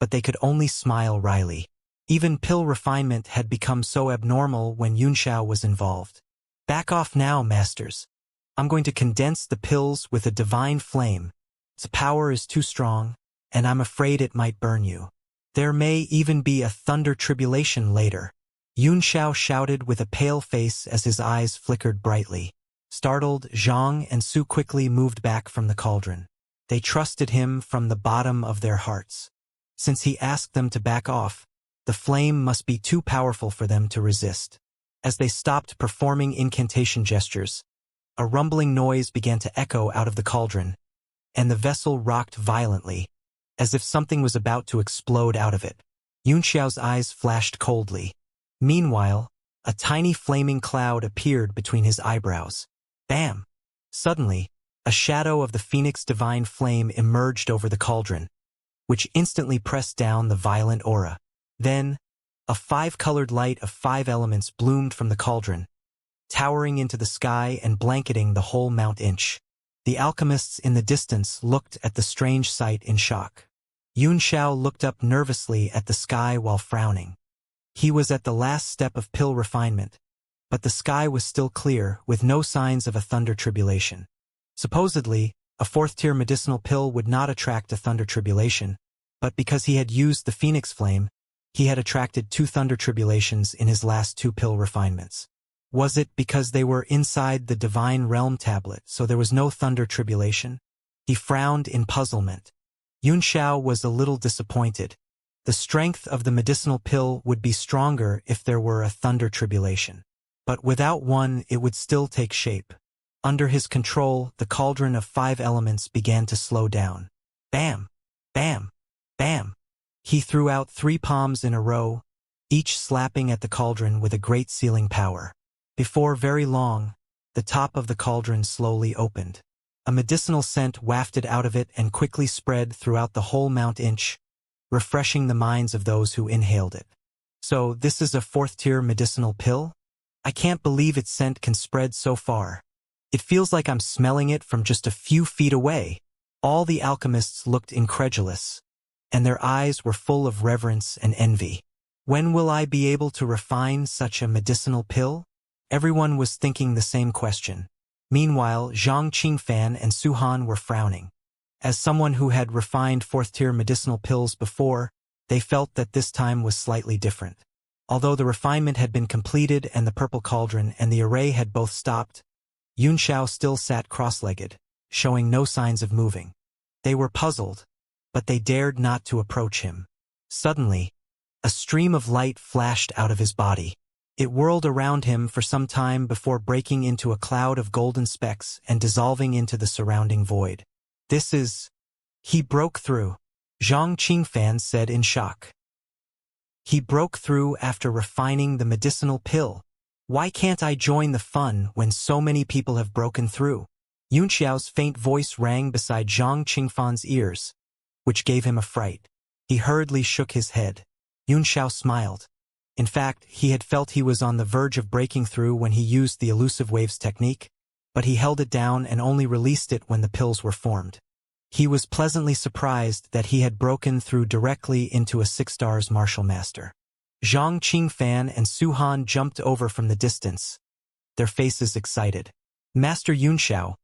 but they could only smile wryly. Even pill refinement had become so abnormal when Yunxiao was involved. Back off now, masters. I'm going to condense the pills with a divine flame. Its power is too strong, and I'm afraid it might burn you. There may even be a thunder tribulation later. Yunxiao shouted with a pale face as his eyes flickered brightly. Startled, Zhang and Su quickly moved back from the cauldron. They trusted him from the bottom of their hearts. Since he asked them to back off, the flame must be too powerful for them to resist. As they stopped performing incantation gestures, a rumbling noise began to echo out of the cauldron, and the vessel rocked violently, as if something was about to explode out of it. Yunxiao's eyes flashed coldly. Meanwhile, a tiny flaming cloud appeared between his eyebrows. Bam! Suddenly, a shadow of the Phoenix Divine Flame emerged over the cauldron, which instantly pressed down the violent aura. Then, a 5-colored light of 5 elements bloomed from the cauldron, towering into the sky and blanketing the whole Mount Inch. The alchemists in the distance looked at the strange sight in shock. Yunxiao looked up nervously at the sky while frowning. He was at the last step of pill refinement, but the sky was still clear, with no signs of a thunder tribulation. Supposedly, a 4th-tier medicinal pill would not attract a thunder tribulation, but because he had used the Phoenix Flame, he had attracted 2 thunder tribulations in his last 2 pill refinements. Was it because they were inside the Divine Realm tablet, so there was no thunder tribulation? He frowned in puzzlement. Yunxiao was a little disappointed. The strength of the medicinal pill would be stronger if there were a thunder tribulation. But without one, it would still take shape. Under his control, the cauldron of 5 elements began to slow down. Bam! Bam! Bam! He threw out 3 palms in a row, each slapping at the cauldron with a great sealing power. Before very long, the top of the cauldron slowly opened. A medicinal scent wafted out of it and quickly spread throughout the whole Mount Inch, refreshing the minds of those who inhaled it. So this is a 4th-tier medicinal pill? I can't believe its scent can spread so far. It feels like I'm smelling it from just a few feet away. All the alchemists looked incredulous, and their eyes were full of reverence and envy. When will I be able to refine such a medicinal pill? Everyone was thinking the same question. Meanwhile, Zhang Qingfan and Su Han were frowning. As someone who had refined 4th-tier medicinal pills before, they felt that this time was slightly different. Although the refinement had been completed and the purple cauldron and the array had both stopped, Yunxiao still sat cross-legged, showing no signs of moving. They were puzzled, but they dared not to approach him. Suddenly, a stream of light flashed out of his body. It whirled around him for some time before breaking into a cloud of golden specks and dissolving into the surrounding void. This is... He broke through, Zhang Qingfan said in shock. He broke through after refining the medicinal pill. Why can't I join the fun when so many people have broken through? Yunxiao's faint voice rang beside Zhang Qingfan's ears, which gave him a fright. He hurriedly shook his head. Yunxiao smiled. In fact, he had felt he was on the verge of breaking through when he used the elusive waves technique, but he held it down and only released it when the pills were formed. He was pleasantly surprised that he had broken through directly into a 6-stars martial master. Zhang Qingfan and Su Han jumped over from the distance, their faces excited. Master Yunxiao,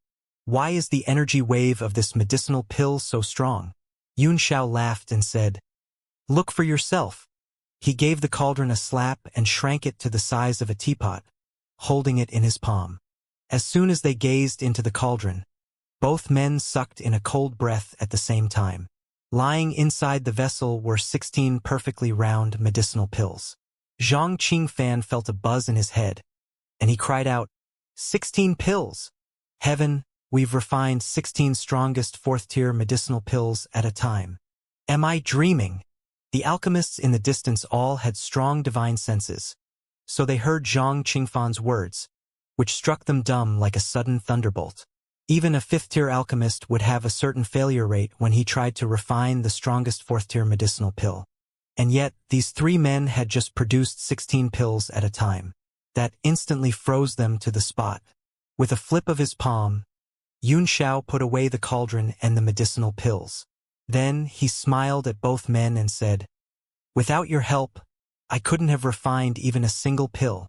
why is the energy wave of this medicinal pill so strong? Yunxiao laughed and said, Look for yourself. He gave the cauldron a slap and shrank it to the size of a teapot, holding it in his palm. As soon as they gazed into the cauldron, both men sucked in a cold breath at the same time. Lying inside the vessel were 16 perfectly round medicinal pills. Zhang Qingfan felt a buzz in his head, and he cried out, 16 pills! Heaven, we've refined 16 strongest 4th-tier medicinal pills at a time. Am I dreaming? The alchemists in the distance all had strong divine senses, so they heard Zhang Qingfan's words, which struck them dumb like a sudden thunderbolt. Even a 5th-tier alchemist would have a certain failure rate when he tried to refine the strongest 4th-tier medicinal pill. And yet, these 3 men had just produced 16 pills at a time. That instantly froze them to the spot. With a flip of his palm, Yunxiao put away the cauldron and the medicinal pills. Then he smiled at both men and said, Without your help, I couldn't have refined even a single pill.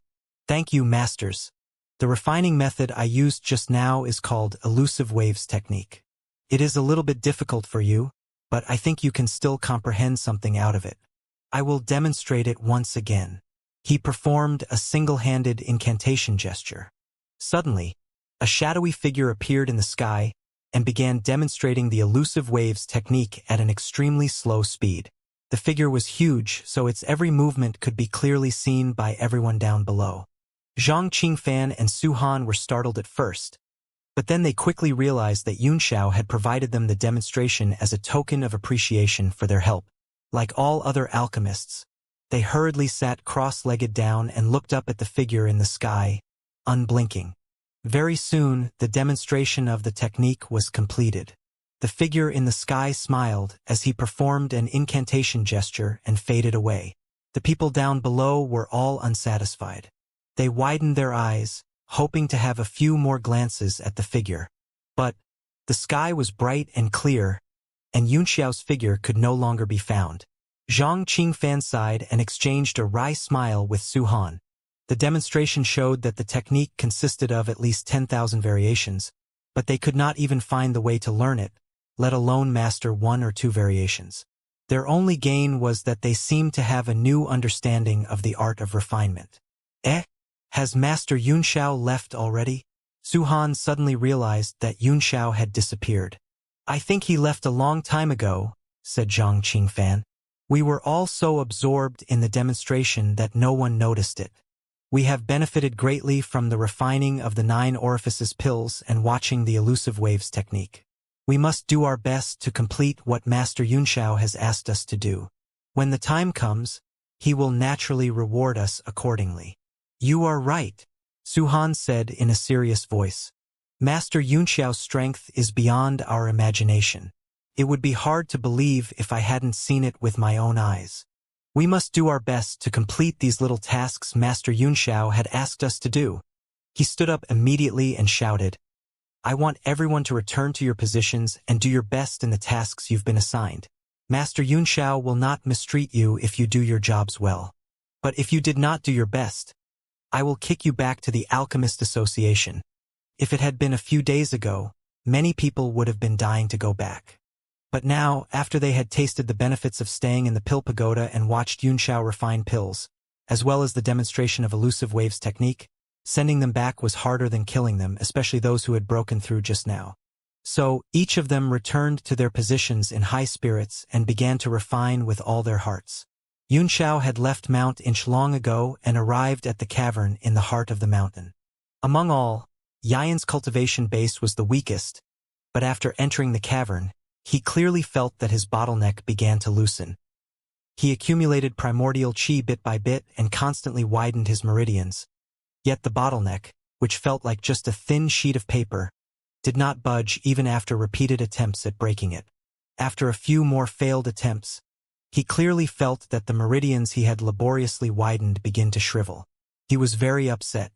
Thank you, masters. The refining method I used just now is called elusive waves technique. It is a little bit difficult for you, but I think you can still comprehend something out of it. I will demonstrate it once again. He performed a single-handed incantation gesture. Suddenly, a shadowy figure appeared in the sky and began demonstrating the elusive waves technique at an extremely slow speed. The figure was huge, so its every movement could be clearly seen by everyone down below. Zhang Qingfan and Su Han were startled at first, but then they quickly realized that Yunxiao had provided them the demonstration as a token of appreciation for their help. Like all other alchemists, they hurriedly sat cross-legged down and looked up at the figure in the sky, unblinking. Very soon, the demonstration of the technique was completed. The figure in the sky smiled as he performed an incantation gesture and faded away. The people down below were all unsatisfied. They widened their eyes, hoping to have a few more glances at the figure. But the sky was bright and clear, and Yunxiao's figure could no longer be found. Zhang Qingfan sighed and exchanged a wry smile with Su Han. The demonstration showed that the technique consisted of at least 10,000 variations, but they could not even find the way to learn it, let alone master 1 or 2 variations. Their only gain was that they seemed to have a new understanding of the art of refinement. Has Master Yunxiao left already? Su Han suddenly realized that Yunxiao had disappeared. I think he left a long time ago, said Zhang Qingfan. We were all so absorbed in the demonstration that no one noticed it. We have benefited greatly from the refining of the 9 orifices pills and watching the elusive waves technique. We must do our best to complete what Master Yunxiao has asked us to do. When the time comes, he will naturally reward us accordingly. You are right, Su Han said in a serious voice. Master Yunxiao's strength is beyond our imagination. It would be hard to believe if I hadn't seen it with my own eyes. We must do our best to complete these little tasks Master Yunxiao had asked us to do. He stood up immediately and shouted, I want everyone to return to your positions and do your best in the tasks you've been assigned. Master Yunxiao will not mistreat you if you do your jobs well. But if you did not do your best, I will kick you back to the Alchemist Association. If it had been a few days ago, many people would have been dying to go back. But now, after they had tasted the benefits of staying in the pill pagoda and watched Yunxiao refine pills, as well as the demonstration of elusive waves technique, sending them back was harder than killing them, especially those who had broken through just now. So, each of them returned to their positions in high spirits and began to refine with all their hearts. Yunxiao had left Mount Inch long ago and arrived at the cavern in the heart of the mountain. Among all, Yian's cultivation base was the weakest, but after entering the cavern, he clearly felt that his bottleneck began to loosen. He accumulated primordial qi bit by bit and constantly widened his meridians. Yet the bottleneck, which felt like just a thin sheet of paper, did not budge even after repeated attempts at breaking it. After a few more failed attempts, he clearly felt that the meridians he had laboriously widened began to shrivel. He was very upset.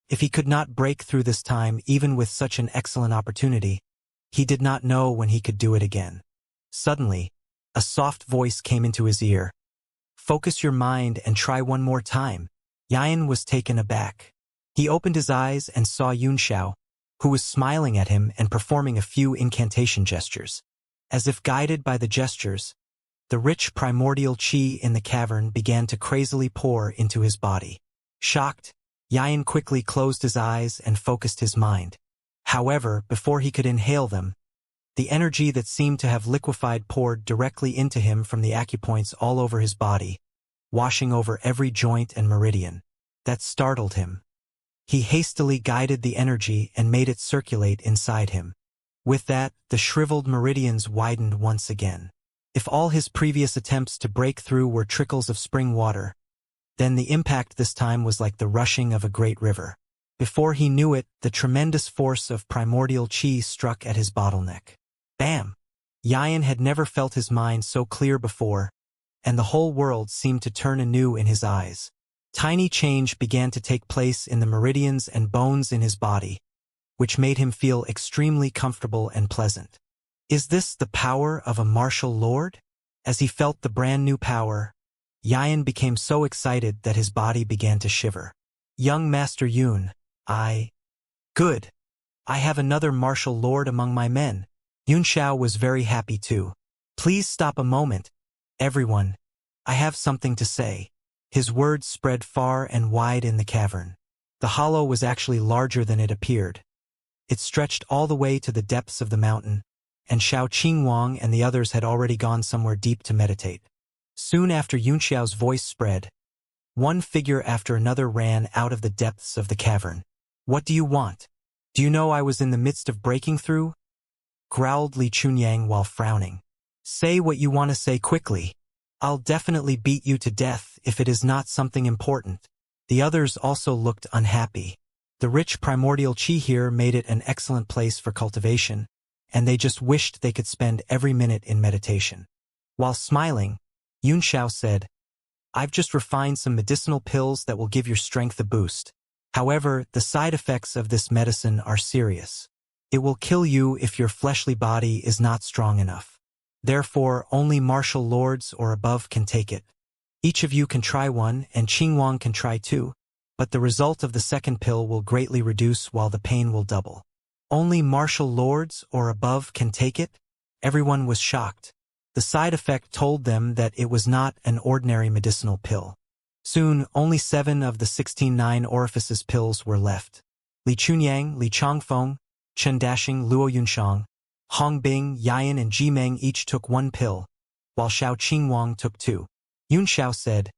If he could not break through this time even with such an excellent opportunity, he did not know when he could do it again. Suddenly, a soft voice came into his ear. "Focus your mind and try one more time." Yian was taken aback. He opened his eyes and saw Yunxiao, who was smiling at him and performing a few incantation gestures. As if guided by the gestures, the rich primordial qi in the cavern began to crazily pour into his body. Shocked, Yian quickly closed his eyes and focused his mind. However, before he could inhale them, the energy that seemed to have liquefied poured directly into him from the acupoints all over his body, washing over every joint and meridian. That startled him. He hastily guided the energy and made it circulate inside him. With that, the shriveled meridians widened once again. If all his previous attempts to break through were trickles of spring water, then the impact this time was like the rushing of a great river. Before he knew it, the tremendous force of primordial qi struck at his bottleneck. Bam! Yian had never felt his mind so clear before, and the whole world seemed to turn anew in his eyes. Tiny change began to take place in the meridians and bones in his body, which made him feel extremely comfortable and pleasant. Is this the power of a martial lord? As he felt the brand new power, Yian became so excited that his body began to shiver. "Young Master Yun, Good. I have another martial lord among my men." Yunxiao was very happy too. "Please stop a moment, everyone. I have something to say." His words spread far and wide in the cavern. The hollow was actually larger than it appeared. It stretched all the way to the depths of the mountain, and Xiao Qingwang and the others had already gone somewhere deep to meditate. Soon after Yunxiao's voice spread, one figure after another ran out of the depths of the cavern. "What do you want? Do you know I was in the midst of breaking through?" growled Li Chunyang while frowning. "Say what you want to say quickly. I'll definitely beat you to death if it is not something important." The others also looked unhappy. The rich primordial qi here made it an excellent place for cultivation, and they just wished they could spend every minute in meditation. While smiling, Yunxiao said, "I've just refined some medicinal pills that will give your strength a boost. However, the side effects of this medicine are serious. It will kill you if your fleshly body is not strong enough. Therefore, only martial lords or above can take it. Each of you can try one, and Qingwang can try too, but the result of the second pill will greatly reduce while the pain will double." Only martial lords or above can take it? Everyone was shocked. The side effect told them that it was not an ordinary medicinal pill. Soon, only 7 of the 16 9 orifices pills were left. Li Chunyang, Li Changfeng, Chen Dashing, Luo Yunshang, Hong Bing, Yian and Jimeng each took 1 pill, while Xiao Qingwang took 2. Yunxiao said,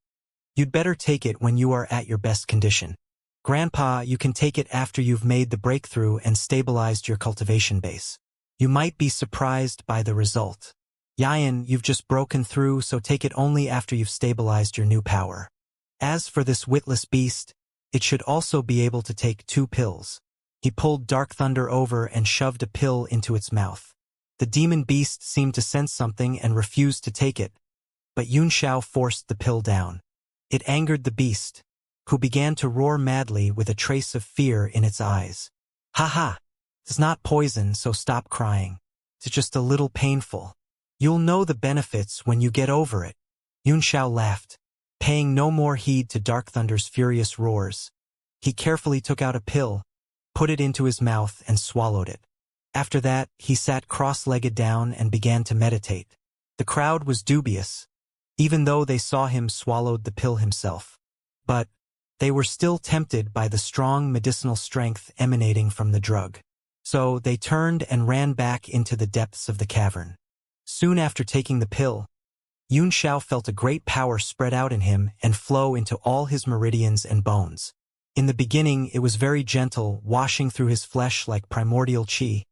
"You'd better take it when you are at your best condition. Grandpa, you can take it after you've made the breakthrough and stabilized your cultivation base. You might be surprised by the result. Yian, you've just broken through, so take it only after you've stabilized your new power. As for this witless beast, it should also be able to take 2 pills." He pulled Dark Thunder over and shoved a pill into its mouth. The demon beast seemed to sense something and refused to take it, but Yunxiao forced the pill down. It angered the beast, who began to roar madly with a trace of fear in its eyes. "Ha ha! It's not poison, so stop crying. It's just a little painful. You'll know the benefits when you get over it." Yunxiao laughed, paying no more heed to Dark Thunder's furious roars. He carefully took out a pill, put it into his mouth and swallowed it. After that, he sat cross-legged down and began to meditate. The crowd was dubious, even though they saw him swallowed the pill himself. But they were still tempted by the strong medicinal strength emanating from the drug. So they turned and ran back into the depths of the cavern. Soon after taking the pill, Xianxia felt a great power spread out in him and flow into all his meridians and bones. In the beginning, it was very gentle, washing through his flesh like primordial qi,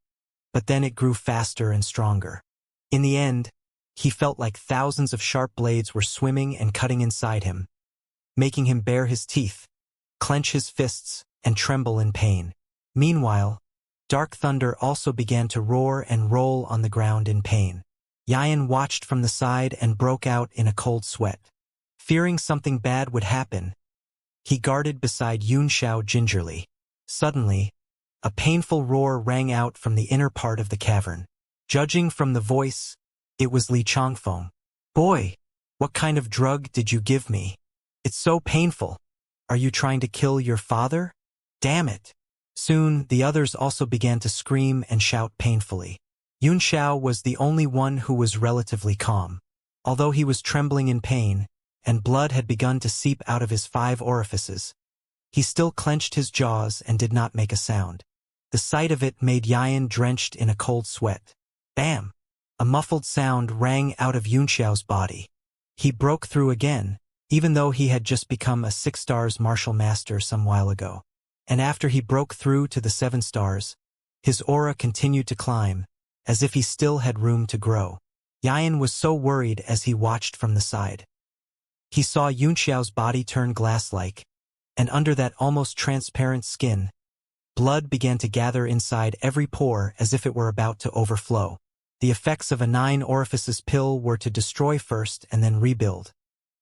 but then it grew faster and stronger. In the end, he felt like thousands of sharp blades were swimming and cutting inside him, making him bare his teeth, clench his fists, and tremble in pain. Meanwhile, dark thunder also began to roar and roll on the ground in pain. Xian watched from the side and broke out in a cold sweat. Fearing something bad would happen, he guarded beside Xianxia gingerly. Suddenly, a painful roar rang out from the inner part of the cavern. Judging from the voice, it was Li Changfeng. "Boy, what kind of drug did you give me? It's so painful. Are you trying to kill your father? Damn it." Soon, the others also began to scream and shout painfully. Xianxia was the only one who was relatively calm. Although he was trembling in pain, and blood had begun to seep out of his 5 orifices, he still clenched his jaws and did not make a sound. The sight of it made Xian drenched in a cold sweat. Bam! A muffled sound rang out of Xianxia's body. He broke through again, even though he had just become a 6 stars martial master some while ago. And after he broke through to the 7 stars, his aura continued to climb, as if he still had room to grow. Xian was so worried as he watched from the side. He saw Xianxia's body turn glass-like, and under that almost transparent skin, blood began to gather inside every pore as if it were about to overflow. The effects of a 9 orifices pill were to destroy first and then rebuild.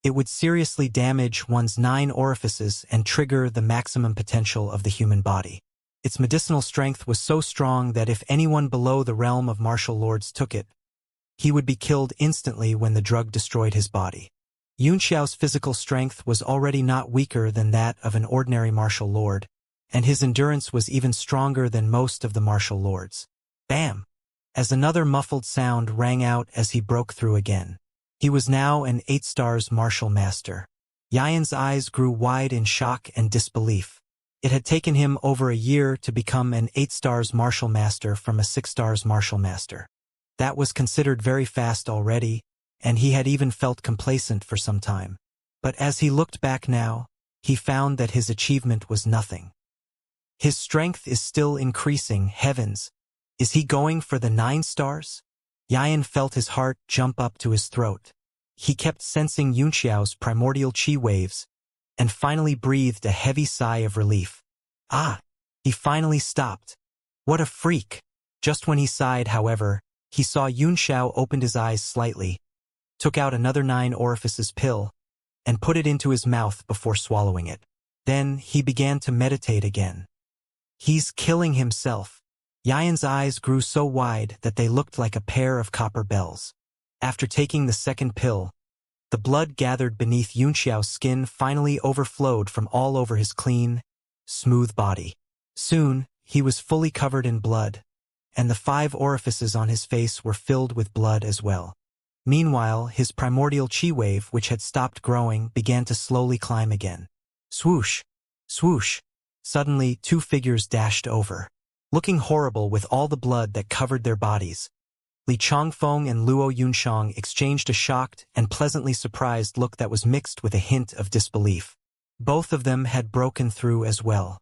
It would seriously damage one's 9 orifices and trigger the maximum potential of the human body. Its medicinal strength was so strong that if anyone below the realm of martial lords took it, he would be killed instantly when the drug destroyed his body. Xianxia's physical strength was already not weaker than that of an ordinary martial lord, and his endurance was even stronger than most of the martial lords. Bam! As another muffled sound rang out as he broke through again. He was now an 8 stars martial master. Xian's eyes grew wide in shock and disbelief. It had taken him over a year to become an 8 stars martial master from a 6 stars martial master. That was considered very fast already, and he had even felt complacent for some time. But as he looked back now, he found that his achievement was nothing. His strength is still increasing, heavens. Is he going for the 9 stars? Xian felt his heart jump up to his throat. He kept sensing Xianxia's primordial qi waves, and finally breathed a heavy sigh of relief. Ah! He finally stopped. What a freak! Just when he sighed, however, he saw Xianxia opened his eyes slightly, took out another 9 orifices pill, and put it into his mouth before swallowing it. Then he began to meditate again. He's killing himself. Xian's eyes grew so wide that they looked like a pair of copper bells. After taking the second pill, the blood gathered beneath Xianxia's skin finally overflowed from all over his clean, smooth body. Soon, he was fully covered in blood, and the 5 orifices on his face were filled with blood as well. Meanwhile, his primordial qi wave, which had stopped growing, began to slowly climb again. Swoosh! Swoosh! Suddenly, 2 figures dashed over. Looking horrible with all the blood that covered their bodies, Li Changfeng and Luo Yunshang exchanged a shocked and pleasantly surprised look that was mixed with a hint of disbelief. Both of them had broken through as well.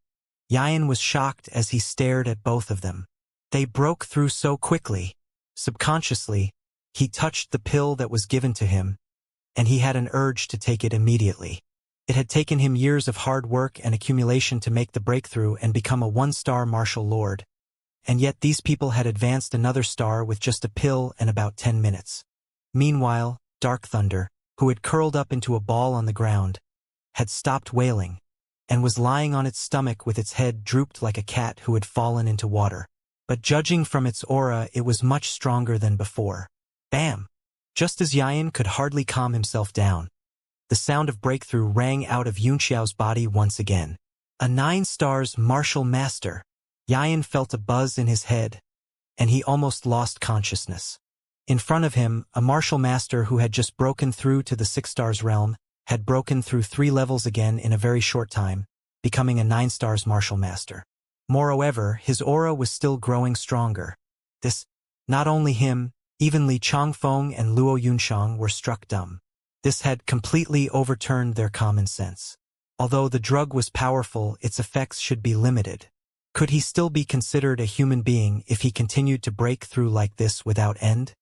Xian was shocked as he stared at both of them. They broke through so quickly. Subconsciously, he touched the pill that was given to him, and he had an urge to take it immediately. It had taken him years of hard work and accumulation to make the breakthrough and become a 1-star martial lord, and yet these people had advanced another star with just a pill and about 10 minutes. Meanwhile, Dark Thunder, who had curled up into a ball on the ground, had stopped wailing, and was lying on its stomach with its head drooped like a cat who had fallen into water. But judging from its aura, it was much stronger than before. Bam! Just as Xian could hardly calm himself down, the sound of breakthrough rang out of Xianxia's body once again. A 9 stars martial master. Xian felt a buzz in his head, and he almost lost consciousness. In front of him, a martial master who had just broken through to the 6 stars realm had broken through 3 levels again in a very short time, becoming a 9 stars martial master. Moreover, his aura was still growing stronger. Not only him, even Li Changfeng and Luo Yunshang were struck dumb. This had completely overturned their common sense. Although the drug was powerful, its effects should be limited. Could he still be considered a human being if he continued to break through like this without end?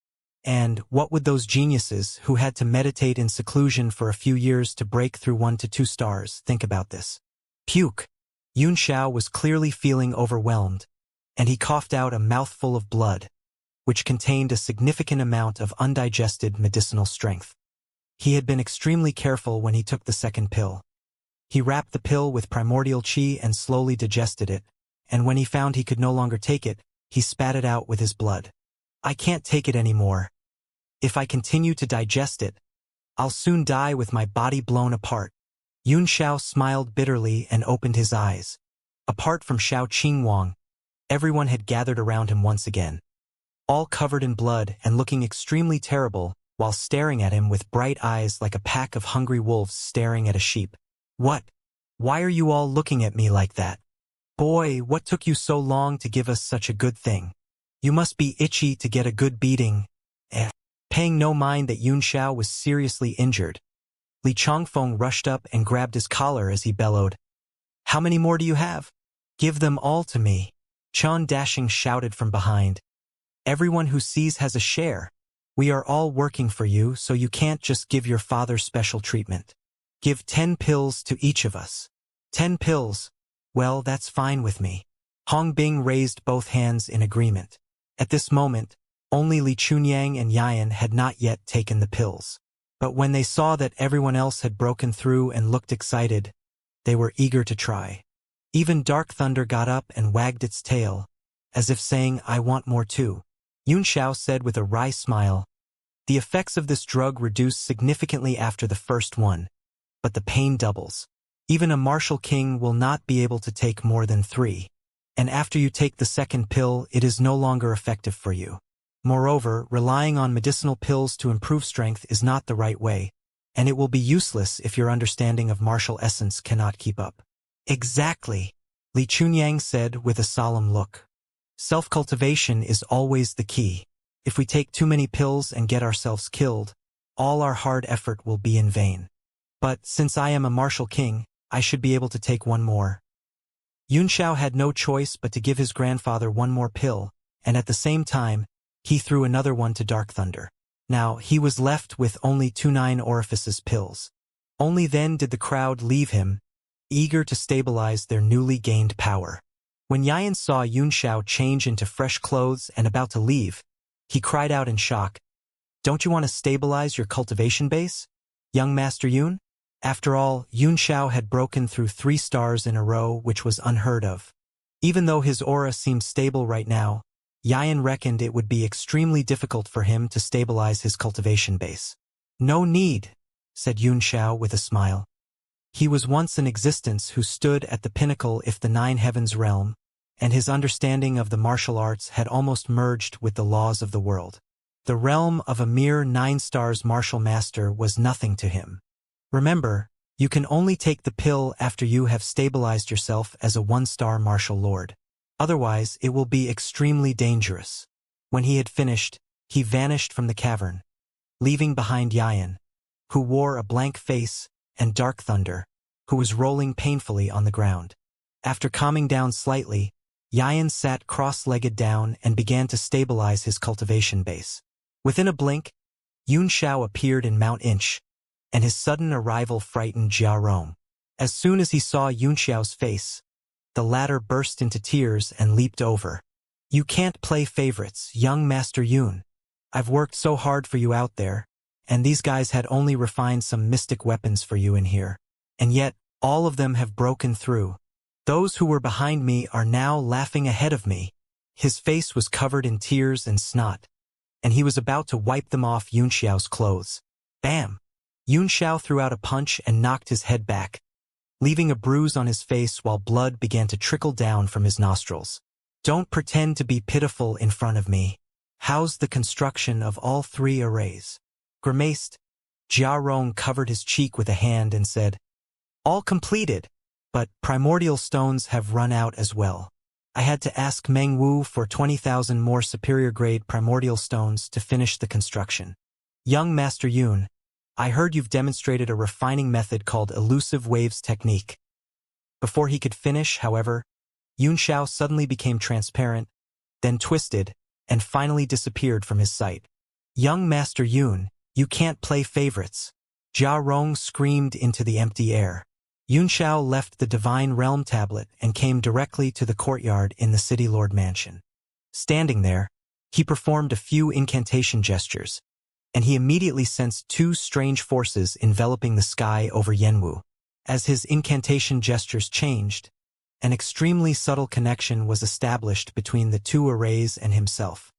And what would those geniuses who had to meditate in seclusion for a few years to break through 1 to 2 stars think about this? Puke! Yun Xiao was clearly feeling overwhelmed, and he coughed out a mouthful of blood, which contained a significant amount of undigested medicinal strength. He had been extremely careful when he took the second pill. He wrapped the pill with primordial qi and slowly digested it, and when he found he could no longer take it, he spat it out with his blood. I can't take it anymore. If I continue to digest it, I'll soon die with my body blown apart. Yun Xiao smiled bitterly and opened his eyes. Apart from Xiao Qingwang, everyone had gathered around him once again, all covered in blood and looking extremely terrible, while staring at him with bright eyes like a pack of hungry wolves staring at a sheep. What? Why are you all looking at me like that? Boy, what took you so long to give us such a good thing? You must be itchy to get a good beating. Paying no mind that Yun Xiao was seriously injured, Li Changfeng rushed up and grabbed his collar as he bellowed. How many more do you have? Give them all to me. Chan Dashing shouted from behind. Everyone who sees has a share. We are all working for you, so you can't just give your father special treatment. Give 10 pills to each of us. 10 pills? Well, that's fine with me. Hong Bing raised both hands in agreement. At this moment, only Li Chunyang and Yian had not yet taken the pills. But when they saw that everyone else had broken through and looked excited, they were eager to try. Even Dark Thunder got up and wagged its tail, as if saying, I want more too. Yun Xiao said with a wry smile, the effects of this drug reduce significantly after the first one, but the pain doubles. Even a martial king will not be able to take more than 3. And after you take the second pill, it is no longer effective for you. Moreover, relying on medicinal pills to improve strength is not the right way, and it will be useless if your understanding of martial essence cannot keep up. Exactly, Li Chunyang said with a solemn look. Self-cultivation is always the key. If we take too many pills and get ourselves killed, all our hard effort will be in vain. But since I am a martial king, I should be able to take one more. Yun Xiao had no choice but to give his grandfather one more pill, and at the same time, he threw another one to Dark Thunder. Now, he was left with only 2 9 orifices pills. Only then did the crowd leave him, eager to stabilize their newly gained power. When Yian saw Yun Xiao change into fresh clothes and about to leave, he cried out in shock, Don't you want to stabilize your cultivation base, young Master Yun? After all, Yun Xiao had broken through 3 stars in a row, which was unheard of. Even though his aura seemed stable right now, Yian reckoned it would be extremely difficult for him to stabilize his cultivation base. No need, said Yun Xiao with a smile. He was once an existence who stood at the pinnacle of the 9 heavens realm, and his understanding of the martial arts had almost merged with the laws of the world. The realm of a mere 9 stars martial master was nothing to him. Remember, you can only take the pill after you have stabilized yourself as a 1-star martial lord. Otherwise, it will be extremely dangerous. When he had finished, he vanished from the cavern, leaving behind Yian, who wore a blank face, and Dark Thunder, who was rolling painfully on the ground. After calming down slightly, Yian sat cross-legged down and began to stabilize his cultivation base. Within a blink, Yun Xiao appeared in Mount Inch, and his sudden arrival frightened Jia Rong. As soon as he saw Yun Xiao's face, the latter burst into tears and leaped over. You can't play favorites, young Master Yun. I've worked so hard for you out there, and these guys had only refined some mystic weapons for you in here. And yet, all of them have broken through. Those who were behind me are now laughing ahead of me. His face was covered in tears and snot, and he was about to wipe them off Yun Xiao's clothes. Bam! Yun Xiao threw out a punch and knocked his head back, leaving a bruise on his face while blood began to trickle down from his nostrils. Don't pretend to be pitiful in front of me. How's the construction of all 3 arrays? Grimaced, Jia Rong covered his cheek with a hand and said, All completed, but primordial stones have run out as well. I had to ask Meng Wu for 20,000 more superior-grade primordial stones to finish the construction. Young Master Yun, I heard you've demonstrated a refining method called elusive waves technique. Before he could finish, however, Yunxiao suddenly became transparent, then twisted, and finally disappeared from his sight. Young Master Yun, you can't play favorites. Jia Rong screamed into the empty air. Yunxiao left the Divine Realm tablet and came directly to the courtyard in the City Lord Mansion. Standing there, he performed a few incantation gestures, and he immediately sensed two strange forces enveloping the sky over Yanwu. As his incantation gestures changed, an extremely subtle connection was established between the two arrays and himself.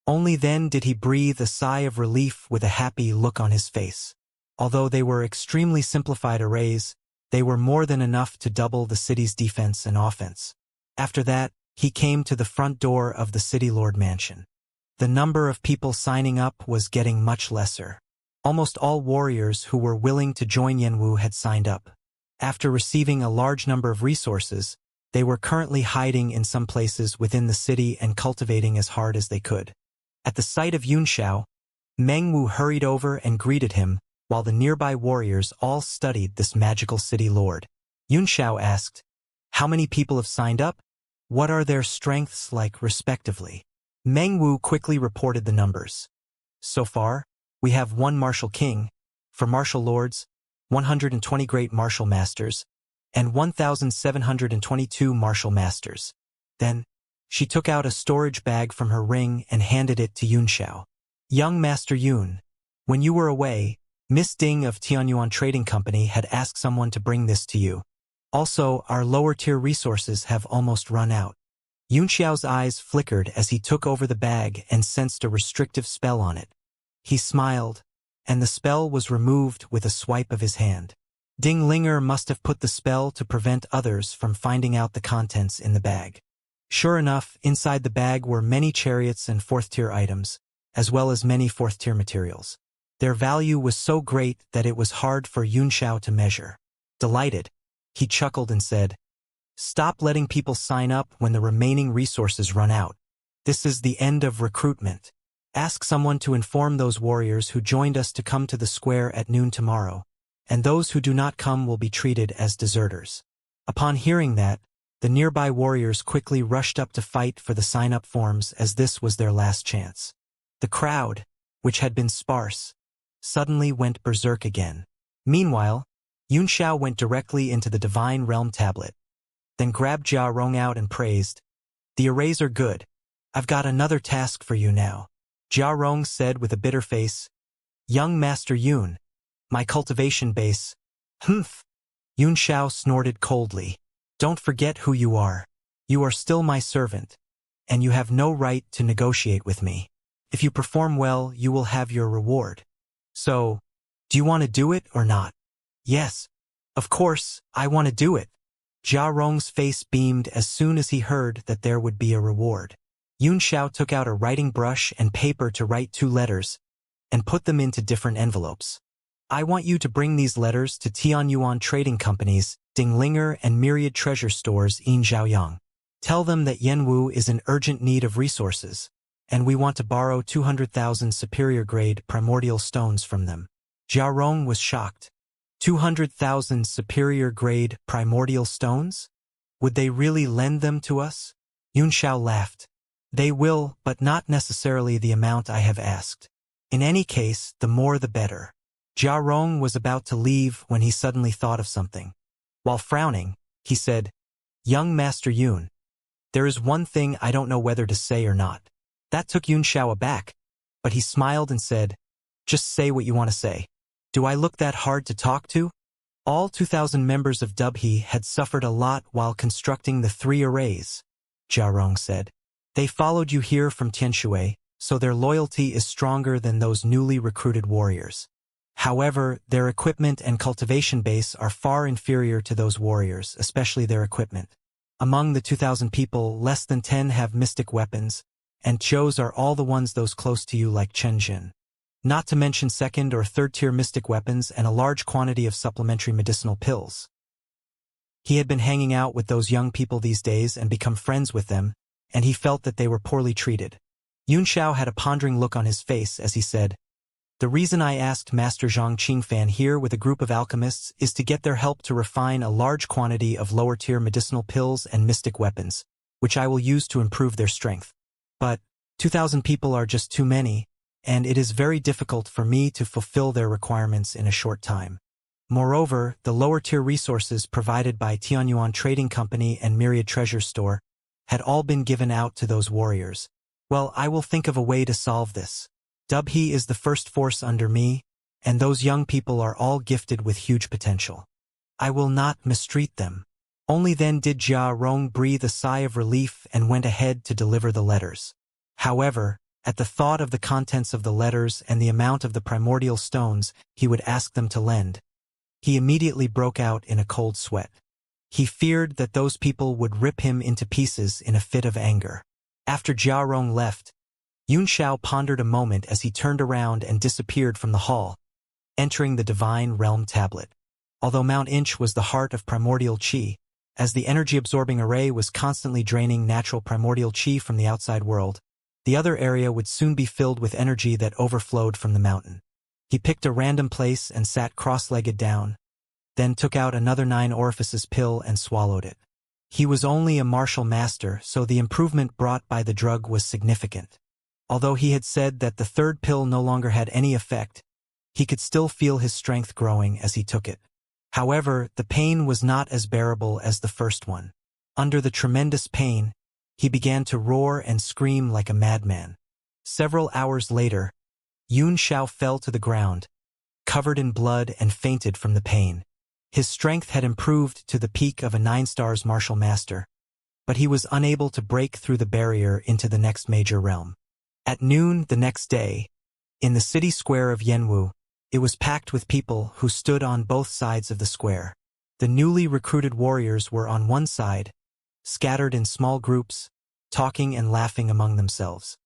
Only then did he breathe a sigh of relief with a happy look on his face. Although they were extremely simplified arrays, they were more than enough to double the city's defense and offense. After that, he came to the front door of the City Lord Mansion. The number of people signing up was getting much lesser. Almost all warriors who were willing to join Yanwu had signed up. After receiving a large number of resources, they were currently hiding in some places within the city and cultivating as hard as they could. At the sight of Yunxiao, Meng Wu hurried over and greeted him, while the nearby warriors all studied this magical city lord. Yunxiao asked, "How many people have signed up? What are their strengths like, respectively?" Meng Wu quickly reported the numbers. So far, we have 1 martial king, for martial lords, 120 great martial masters, and 1,722 martial masters. Then, she took out a storage bag from her ring and handed it to Yunxiao. Young Master Yun, when you were away, Miss Ding of Tianyuan Trading Company had asked someone to bring this to you. Also, our lower-tier resources have almost run out. Yunxiao's eyes flickered as he took over the bag and sensed a restrictive spell on it. He smiled, and the spell was removed with a swipe of his hand. Ding Linger must have put the spell to prevent others from finding out the contents in the bag. Sure enough, inside the bag were many chariots and 4th-tier items, as well as many 4th-tier materials. Their value was so great that it was hard for Yunxiao to measure. Delighted, he chuckled and said, "Stop letting people sign up when the remaining resources run out. This is the end of recruitment. Ask someone to inform those warriors who joined us to come to the square at noon tomorrow, and those who do not come will be treated as deserters." Upon hearing that, the nearby warriors quickly rushed up to fight for the sign-up forms as this was their last chance. The crowd, which had been sparse, suddenly went berserk again. Meanwhile, Yunxiao went directly into the Divine Realm tablet, then grabbed Jia Rong out and praised, "The arrays are good. I've got another task for you now." Jia Rong said with a bitter face, "Young Master Yun, my cultivation base." "Humph." Yunxiao snorted coldly. "Don't forget who you are. You are still my servant, and you have no right to negotiate with me. If you perform well, you will have your reward. So, do you want to do it or not?" "Yes, of course, I want to do it." Jia Rong's face beamed as soon as he heard that there would be a reward. Yunxiao took out a writing brush and paper to write 2 letters, and put them into different envelopes. "I want you to bring these letters to Tianyuan Trading Companies, Dinglinger and Myriad Treasure Stores in Zhaoyang. Tell them that Yanwu is in urgent need of resources, and we want to borrow 200,000 superior-grade primordial stones from them." Jia Rong was shocked. 200,000 superior-grade primordial stones? Would they really lend them to us? Yunxiao laughed. "They will, but not necessarily the amount I have asked. In any case, the more the better." Jia Rong was about to leave when he suddenly thought of something. While frowning, he said, "Young Master Yun, there is one thing I don't know whether to say or not." That took Yunxiao aback, but he smiled and said, "Just say what you want to say. Do I look that hard to talk to?" All 2,000 members of Dubhe had suffered a lot while constructing the 3 arrays, Jia Rong said. "They followed you here from Tianshui, so their loyalty is stronger than those newly recruited warriors. However, their equipment and cultivation base are far inferior to those warriors, especially their equipment. Among the 2,000 people, less than 10 have mystic weapons, and Zhous are all the ones those close to you like Chenjin. Not to mention 2nd or 3rd tier mystic weapons and a large quantity of supplementary medicinal pills. He had been hanging out with those young people these days and become friends with them, and he felt that they were poorly treated. Yunxiao had a pondering look on his face as he said, "The reason I asked Master Zhang Qingfan here with a group of alchemists is to get their help to refine a large quantity of lower-tier medicinal pills and mystic weapons, which I will use to improve their strength. But 2,000 people are just too many, and it is very difficult for me to fulfill their requirements in a short time. Moreover, the lower-tier resources provided by Tianyuan Trading Company and Myriad Treasure Store had all been given out to those warriors. Well, I will think of a way to solve this. He is the first force under me, and those young people are all gifted with huge potential. I will not mistreat them." Only then did Jia Rong breathe a sigh of relief and went ahead to deliver the letters. However, at the thought of the contents of the letters and the amount of the primordial stones he would ask them to lend, he immediately broke out in a cold sweat. He feared that those people would rip him into pieces in a fit of anger. After Jia Rong left, Yunxiao pondered a moment as he turned around and disappeared from the hall, entering the Divine Realm tablet. Although Mount Inch was the heart of primordial qi, as the energy-absorbing array was constantly draining natural primordial qi from the outside world, the other area would soon be filled with energy that overflowed from the mountain. He picked a random place and sat cross-legged down, then took out another 9 orifices pill and swallowed it. He was only a martial master, so the improvement brought by the drug was significant. Although he had said that the third pill no longer had any effect, he could still feel his strength growing as he took it. However, the pain was not as bearable as the first one. Under the tremendous pain, he began to roar and scream like a madman. Several hours later, Yunxiao fell to the ground, covered in blood and fainted from the pain. His strength had improved to the peak of a 9-stars martial master, but he was unable to break through the barrier into the next major realm. At noon the next day, in the city square of Yanwu, it was packed with people who stood on both sides of the square. The newly recruited warriors were on one side, scattered in small groups, talking and laughing among themselves.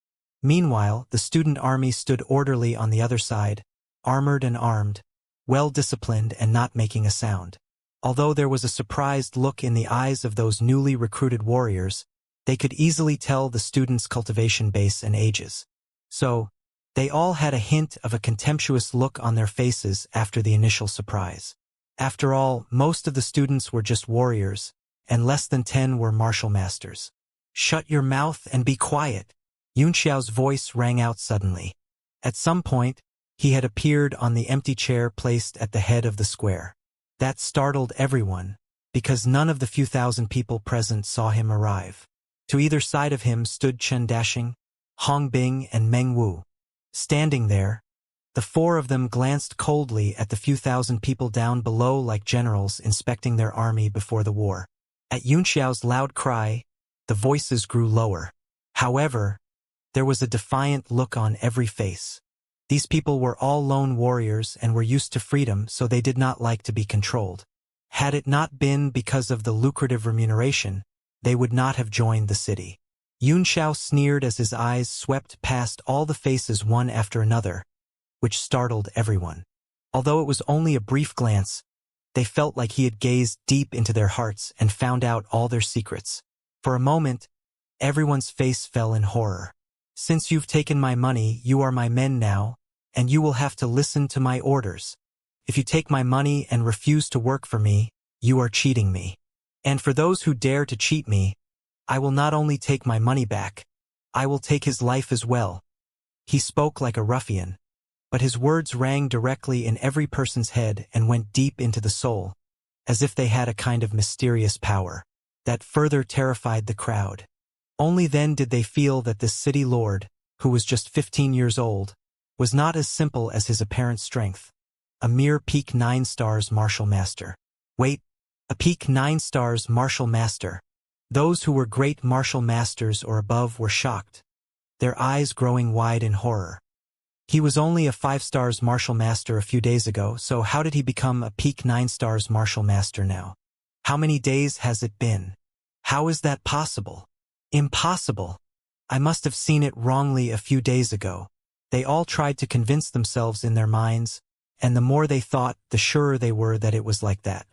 Meanwhile, the student army stood orderly on the other side, armored and armed, well-disciplined and not making a sound. Although there was a surprised look in the eyes of those newly recruited warriors, they could easily tell the students' cultivation base and ages. So, they all had a hint of a contemptuous look on their faces after the initial surprise. After all, most of the students were just warriors, and less than 10 were martial masters. "Shut your mouth and be quiet," Yunxiao's voice rang out suddenly. At some point, he had appeared on the empty chair placed at the head of the square. That startled everyone, because none of the few thousand people present saw him arrive. To either side of him stood Chen Dashing, Hong Bing, and Meng Wu. Standing there, the 4 of them glanced coldly at the few thousand people down below like generals inspecting their army before the war. At Yunxiao's loud cry, the voices grew lower. However, there was a defiant look on every face. These people were all lone warriors and were used to freedom, so they did not like to be controlled. Had it not been because of the lucrative remuneration, they would not have joined the city. Yunxiao sneered as his eyes swept past all the faces one after another, which startled everyone. Although it was only a brief glance, they felt like he had gazed deep into their hearts and found out all their secrets. For a moment, everyone's face fell in horror. "Since you've taken my money, you are my men now, and you will have to listen to my orders. If you take my money and refuse to work for me, you are cheating me. And for those who dare to cheat me, I will not only take my money back, I will take his life as well." He spoke like a ruffian, but his words rang directly in every person's head and went deep into the soul, as if they had a kind of mysterious power that further terrified the crowd. Only then did they feel that this city lord, who was just 15 years old, was not as simple as his apparent strength, a mere peak 9 stars martial master. Wait, a peak 9 stars martial master. Those who were great martial masters or above were shocked, their eyes growing wide in horror. He was only a 5 stars martial master a few days ago, so how did he become a peak 9 stars martial master now? How many days has it been? How is that possible? Impossible. I must have seen it wrongly a few days ago. They all tried to convince themselves in their minds, and the more they thought, the surer they were that it was like that.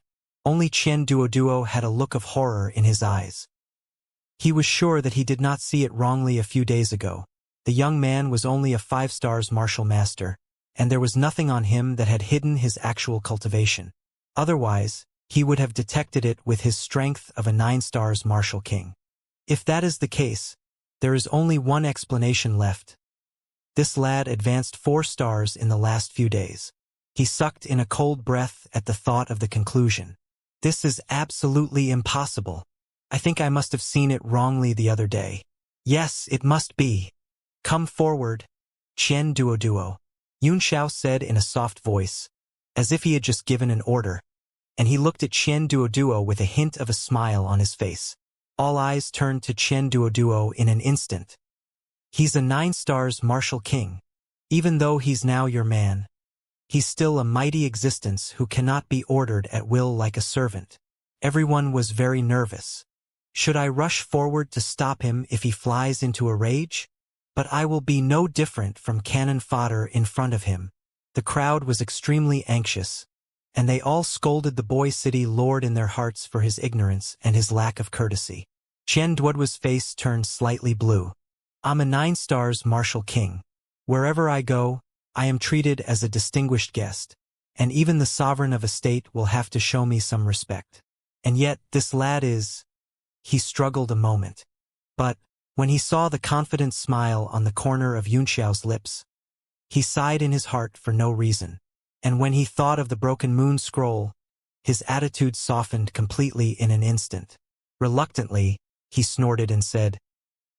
Only Qian Duoduo had a look of horror in his eyes. He was sure that he did not see it wrongly a few days ago. The young man was only a 5-stars martial master, and there was nothing on him that had hidden his actual cultivation. Otherwise, he would have detected it with his strength of a 9-stars martial king. If that is the case, there is only one explanation left. This lad advanced 4 stars in the last few days. He sucked in a cold breath at the thought of the conclusion. This is absolutely impossible. I think I must have seen it wrongly the other day. Yes, it must be. Come forward, Qian Duoduo, Yunxiao said in a soft voice, as if he had just given an order, and he looked at Qian Duoduo with a hint of a smile on his face. All eyes turned to Qian Duoduo in an instant. He's a 9-stars martial king. Even though he's now your man, he's still a mighty existence who cannot be ordered at will like a servant. Everyone was very nervous. Should I rush forward to stop him if he flies into a rage? But I will be no different from cannon fodder in front of him. The crowd was extremely anxious, and they all scolded the boy city lord in their hearts for his ignorance and his lack of courtesy. Qian Duoduo's face turned slightly blue. I'm a 9-stars martial king. Wherever I go, I am treated as a distinguished guest, and even the sovereign of a state will have to show me some respect. And yet, this lad is... He struggled a moment. But, when he saw the confident smile on the corner of Yunxiao's lips, he sighed in his heart for no reason. And when he thought of the broken moon scroll, his attitude softened completely in an instant. Reluctantly, he snorted and said,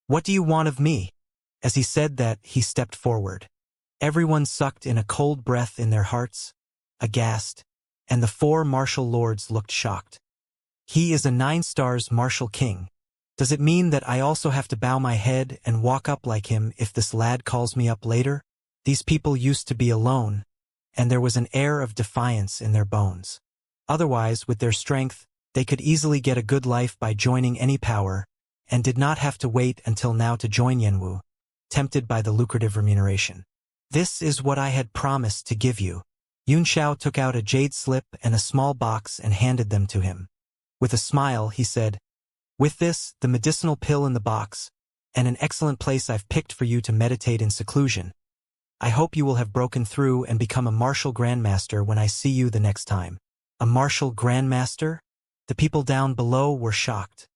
"What do you want of me?" As he said that, he stepped forward. Everyone sucked in a cold breath in their hearts, aghast, and the 4 martial lords looked shocked. He is a 9-stars martial king. Does it mean that I also have to bow my head and walk up like him if this lad calls me up later? These people used to be alone, and there was an air of defiance in their bones. Otherwise, with their strength, they could easily get a good life by joining any power, and did not have to wait until now to join Yanwu, tempted by the lucrative remuneration. This is what I had promised to give you. Yunxiao took out a jade slip and a small box and handed them to him. With a smile, he said, "With this, the medicinal pill in the box, and an excellent place I've picked for you to meditate in seclusion. I hope you will have broken through and become a martial grandmaster when I see you the next time." A martial grandmaster? The people down below were shocked.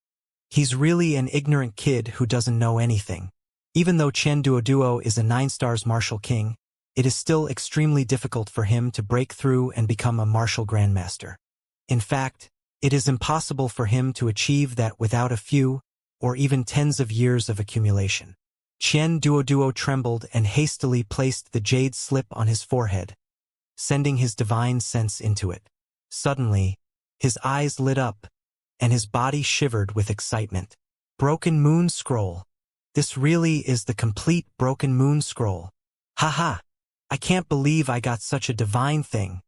He's really an ignorant kid who doesn't know anything. Even though Qian Duoduo is a 9-stars martial king, it is still extremely difficult for him to break through and become a martial grandmaster. In fact, it is impossible for him to achieve that without a few, or even tens of years of accumulation. Qian Duoduo trembled and hastily placed the jade slip on his forehead, sending his divine sense into it. Suddenly, his eyes lit up, and his body shivered with excitement. Broken Moon Scroll. This really is the complete Broken Moon Scroll. Haha! I can't believe I got such a divine thing.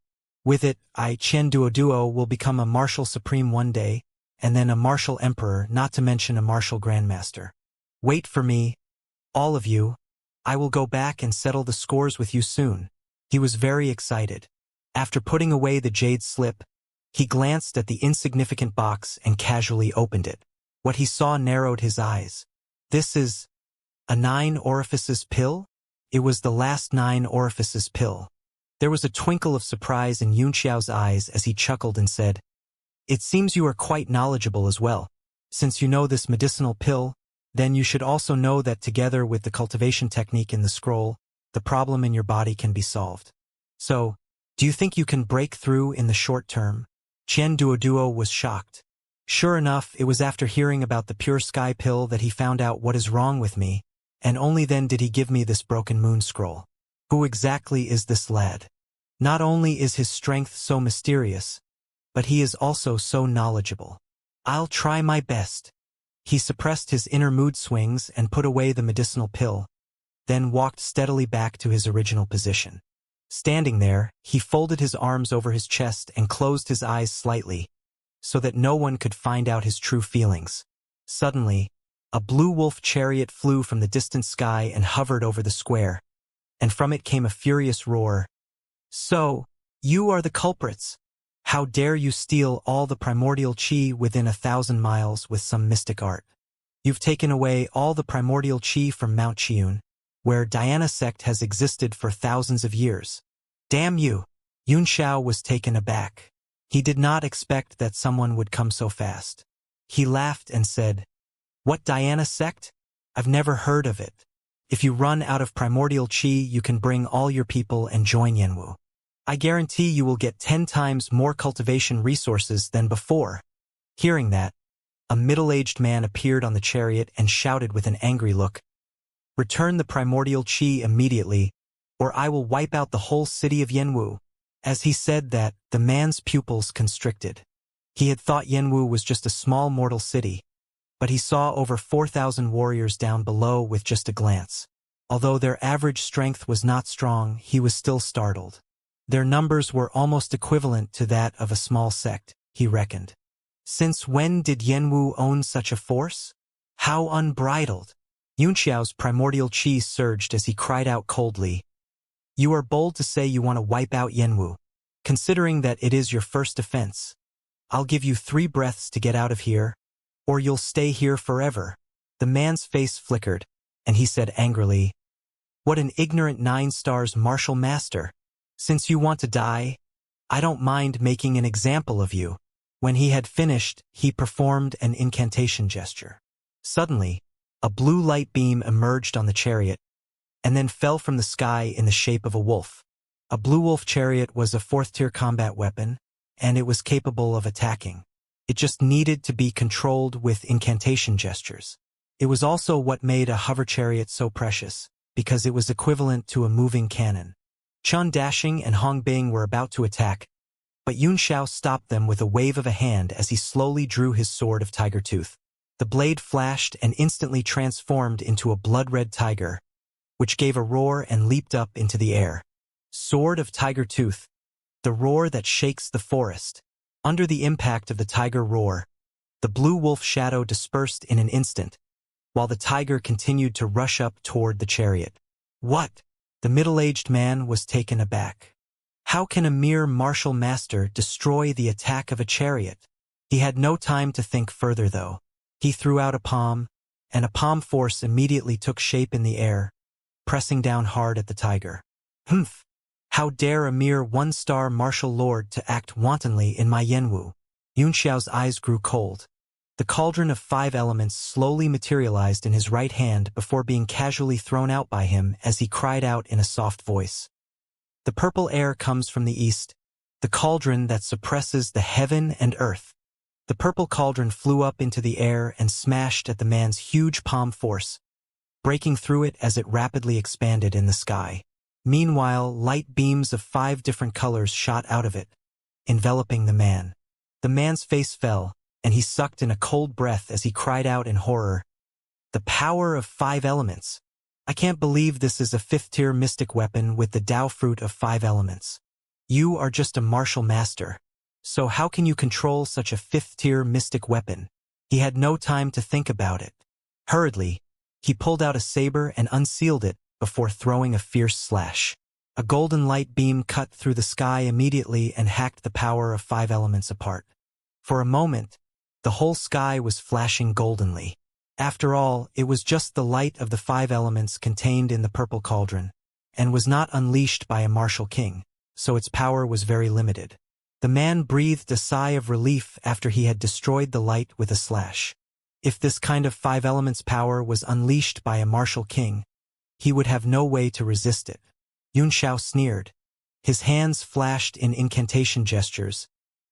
With it, Qian Duoduo will become a martial supreme one day, and then a martial emperor, not to mention a martial grandmaster. Wait for me, all of you. I will go back and settle the scores with you soon. He was very excited. After putting away the jade slip, he glanced at the insignificant box and casually opened it. What he saw narrowed his eyes. This is a 9 orifices pill? It was the last 9 orifices pill. There was a twinkle of surprise in Yunxiao's eyes as he chuckled and said, "It seems you are quite knowledgeable as well. Since you know this medicinal pill, then you should also know that together with the cultivation technique in the scroll, the problem in your body can be solved. So, do you think you can break through in the short term?" Qian Duoduo was shocked. Sure enough, it was after hearing about the pure sky pill that he found out what is wrong with me, and only then did he give me this broken moon scroll. Who exactly is this lad? Not only is his strength so mysterious, but he is also so knowledgeable. I'll try my best. He suppressed his inner mood swings and put away the medicinal pill, then walked steadily back to his original position. Standing there, he folded his arms over his chest and closed his eyes slightly, so that no one could find out his true feelings. Suddenly, a blue wolf chariot flew from the distant sky and hovered over the square, and from it came a furious roar. "So, you are the culprits. How dare you steal all the primordial chi within 1,000 miles with some mystic art? You've taken away all the primordial chi from Mount Qiun, where Diana sect has existed for thousands of years. Damn you! Yun Xiao was taken aback. He did not expect that someone would come so fast. He laughed and said, "What Diana sect? I've never heard of it. If you run out of primordial chi, you can bring all your people and join Yanwu. I guarantee you will get 10 times more cultivation resources than before." Hearing that, a middle-aged man appeared on the chariot and shouted with an angry look, "Return the primordial chi immediately, or I will wipe out the whole city of Yanwu." As he said that, the man's pupils constricted. He had thought Yanwu was just a small mortal city, but he saw over 4,000 warriors down below with just a glance. Although their average strength was not strong, he was still startled. Their numbers were almost equivalent to that of a small sect, he reckoned. Since when did Yanwu own such a force? How unbridled! Yunxiao's primordial chi surged as he cried out coldly, "You are bold to say you want to wipe out Yanwu, considering that it is your first offense. I'll give you 3 breaths to get out of here, or you'll stay here forever." The man's face flickered, and he said angrily, "What an ignorant 9 stars martial master! Since you want to die, I don't mind making an example of you." When he had finished, he performed an incantation gesture. Suddenly, a blue light beam emerged on the chariot, and then fell from the sky in the shape of a wolf. A blue wolf chariot was a 4th-tier combat weapon, and it was capable of attacking. It just needed to be controlled with incantation gestures. It was also what made a hover chariot so precious, because it was equivalent to a moving cannon. Chun Dashing and Hong Bing were about to attack, but Yun Xiao stopped them with a wave of a hand as he slowly drew his sword of tiger tooth. The blade flashed and instantly transformed into a blood-red tiger, which gave a roar and leaped up into the air. Sword of Tiger Tooth, the roar that shakes the forest. Under the impact of the tiger roar, the blue wolf shadow dispersed in an instant, while the tiger continued to rush up toward the chariot. What? The middle-aged man was taken aback. How can a mere martial master destroy the attack of a chariot? He had no time to think further, though. He threw out a palm, and a palm force immediately took shape in the air, pressing down hard at the tiger. Humph! How dare a mere 1-star martial lord to act wantonly in my Yanwu? Yun Xiao's eyes grew cold. The cauldron of 5 elements slowly materialized in his right hand before being casually thrown out by him as he cried out in a soft voice. The purple air comes from the east, the cauldron that suppresses the heaven and earth. The purple cauldron flew up into the air and smashed at the man's huge palm force, breaking through it as it rapidly expanded in the sky. Meanwhile, light beams of 5 different colors shot out of it, enveloping the man. The man's face fell, and he sucked in a cold breath as he cried out in horror, "The power of 5 elements! I can't believe this is a 5th-tier mystic weapon with the Tao fruit of 5 elements. You are just a martial master. So how can you control such a 5th-tier mystic weapon?" He had no time to think about it. Hurriedly, he pulled out a saber and unsealed it before throwing a fierce slash. A golden light beam cut through the sky immediately and hacked the power of 5 elements apart. For a moment, the whole sky was flashing goldenly. After all, it was just the light of the 5 elements contained in the purple cauldron, and was not unleashed by a martial king, so its power was very limited. The man breathed a sigh of relief after he had destroyed the light with a slash. If this kind of 5 elements power was unleashed by a martial king, he would have no way to resist it. Yun Xiao sneered. His hands flashed in incantation gestures,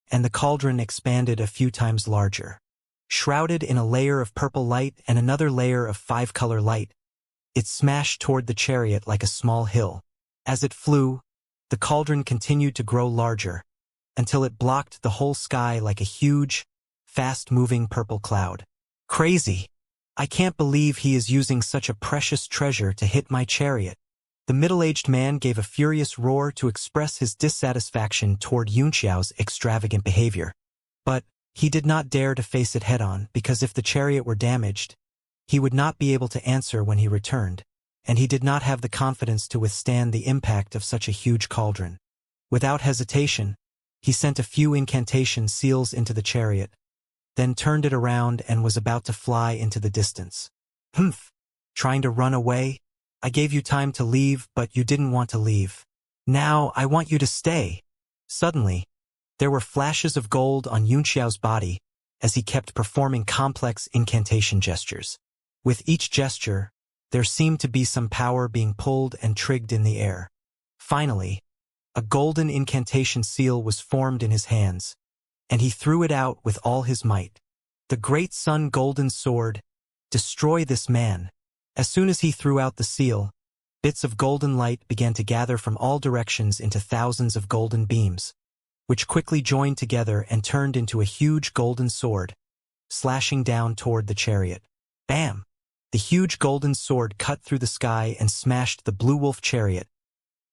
and the cauldron expanded a few times larger. Shrouded in a layer of purple light and another layer of 5-color light, it smashed toward the chariot like a small hill. As it flew, the cauldron continued to grow larger, until it blocked the whole sky like a huge, fast-moving purple cloud. Crazy! I can't believe he is using such a precious treasure to hit my chariot. The middle-aged man gave a furious roar to express his dissatisfaction toward Yun Xiao's extravagant behavior. But he did not dare to face it head-on because if the chariot were damaged, he would not be able to answer when he returned, and he did not have the confidence to withstand the impact of such a huge cauldron. Without hesitation, He sent a few incantation seals into the chariot, then turned it around and was about to fly into the distance. Humph! Trying to run away? I gave you time to leave, but you didn't want to leave. Now I want you to stay. Suddenly, there were flashes of gold on Xianxia's body as he kept performing complex incantation gestures. With each gesture, there seemed to be some power being pulled and trigged in the air. Finally, a golden incantation seal was formed in his hands, and he threw it out with all his might. The great sun golden sword, destroy this man. As soon as he threw out the seal, bits of golden light began to gather from all directions into thousands of golden beams, which quickly joined together and turned into a huge golden sword, slashing down toward the chariot. Bam! The huge golden sword cut through the sky and smashed the blue wolf chariot,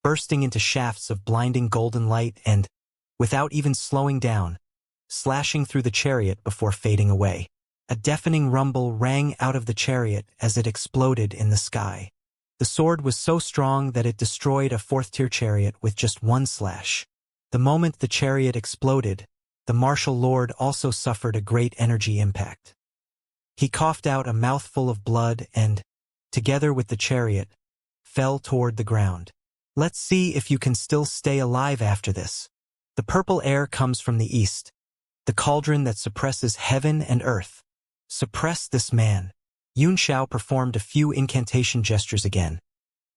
bursting into shafts of blinding golden light and, without even slowing down, slashing through the chariot before fading away. A deafening rumble rang out of the chariot as it exploded in the sky. The sword was so strong that it destroyed a fourth-tier chariot with just one slash. The moment the chariot exploded, the martial lord also suffered a great energy impact. He coughed out a mouthful of blood and, together with the chariot, fell toward the ground. Let's see if you can still stay alive after this. The purple air comes from the east, the cauldron that suppresses heaven and earth. Suppress this man. Xianxia performed a few incantation gestures again,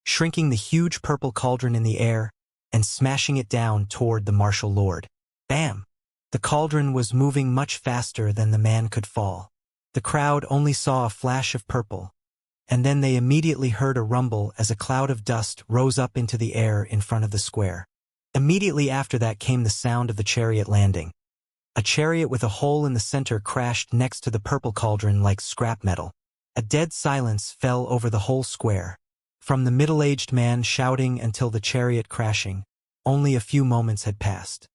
shrinking the huge purple cauldron in the air and smashing it down toward the martial lord. Bam! The cauldron was moving much faster than the man could fall. The crowd only saw a flash of purple, and then they immediately heard a rumble as a cloud of dust rose up into the air in front of the square. Immediately after that came the sound of the chariot landing. A chariot with a hole in the center crashed next to the purple cauldron like scrap metal. A dead silence fell over the whole square, from the middle-aged man shouting until the chariot crashing. Only a few moments had passed.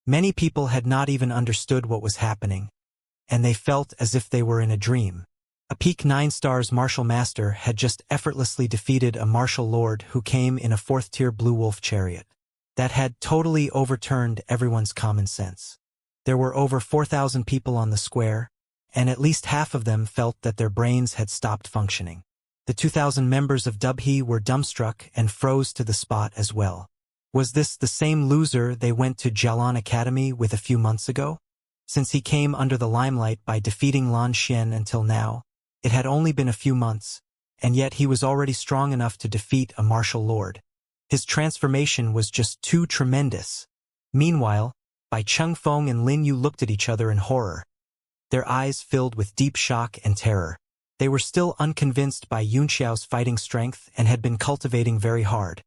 Many people had not even understood what was happening, and they felt as if they were in a dream. A peak 9 stars martial master had just effortlessly defeated a martial lord who came in a fourth-tier blue wolf chariot. That had totally overturned everyone's common sense. There were over 4,000 people on the square, and at least half of them felt that their brains had stopped functioning. The 2,000 members of Dubhe were dumbstruck and froze to the spot as well. Was this the same loser they went to Jialan Academy with a few months ago? Since he came under the limelight by defeating Lan Xian until now, it had only been a few months, and yet he was already strong enough to defeat a martial lord. His transformation was just too tremendous. Meanwhile, Bai Chengfeng and Lin Yu looked at each other in horror, their eyes filled with deep shock and terror. They were still unconvinced by Xianxia's fighting strength and had been cultivating very hard,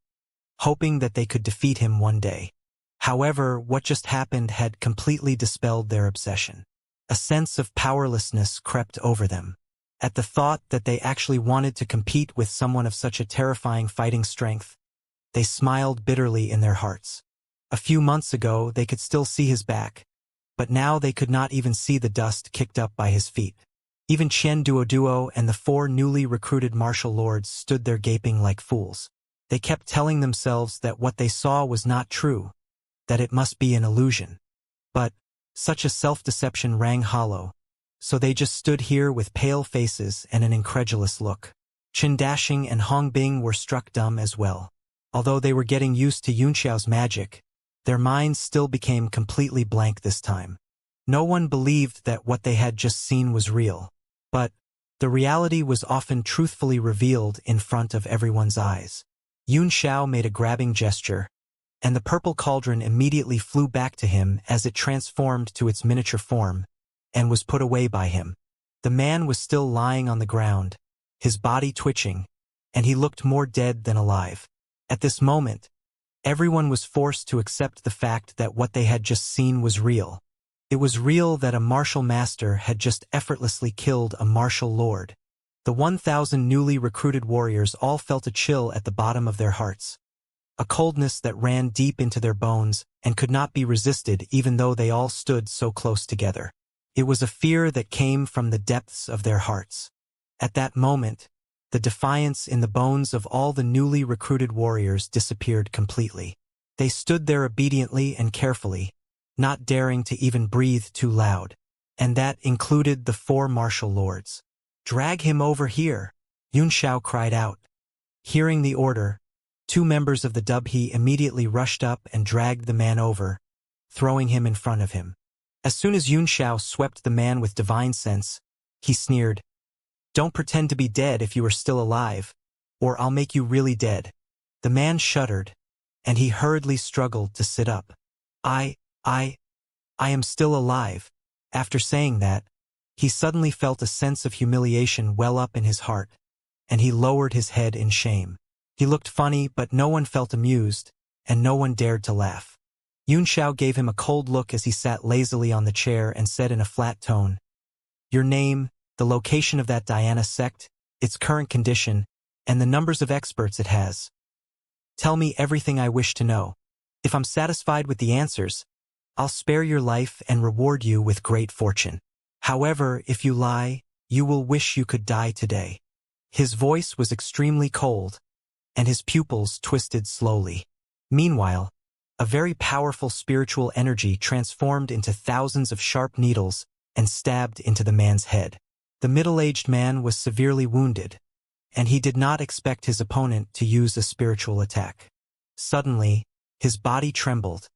hoping that they could defeat him one day. However, what just happened had completely dispelled their obsession. A sense of powerlessness crept over them. At the thought that they actually wanted to compete with someone of such a terrifying fighting strength, they smiled bitterly in their hearts. A few months ago, they could still see his back, but now they could not even see the dust kicked up by his feet. Even Chen Duoduo and the 4 newly recruited martial lords stood there gaping like fools. They kept telling themselves that what they saw was not true, that it must be an illusion. But such a self-deception rang hollow, so they just stood here with pale faces and an incredulous look. Chen Dashing and Hong Bing were struck dumb as well. Although they were getting used to Yunxiao's magic, their minds still became completely blank this time. No one believed that what they had just seen was real. But the reality was often truthfully revealed in front of everyone's eyes. Yunxiao made a grabbing gesture, and the purple cauldron immediately flew back to him as it transformed to its miniature form, and was put away by him. The man was still lying on the ground, his body twitching, and he looked more dead than alive. At this moment, everyone was forced to accept the fact that what they had just seen was real. It was real that a martial master had just effortlessly killed a martial lord. The 1,000 newly recruited warriors all felt a chill at the bottom of their hearts, a coldness that ran deep into their bones and could not be resisted even though they all stood so close together. It was a fear that came from the depths of their hearts. At that moment, the defiance in the bones of all the newly recruited warriors disappeared completely. They stood there obediently and carefully, not daring to even breathe too loud. And that included the 4 martial lords. "Drag him over here," Xianxia cried out. Hearing the order, 2 members of the Dubhe immediately rushed up and dragged the man over, throwing him in front of him. As soon as Xianxia swept the man with divine sense, he sneered, "Don't pretend to be dead if you are still alive, or I'll make you really dead." The man shuddered, and he hurriedly struggled to sit up. I am still alive." After saying that, he suddenly felt a sense of humiliation well up in his heart, and he lowered his head in shame. He looked funny, but no one felt amused, and no one dared to laugh. Xianxia gave him a cold look as he sat lazily on the chair and said in a flat tone, "Your name, the location of that Diana sect, its current condition, and the numbers of experts it has. Tell me everything I wish to know. If I'm satisfied with the answers, I'll spare your life and reward you with great fortune. However, if you lie, you will wish you could die today." His voice was extremely cold, and his pupils twisted slowly. Meanwhile, a very powerful spiritual energy transformed into thousands of sharp needles and stabbed into the man's head. The middle-aged man was severely wounded, and he did not expect his opponent to use a spiritual attack. Suddenly, his body trembled,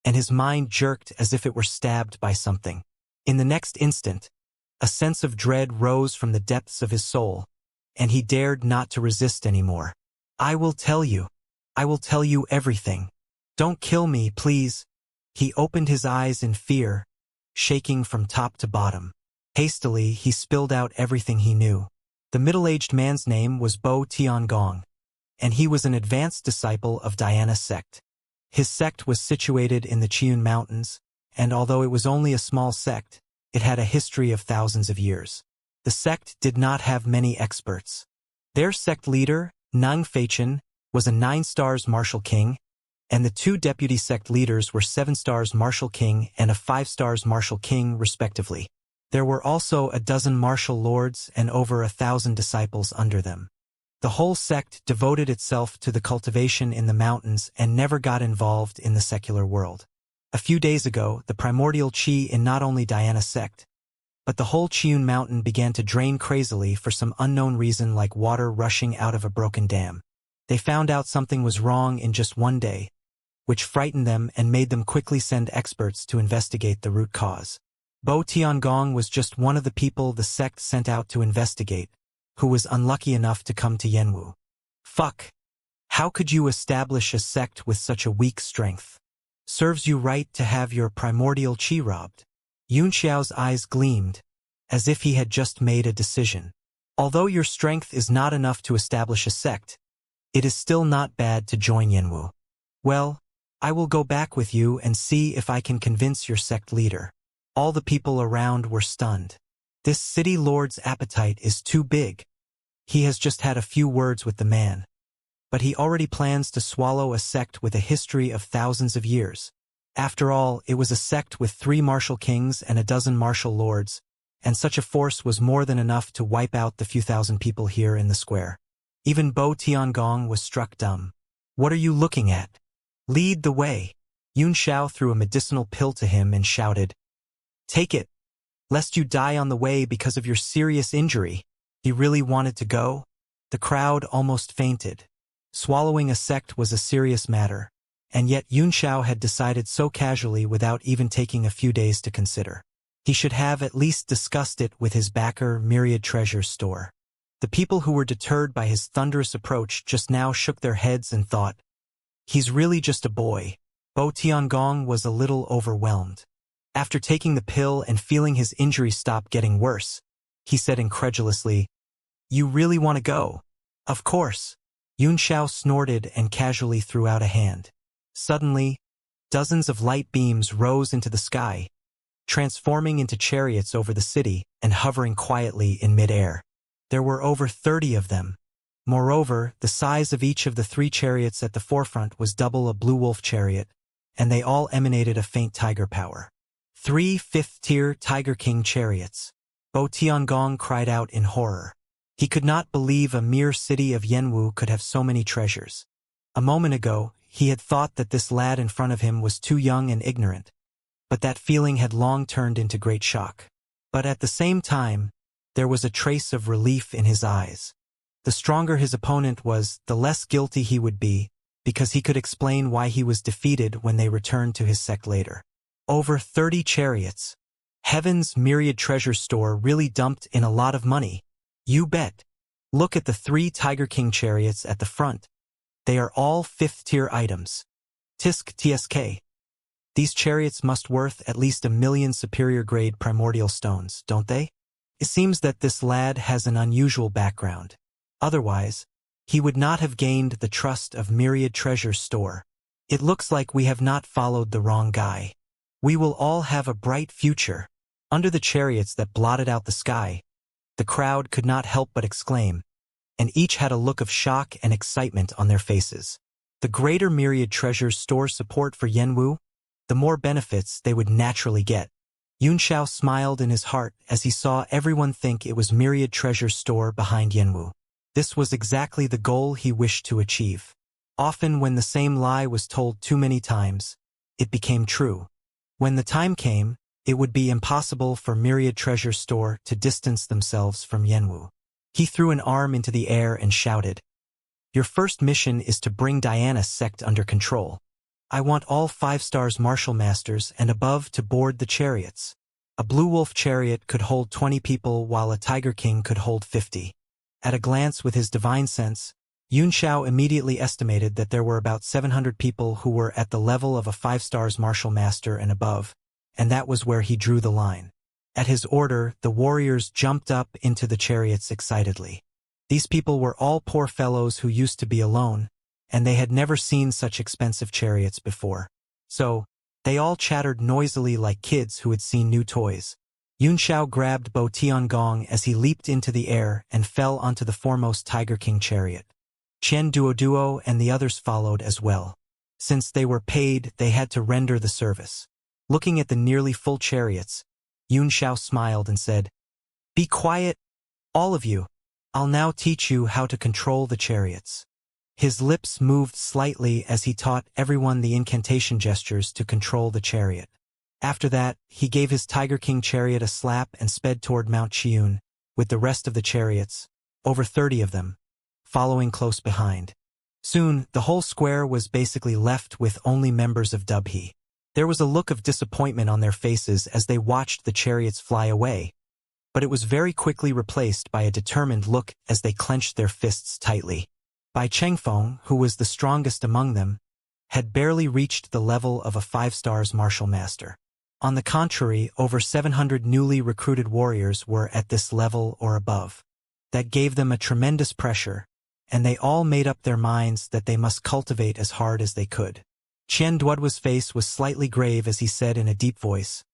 and his mind jerked as if it were stabbed by something. In the next instant, a sense of dread rose from the depths of his soul, and he dared not to resist anymore. I will tell you everything. Don't kill me, please." He opened his eyes in fear, shaking from top to bottom. Hastily, he spilled out everything he knew. The middle-aged man's name was Bo Tiangong, and he was an advanced disciple of Diana's sect. His sect was situated in the Qiun Mountains, and although it was only a small sect, it had a history of thousands of years. The sect did not have many experts. Their sect leader, Nang Feichen, was a 9-stars martial king, and the 2 deputy sect leaders were 7-stars martial king and a 5-stars martial king, respectively. There were also a dozen martial lords and over 1,000 disciples under them. The whole sect devoted itself to the cultivation in the mountains and never got involved in the secular world. A few days ago, the primordial qi in not only Diana's sect, but the whole Qiun mountain began to drain crazily for some unknown reason, like water rushing out of a broken dam. They found out something was wrong in just one day, which frightened them and made them quickly send experts to investigate the root cause. Bo Tiangong was just one of the people the sect sent out to investigate, who was unlucky enough to come to Yanwu. Fuck. How could you establish a sect with such a weak strength? Serves you right to have your primordial qi robbed. Yunxiao's eyes gleamed, as if he had just made a decision. Although your strength is not enough to establish a sect, it is still not bad to join Yanwu. Well, I will go back with you and see if I can convince your sect leader. All the people around were stunned. This city lord's appetite is too big. He has just had a few words with the man, but he already plans to swallow a sect with a history of thousands of years. After all, it was a sect with 3 martial kings and a dozen martial lords, and such a force was more than enough to wipe out the few thousand people here in the square. Even Bo Tiangong was struck dumb. What are you looking at? Lead the way. Yunxiao threw a medicinal pill to him and shouted, Take it, lest you die on the way because of your serious injury. He really wanted to go? The crowd almost fainted. Swallowing a sect was a serious matter, and yet Yunxiao had decided so casually without even taking a few days to consider. He should have at least discussed it with his backer, Myriad Treasures store. The people who were deterred by his thunderous approach just now shook their heads and thought, he's really just a boy. Bo Tiangong was a little overwhelmed. After taking the pill and feeling his injury stop getting worse, he said incredulously, You really want to go? Of course. Yunxiao snorted and casually threw out a hand. Suddenly, dozens of light beams rose into the sky, transforming into chariots over the city and hovering quietly in mid-air. There were over 30 of them. Moreover, the size of each of the 3 chariots at the forefront was double a blue wolf chariot, and they all emanated a faint tiger power. 3 fifth-tier Tiger King chariots. Bo Tiangong cried out in horror. He could not believe a mere city of Yanwu could have so many treasures. A moment ago, he had thought that this lad in front of him was too young and ignorant, but that feeling had long turned into great shock. But at the same time, there was a trace of relief in his eyes. The stronger his opponent was, the less guilty he would be, because he could explain why he was defeated when they returned to his sect later. Over 30 chariots. Heaven's myriad treasure store really dumped in a lot of money. You bet. Look at the 3 Tiger King chariots at the front. They are all 5th-tier items. Tisk TSK. These chariots must worth at least 1 million superior-grade primordial stones, don't they? It seems that this lad has an unusual background. Otherwise, he would not have gained the trust of Myriad Treasure's store. It looks like we have not followed the wrong guy. We will all have a bright future. Under the chariots that blotted out the sky, the crowd could not help but exclaim, and each had a look of shock and excitement on their faces. The greater Myriad Treasure's store support for Yenwu, the more benefits they would naturally get. Yunxiao smiled in his heart as he saw everyone think it was Myriad Treasure's store behind Yenwu. This was exactly the goal he wished to achieve. Often when the same lie was told too many times, it became true. When the time came, it would be impossible for Myriad Treasure's store to distance themselves from Yenwu. He threw an arm into the air and shouted, "Your first mission is to bring Diana's sect under control. I want all 5-stars martial masters and above to board the chariots. A Blue Wolf chariot could hold 20 people while a Tiger King could hold 50. At a glance with his divine sense, Yunxiao immediately estimated that there were about 700 people who were at the level of a 5-stars martial master and above, and that was where he drew the line. At his order, the warriors jumped up into the chariots excitedly. These people were all poor fellows who used to be alone, and they had never seen such expensive chariots before. So, they all chattered noisily like kids who had seen new toys. Yunxiao grabbed Bo Tiangong as he leaped into the air and fell onto the foremost Tiger King chariot. Chen Duoduo and the others followed as well. Since they were paid, they had to render the service. Looking at the nearly full chariots, Yunxiao smiled and said, "Be quiet, all of you. I'll now teach you how to control the chariots." His lips moved slightly as he taught everyone the incantation gestures to control the chariot. After that, he gave his Tiger King chariot a slap and sped toward Mount Qiun, with the rest of the chariots, over 30 of them, following close behind. Soon, the whole square was basically left with only members of Dubhe. There was a look of disappointment on their faces as they watched the chariots fly away, but it was very quickly replaced by a determined look as they clenched their fists tightly. Bai Chengfeng, who was the strongest among them, had barely reached the level of a 5-stars martial master. On the contrary, over 700 newly recruited warriors were at this level or above. That gave them a tremendous pressure, and they all made up their minds that they must cultivate as hard as they could. Qian Duoduo's face was slightly grave as he said in a deep voice,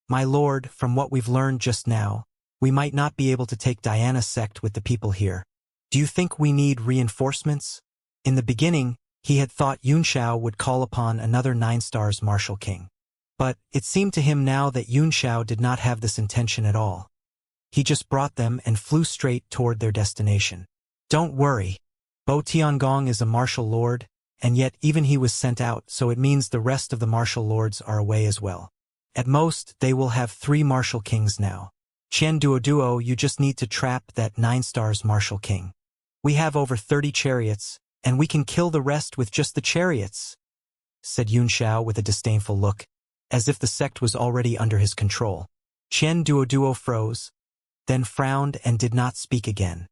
"My lord, from what we've learned just now, we might not be able to take Diana's sect with the people here. Do you think we need reinforcements?" In the beginning, he had thought Yunxiao would call upon another 9-stars martial king. But it seemed to him now that Yunxiao did not have this intention at all. He just brought them and flew straight toward their destination. "Don't worry. Bo Tiangong is a martial lord, and yet even he was sent out, so it means the rest of the martial lords are away as well. At most, they will have 3 martial kings now. Chen Duoduo, you just need to trap that 9-stars martial king. We have over 30 chariots, and we can kill the rest with just the chariots," said Yunxiao with a disdainful look, as if the sect was already under his control. Chen Duoduo froze, then frowned and did not speak again.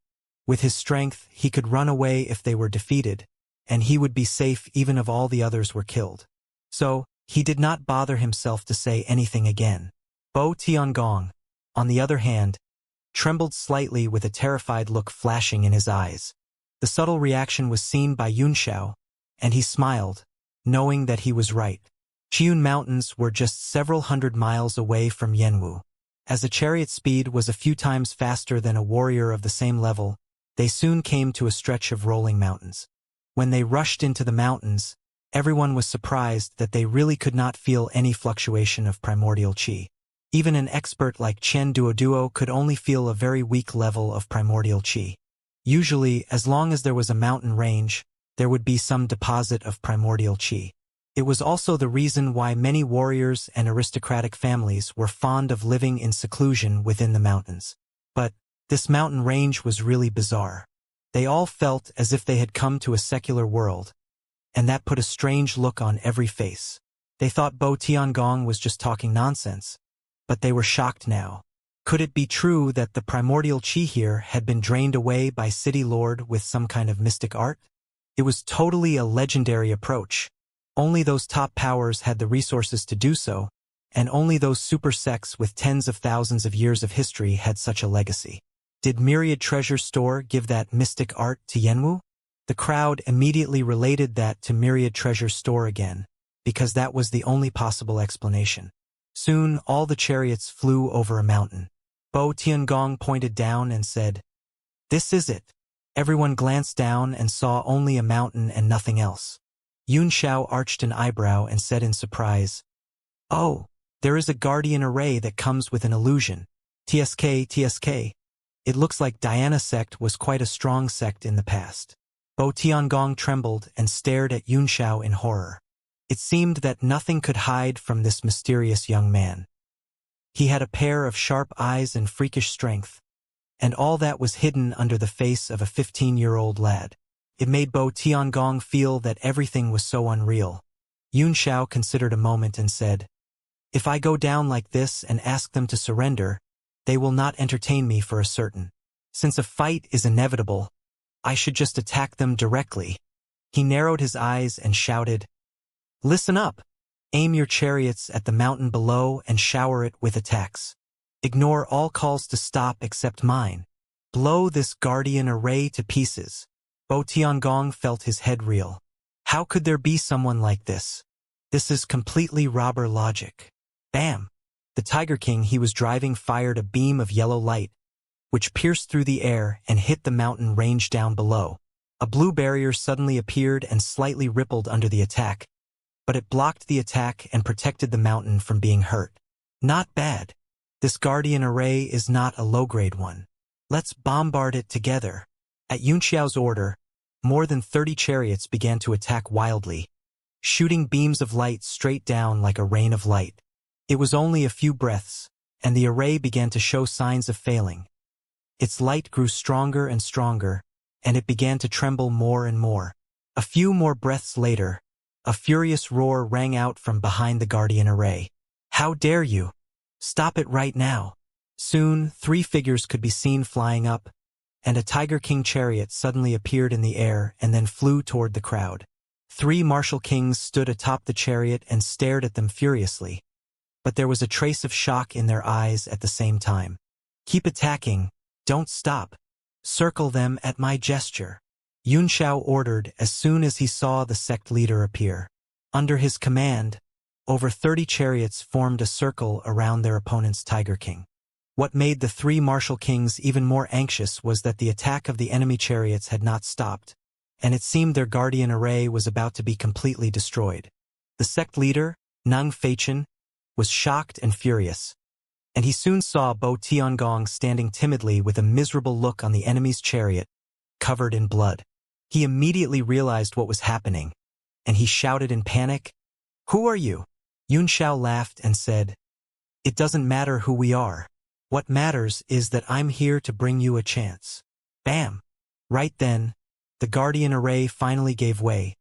With his strength, he could run away if they were defeated, and he would be safe even if all the others were killed. So, he did not bother himself to say anything again. Bo Tiangong, on the other hand, trembled slightly with a terrified look flashing in his eyes. The subtle reaction was seen by Yunxiao, and he smiled, knowing that he was right. Qiun Mountains were just several hundred miles away from Yenwu. As the chariot speed was a few times faster than a warrior of the same level, they soon came to a stretch of rolling mountains. When they rushed into the mountains, everyone was surprised that they really could not feel any fluctuation of primordial qi. Even an expert like Chen Duoduo could only feel a very weak level of primordial qi. Usually, as long as there was a mountain range, there would be some deposit of primordial qi. It was also the reason why many warriors and aristocratic families were fond of living in seclusion within the mountains. But this mountain range was really bizarre. They all felt as if they had come to a secular world, and that put a strange look on every face. They thought Bo Tiangong was just talking nonsense, but they were shocked now. Could it be true that the primordial chi here had been drained away by City Lord with some kind of mystic art? It was totally a legendary approach. Only those top powers had the resources to do so, and only those super sects with tens of thousands of years of history had such a legacy. Did Myriad Treasure Store give that mystic art to Yenwu? The crowd immediately related that to Myriad Treasure Store again, because that was the only possible explanation. Soon, all the chariots flew over a mountain. Bo Tiangong pointed down and said, "This is it." Everyone glanced down and saw only a mountain and nothing else. Yun Xiao arched an eyebrow and said in surprise, "Oh, there is a guardian array that comes with an illusion. TSK. It looks like Diana sect was quite a strong sect in the past." Bo Tiangong trembled and stared at Yun Xiao in horror. It seemed that nothing could hide from this mysterious young man. He had a pair of sharp eyes and freakish strength, and all that was hidden under the face of a 15-year-old lad. It made Bo Tiangong feel that everything was so unreal. Yun Xiao considered a moment and said, "If I go down like this and ask them to surrender, they will not entertain me for a certain. Since a fight is inevitable, I should just attack them directly." He narrowed his eyes and shouted, "Listen up! Aim your chariots at the mountain below and shower it with attacks. Ignore all calls to stop except mine. Blow this guardian array to pieces." Bo Tiangong felt his head reel. How could there be someone like this? This is completely robber logic. Bam! The Tiger King he was driving fired a beam of yellow light, which pierced through the air and hit the mountain range down below. A blue barrier suddenly appeared and slightly rippled under the attack, but it blocked the attack and protected the mountain from being hurt. Not bad. This guardian array is not a low-grade one. Let's bombard it together. At Yun Xiao's order, more than 30 chariots began to attack wildly, shooting beams of light straight down like a rain of light. It was only a few breaths, and the array began to show signs of failing. Its light grew stronger and stronger, and it began to tremble more and more. A few more breaths later, a furious roar rang out from behind the guardian array. "How dare you! Stop it right now!" Soon, 3 figures could be seen flying up, and a Tiger King chariot suddenly appeared in the air and then flew toward the crowd. 3 martial kings stood atop the chariot and stared at them furiously, but there was a trace of shock in their eyes at the same time. "Keep attacking, don't stop. Circle them at my gesture," Yun Xiao ordered as soon as he saw the sect leader appear. Under his command, over 30 chariots formed a circle around their opponent's Tiger King. What made the 3 martial kings even more anxious was that the attack of the enemy chariots had not stopped, and it seemed their guardian array was about to be completely destroyed. The sect leader, Nang Feichen, was shocked and furious, and he soon saw Bo Tiangong standing timidly with a miserable look on the enemy's chariot, covered in blood. He immediately realized what was happening, and he shouted in panic, "Who are you?" Yun Xiao laughed and said, "It doesn't matter who we are. What matters is that I'm here to bring you a chance." Bam! Right then, the guardian array finally gave way,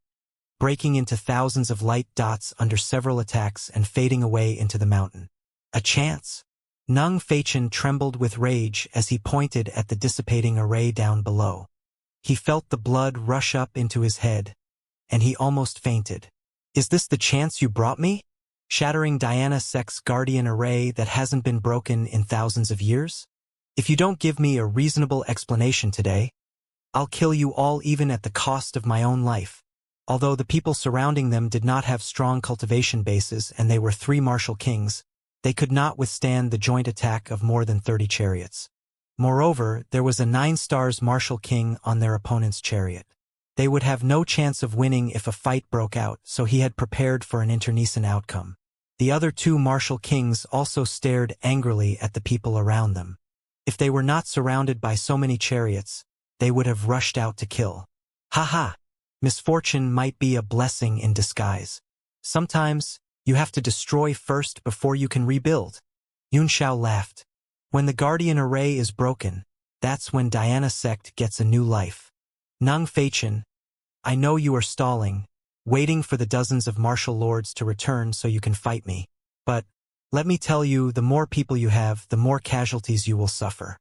breaking into thousands of light dots under several attacks and fading away into the mountain. A chance? Nang Feichen trembled with rage as he pointed at the dissipating array down below. He felt the blood rush up into his head, and he almost fainted. "Is this the chance you brought me? Shattering Diana Sect's guardian array that hasn't been broken in thousands of years? If you don't give me a reasonable explanation today, I'll kill you all even at the cost of my own life." Although the people surrounding them did not have strong cultivation bases and they were 3 martial kings, they could not withstand the joint attack of more than 30 chariots. Moreover, there was a 9 stars martial king on their opponent's chariot. They would have no chance of winning if a fight broke out, so he had prepared for an internecine outcome. The other 2 martial kings also stared angrily at the people around them. If they were not surrounded by so many chariots, they would have rushed out to kill. Haha! Misfortune might be a blessing in disguise. Sometimes, you have to destroy first before you can rebuild. Yunxiao laughed. When the Guardian Array is broken, that's when Diana Sect gets a new life. Nung Feichen, I know you are stalling, waiting for the dozens of martial lords to return so you can fight me. But, let me tell you, the more people you have, the more casualties you will suffer.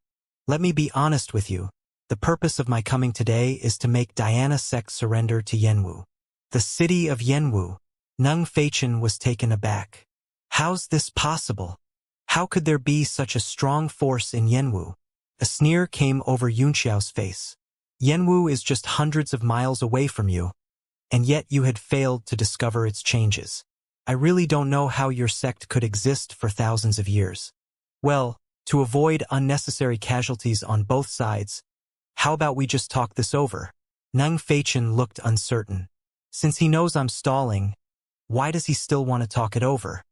Let me be honest with you. The purpose of my coming today is to make Diana Sect surrender to Yanwu. The city of Yanwu. Nung Feichen was taken aback. How's this possible? How could there be such a strong force in Yanwu? A sneer came over Yunxiao's face. Yanwu is just hundreds of miles away from you, and yet you had failed to discover its changes. I really don't know how your sect could exist for thousands of years. Well, to avoid unnecessary casualties on both sides, how about we just talk this over? Nung Feichen looked uncertain. Since he knows I'm stalling, why does he still want to talk it over?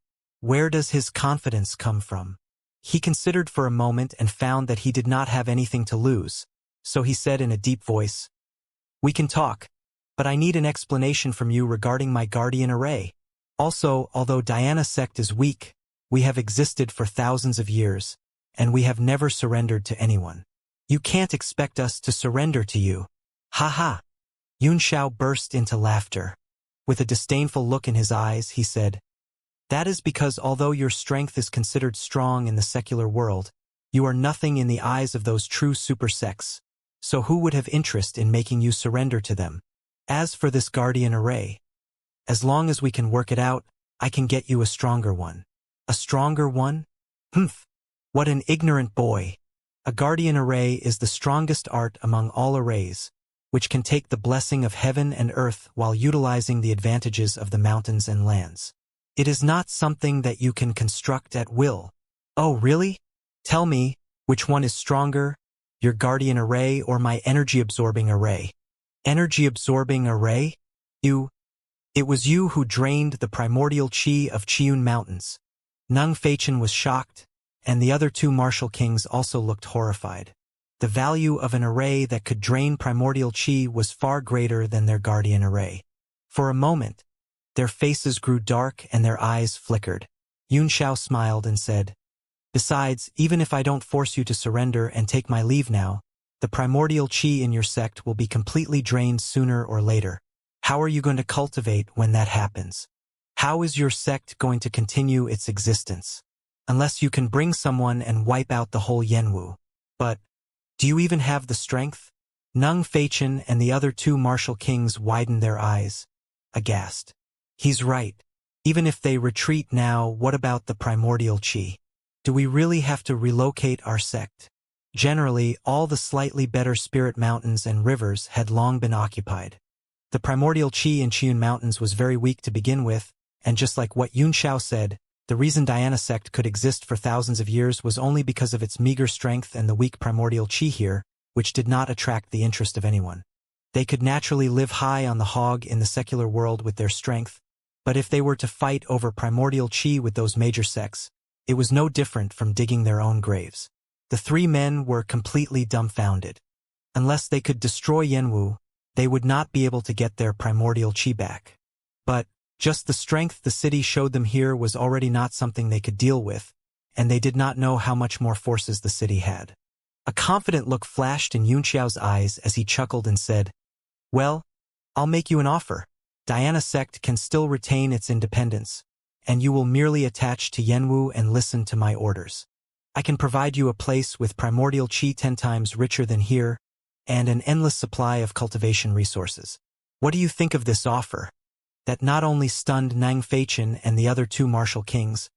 Where does his confidence come from? He considered for a moment and found that he did not have anything to lose, so he said in a deep voice, "We can talk, but I need an explanation from you regarding my Guardian Array. Also, although Diana Sect is weak, we have existed for thousands of years, and we have never surrendered to anyone. You can't expect us to surrender to you." Ha ha! Yunxiao burst into laughter. With a disdainful look in his eyes, he said, "That is because although your strength is considered strong in the secular world, you are nothing in the eyes of those true super sects, so who would have interest in making you surrender to them? As for this Guardian Array, as long as we can work it out, I can get you a stronger one." "A stronger one? Humph! What an ignorant boy! A Guardian Array is the strongest art among all arrays, which can take the blessing of heaven and earth while utilizing the advantages of the mountains and lands. It is not something that you can construct at will." "Oh, really? Tell me, which one is stronger, your Guardian Array or my energy-absorbing array?" "Energy-absorbing array? It was you who drained the primordial chi of Qiyun Mountains." Nung Feichen was shocked, and the other two martial kings also looked horrified. The value of an array that could drain primordial chi was far greater than their Guardian Array. For a moment, their faces grew dark and their eyes flickered. Yunxiao smiled and said, "Besides, even if I don't force you to surrender and take my leave now, the primordial chi in your sect will be completely drained sooner or later. How are you going to cultivate when that happens? How is your sect going to continue its existence? Unless you can bring someone and wipe out the whole Yanwu. But, do you even have the strength?" Nung Feichen and the other two martial kings widened their eyes, aghast. He's right. Even if they retreat now, what about the primordial chi? Do we really have to relocate our sect? Generally, all the slightly better spirit mountains and rivers had long been occupied. The primordial chi in Qiyun Mountains was very weak to begin with, and just like what Yunxiao said, the reason Diana Sect could exist for thousands of years was only because of its meager strength and the weak primordial chi here, which did not attract the interest of anyone. They could naturally live high on the hog in the secular world with their strength, but if they were to fight over primordial chi with those major sects, it was no different from digging their own graves. The three men were completely dumbfounded. Unless they could destroy Yanwu, they would not be able to get their primordial chi back. But, just the strength the city showed them here was already not something they could deal with, and they did not know how much more forces the city had. A confident look flashed in Yunxiao's eyes as he chuckled and said, "Well, I'll make you an offer. Diana Sect can still retain its independence, and you will merely attach to Yanwu and listen to my orders. I can provide you a place with primordial chi 10 times richer than here, and an endless supply of cultivation resources. What do you think of this offer?" That not only stunned Nung Feichen and the other two martial kings,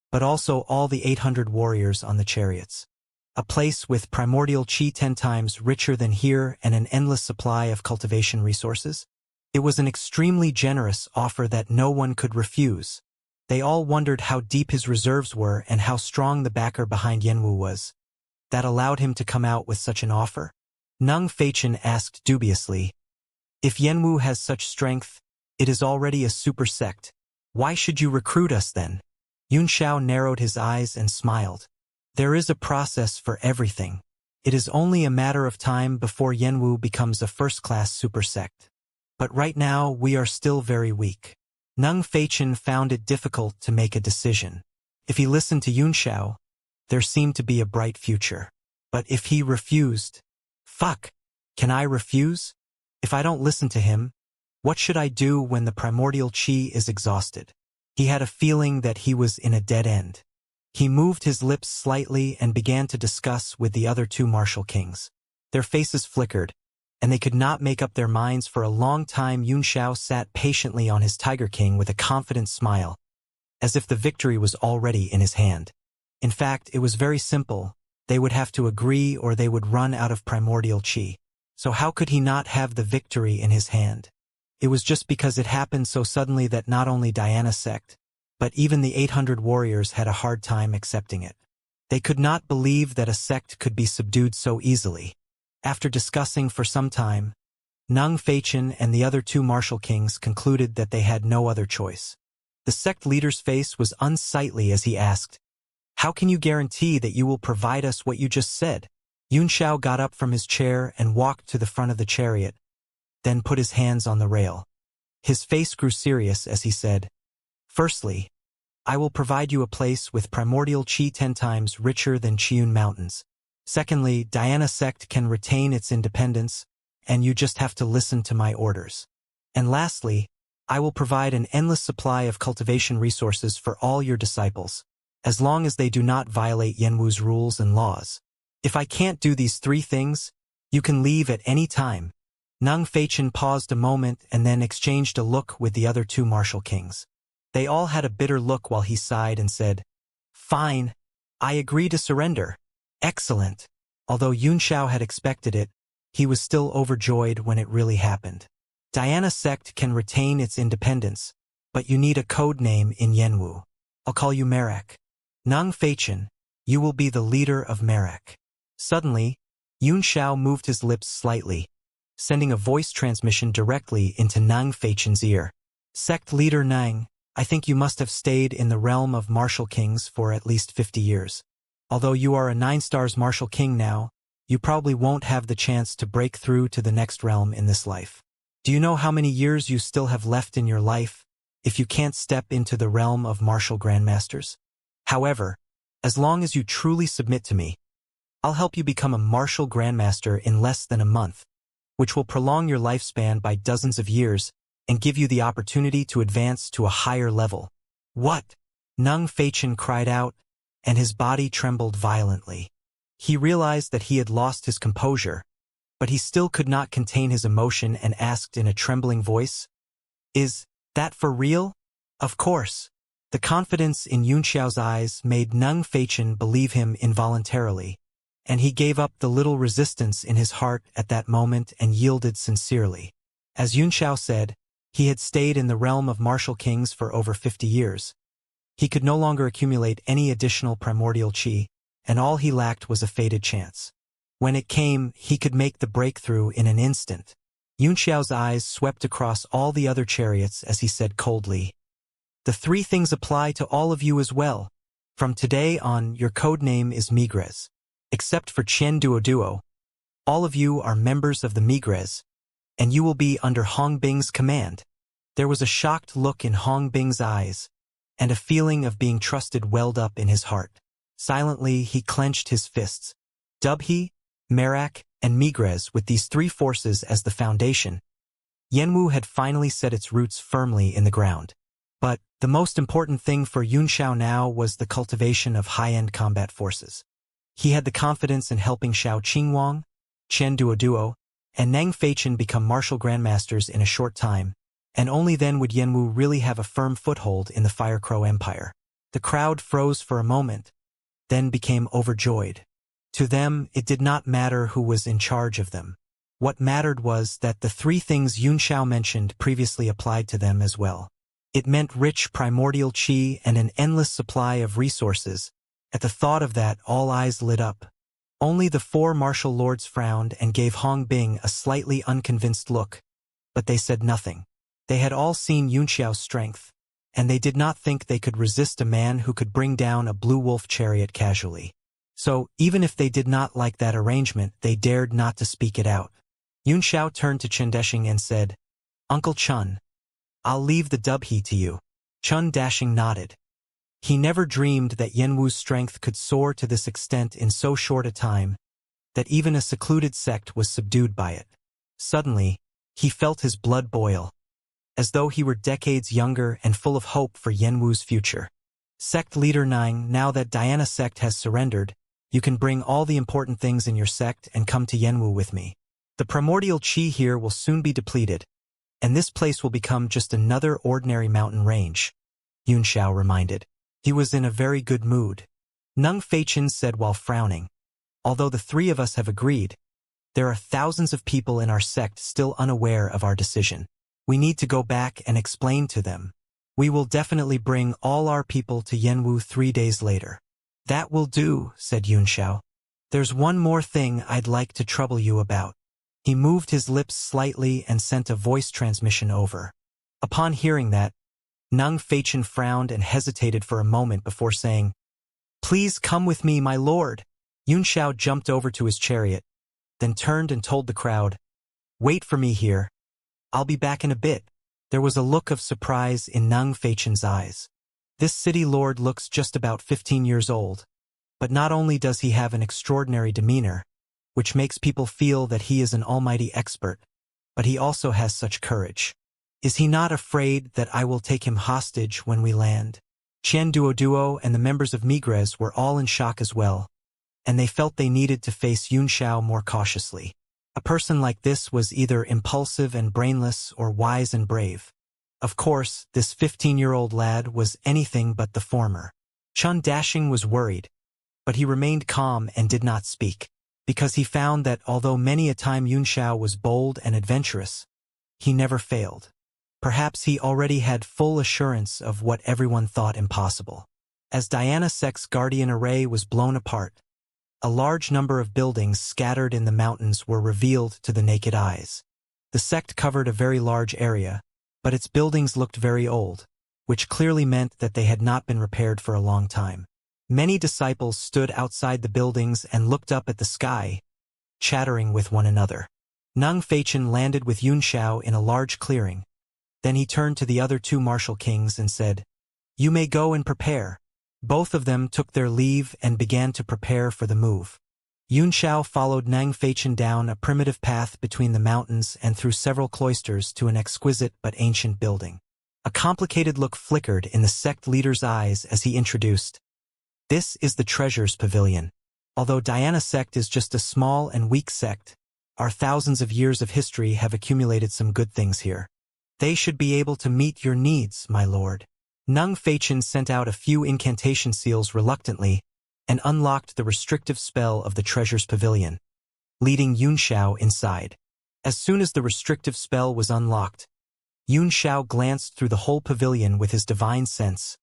but also all the 800 warriors on the chariots. A place with primordial chi 10 times richer than here and an endless supply of cultivation resources? It was an extremely generous offer that no one could refuse. They all wondered how deep his reserves were and how strong the backer behind Yanwu was. That allowed him to come out with such an offer? Nung Feichen asked dubiously, "If Yanwu has such strength, it is already a super sect. Why should you recruit us then?" Yunxiao narrowed his eyes and smiled. "There is a process for everything. It is only a matter of time before Yanwu becomes a first-class super sect. But right now, we are still very weak. Neng Feichen found it difficult to make a decision. If he listened to Yunxiao, there seemed to be a bright future. But if he refused, fuck, can I refuse? If I don't listen to him, what should I do when the primordial qi is exhausted? He had a feeling that he was in a dead end. He moved his lips slightly and began to discuss with the other two martial kings. Their faces flickered, and they could not make up their minds. For a long time. Yunxiao sat patiently on his Tiger King with a confident smile, as if the victory was already in his hand. In fact, it was very simple. They would have to agree or they would run out of primordial qi. So how could he not have the victory in his hand? It was just because it happened so suddenly that not only Diana's sect, but even the 800 warriors had a hard time accepting it. They could not believe that a sect could be subdued so easily. After discussing for some time, Neng Feichen and the other two martial kings concluded that they had no other choice. The sect leader's face was unsightly as he asked, "How can you guarantee that you will provide us what you just said?" Yunxiao got up from his chair and walked to the front of the chariot, then put his hands on the rail. His face grew serious as he said, "Firstly, I will provide you a place with primordial qi 10 times richer than Qiun Mountains. Secondly, Diana sect can retain its independence, and you just have to listen to my orders. And lastly, I will provide an endless supply of cultivation resources for all your disciples, as long as they do not violate Yanwu's rules and laws. If I can't do these 3 things, you can leave at any time." Neng Feichen paused a moment and then exchanged a look with the other two martial kings. They all had a bitter look while he sighed and said, "Fine, I agree to surrender." Excellent. Although Yunxiao had expected it, he was still overjoyed when it really happened. Diana sect can retain its independence, but you need a code name in Yanwu. I'll call you Marek. Neng Feichen, you will be the leader of Marek. Suddenly, Yunxiao moved his lips slightly, sending a voice transmission directly into Neng Feichen's ear. "Sect leader Neng, I think you must have stayed in the realm of martial kings for at least 50 years. Although you are a 9-stars martial king now, you probably won't have the chance to break through to the next realm in this life. Do you know how many years you still have left in your life if you can't step into the realm of martial grandmasters? However, as long as you truly submit to me, I'll help you become a martial grandmaster in less than a month, which will prolong your lifespan by dozens of years and give you the opportunity to advance to a higher level." "What?" Neng Feichen cried out, and his body trembled violently. He realized that he had lost his composure, but he still could not contain his emotion and asked in a trembling voice, "Is that for real?" "Of course." The confidence in Yunxiao's eyes made Neng Feichen believe him involuntarily, and he gave up the little resistance in his heart at that moment and yielded sincerely. As Yunxiao said, he had stayed in the realm of martial kings for over 50 years. He could no longer accumulate any additional primordial qi, and all he lacked was a fated chance. When it came, he could make the breakthrough in an instant. Yunxiao's eyes swept across all the other chariots as he said coldly, "The 3 things apply to all of you as well. From today on, your code name is Migres. Except for Qian Duoduo, all of you are members of the Migres, and you will be under Hong Bing's command." There was a shocked look in Hong Bing's eyes, and a feeling of being trusted welled up in his heart. Silently, he clenched his fists. Dubhe, Merak, and Migres, with these 3 forces as the foundation, Yanwu had finally set its roots firmly in the ground. But the most important thing for Yunxiao now was the cultivation of high-end combat forces. He had the confidence in helping Xiao Qingwang, Qian Duoduo, and Neng Feichen become martial grandmasters in a short time, and only then would Yanwu really have a firm foothold in the Fire Crow Empire. The crowd froze for a moment, then became overjoyed. To them, it did not matter who was in charge of them. What mattered was that the 3 things Yunxiao mentioned previously applied to them as well. It meant rich primordial qi and an endless supply of resources. At the thought of that, all eyes lit up. Only the 4 martial lords frowned and gave Hong Bing a slightly unconvinced look, but they said nothing. They had all seen Yunxiao's strength, and they did not think they could resist a man who could bring down a blue wolf chariot casually. So, even if they did not like that arrangement, they dared not to speak it out. Yunxiao turned to Chendeshing and said, "Uncle Chun, I'll leave the Dubhe to you. Chun Dashing nodded. He never dreamed that Yenwu's strength could soar to this extent in so short a time, that even a secluded sect was subdued by it. Suddenly, he felt his blood boil, as though he were decades younger and full of hope for Yenwu's future. Sect Leader 9, now that Diana sect has surrendered, you can bring all the important things in your sect and come to Yenwu with me. The primordial qi here will soon be depleted, and this place will become just another ordinary mountain range, Yunxiao reminded. He was in a very good mood. Neng Feichen said while frowning, although the three of us have agreed, there are thousands of people in our sect still unaware of our decision. We need to go back and explain to them. We will definitely bring all our people to Yenwu 3 days later. That will do, said Yunxiao. There's one more thing I'd like to trouble you about. He moved his lips slightly and sent a voice transmission over. Upon hearing that, Neng Feichen frowned and hesitated for a moment before saying, Please come with me, my lord. Yunxiao jumped over to his chariot, then turned and told the crowd, Wait for me here. I'll be back in a bit. There was a look of surprise in Neng Feichen's eyes. This city lord looks just about 15 years old, but not only does he have an extraordinary demeanor, which makes people feel that he is an almighty expert, but he also has such courage. Is he not afraid that I will take him hostage when we land? Qian Duoduo and the members of Migres were all in shock as well, and they felt they needed to face Yunxiao more cautiously. A person like this was either impulsive and brainless or wise and brave. Of course, this 15-year-old lad was anything but the former. Chun Dashing was worried, but he remained calm and did not speak, because he found that although many a time Yunxiao was bold and adventurous, he never failed. Perhaps he already had full assurance of what everyone thought impossible. As Diana Sect's guardian array was blown apart, a large number of buildings scattered in the mountains were revealed to the naked eyes. The sect covered a very large area, but its buildings looked very old, which clearly meant that they had not been repaired for a long time. Many disciples stood outside the buildings and looked up at the sky, chattering with one another. Neng Feichen landed with Yunxiao in a large clearing. Then he turned to the other two martial kings and said, You may go and prepare. Both of them took their leave and began to prepare for the move. Yunxiao followed Neng Feichen down a primitive path between the mountains and through several cloisters to an exquisite but ancient building. A complicated look flickered in the sect leader's eyes as he introduced, This is the Treasures Pavilion. Although Diana sect is just a small and weak sect, our thousands of years of history have accumulated some good things here. They should be able to meet your needs, my lord. Neng Feichen sent out a few incantation seals reluctantly and unlocked the restrictive spell of the Treasures Pavilion, leading Yunxiao inside. As soon as the restrictive spell was unlocked, Yunxiao glanced through the whole pavilion with his divine sense,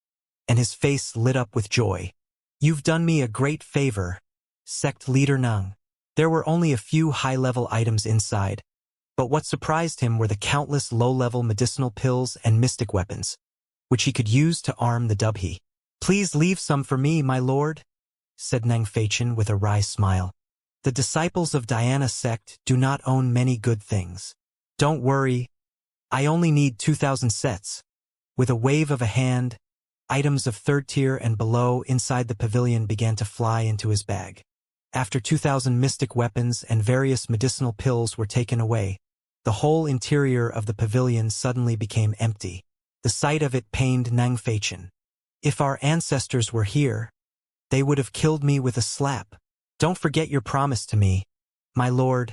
and his face lit up with joy. You've done me a great favor, Sect Leader Neng. There were only a few high-level items inside, but what surprised him were the countless low-level medicinal pills and mystic weapons, which he could use to arm the Dubhe. Please leave some for me, my lord, said Neng Feichen with a wry smile. The disciples of Diana sect do not own many good things. Don't worry, I only need 2,000 sets. With a wave of a hand, items of third tier and below inside the pavilion began to fly into his bag. After 2,000 mystic weapons and various medicinal pills were taken away, the whole interior of the pavilion suddenly became empty. The sight of it pained Neng Feichen. If our ancestors were here, they would have killed me with a slap. Don't forget your promise to me, my lord,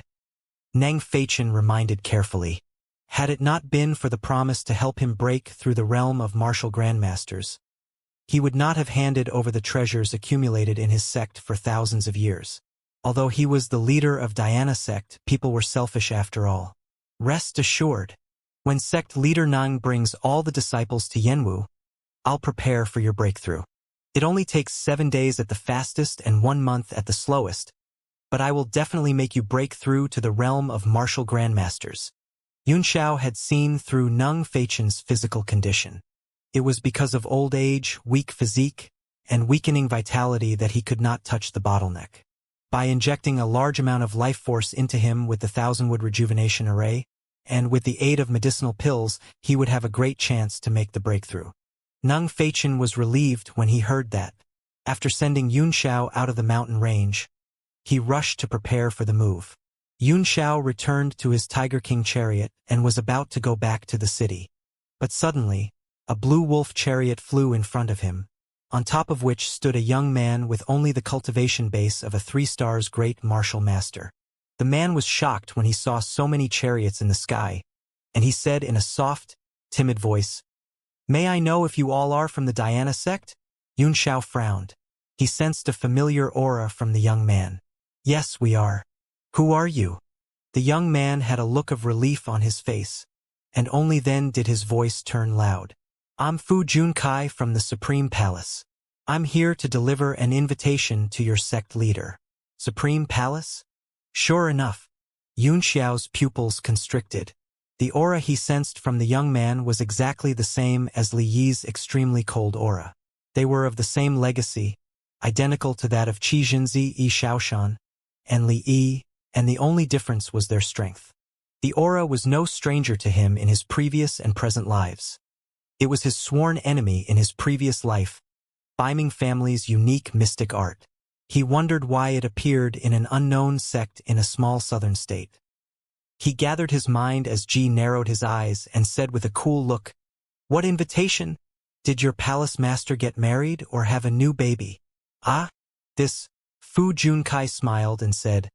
Neng Feichen reminded carefully. Had it not been for the promise to help him break through the realm of martial grandmasters, he would not have handed over the treasures accumulated in his sect for thousands of years. Although he was the leader of Diana sect, people were selfish after all. Rest assured, when sect leader Neng brings all the disciples to Yenwu, I'll prepare for your breakthrough. It only takes 7 days at the fastest and 1 month at the slowest, but I will definitely make you break through to the realm of martial grandmasters. Yunxiao had seen through Neng Feichen's physical condition. It was because of old age, weak physique, and weakening vitality that he could not touch the bottleneck. By injecting a large amount of life force into him with the 1,000-wood rejuvenation array, and with the aid of medicinal pills, he would have a great chance to make the breakthrough. Nung Feichen was relieved when he heard that. After sending Yunxiao out of the mountain range, he rushed to prepare for the move. Yunxiao returned to his Tiger King chariot and was about to go back to the city. But suddenly, a blue wolf chariot flew in front of him, on top of which stood a young man with only the cultivation base of a 3-star great martial master. The man was shocked when he saw so many chariots in the sky, and he said in a soft, timid voice, "May I know if you all are from the Diana sect?" Yunxiao frowned. He sensed a familiar aura from the young man. "Yes, we are. Who are you?" The young man had a look of relief on his face, and only then did his voice turn loud. "I'm Fu Junkai from the Supreme Palace. I'm here to deliver an invitation to your sect leader." Supreme Palace? Sure enough, Yunxiao's pupils constricted. The aura he sensed from the young man was exactly the same as Li Yi's extremely cold aura. They were of the same legacy, identical to that of Qi Jinzi Yi Shaoshan and Li Yi, and the only difference was their strength. The aura was no stranger to him in his previous and present lives. It was his sworn enemy in his previous life, Biming family's unique mystic art. He wondered why it appeared in an unknown sect in a small southern state. He gathered his mind as Ji narrowed his eyes and said with a cool look, "What invitation? Did your palace master get married or have a new baby?" "Ah?" This Fu Junkai smiled and said,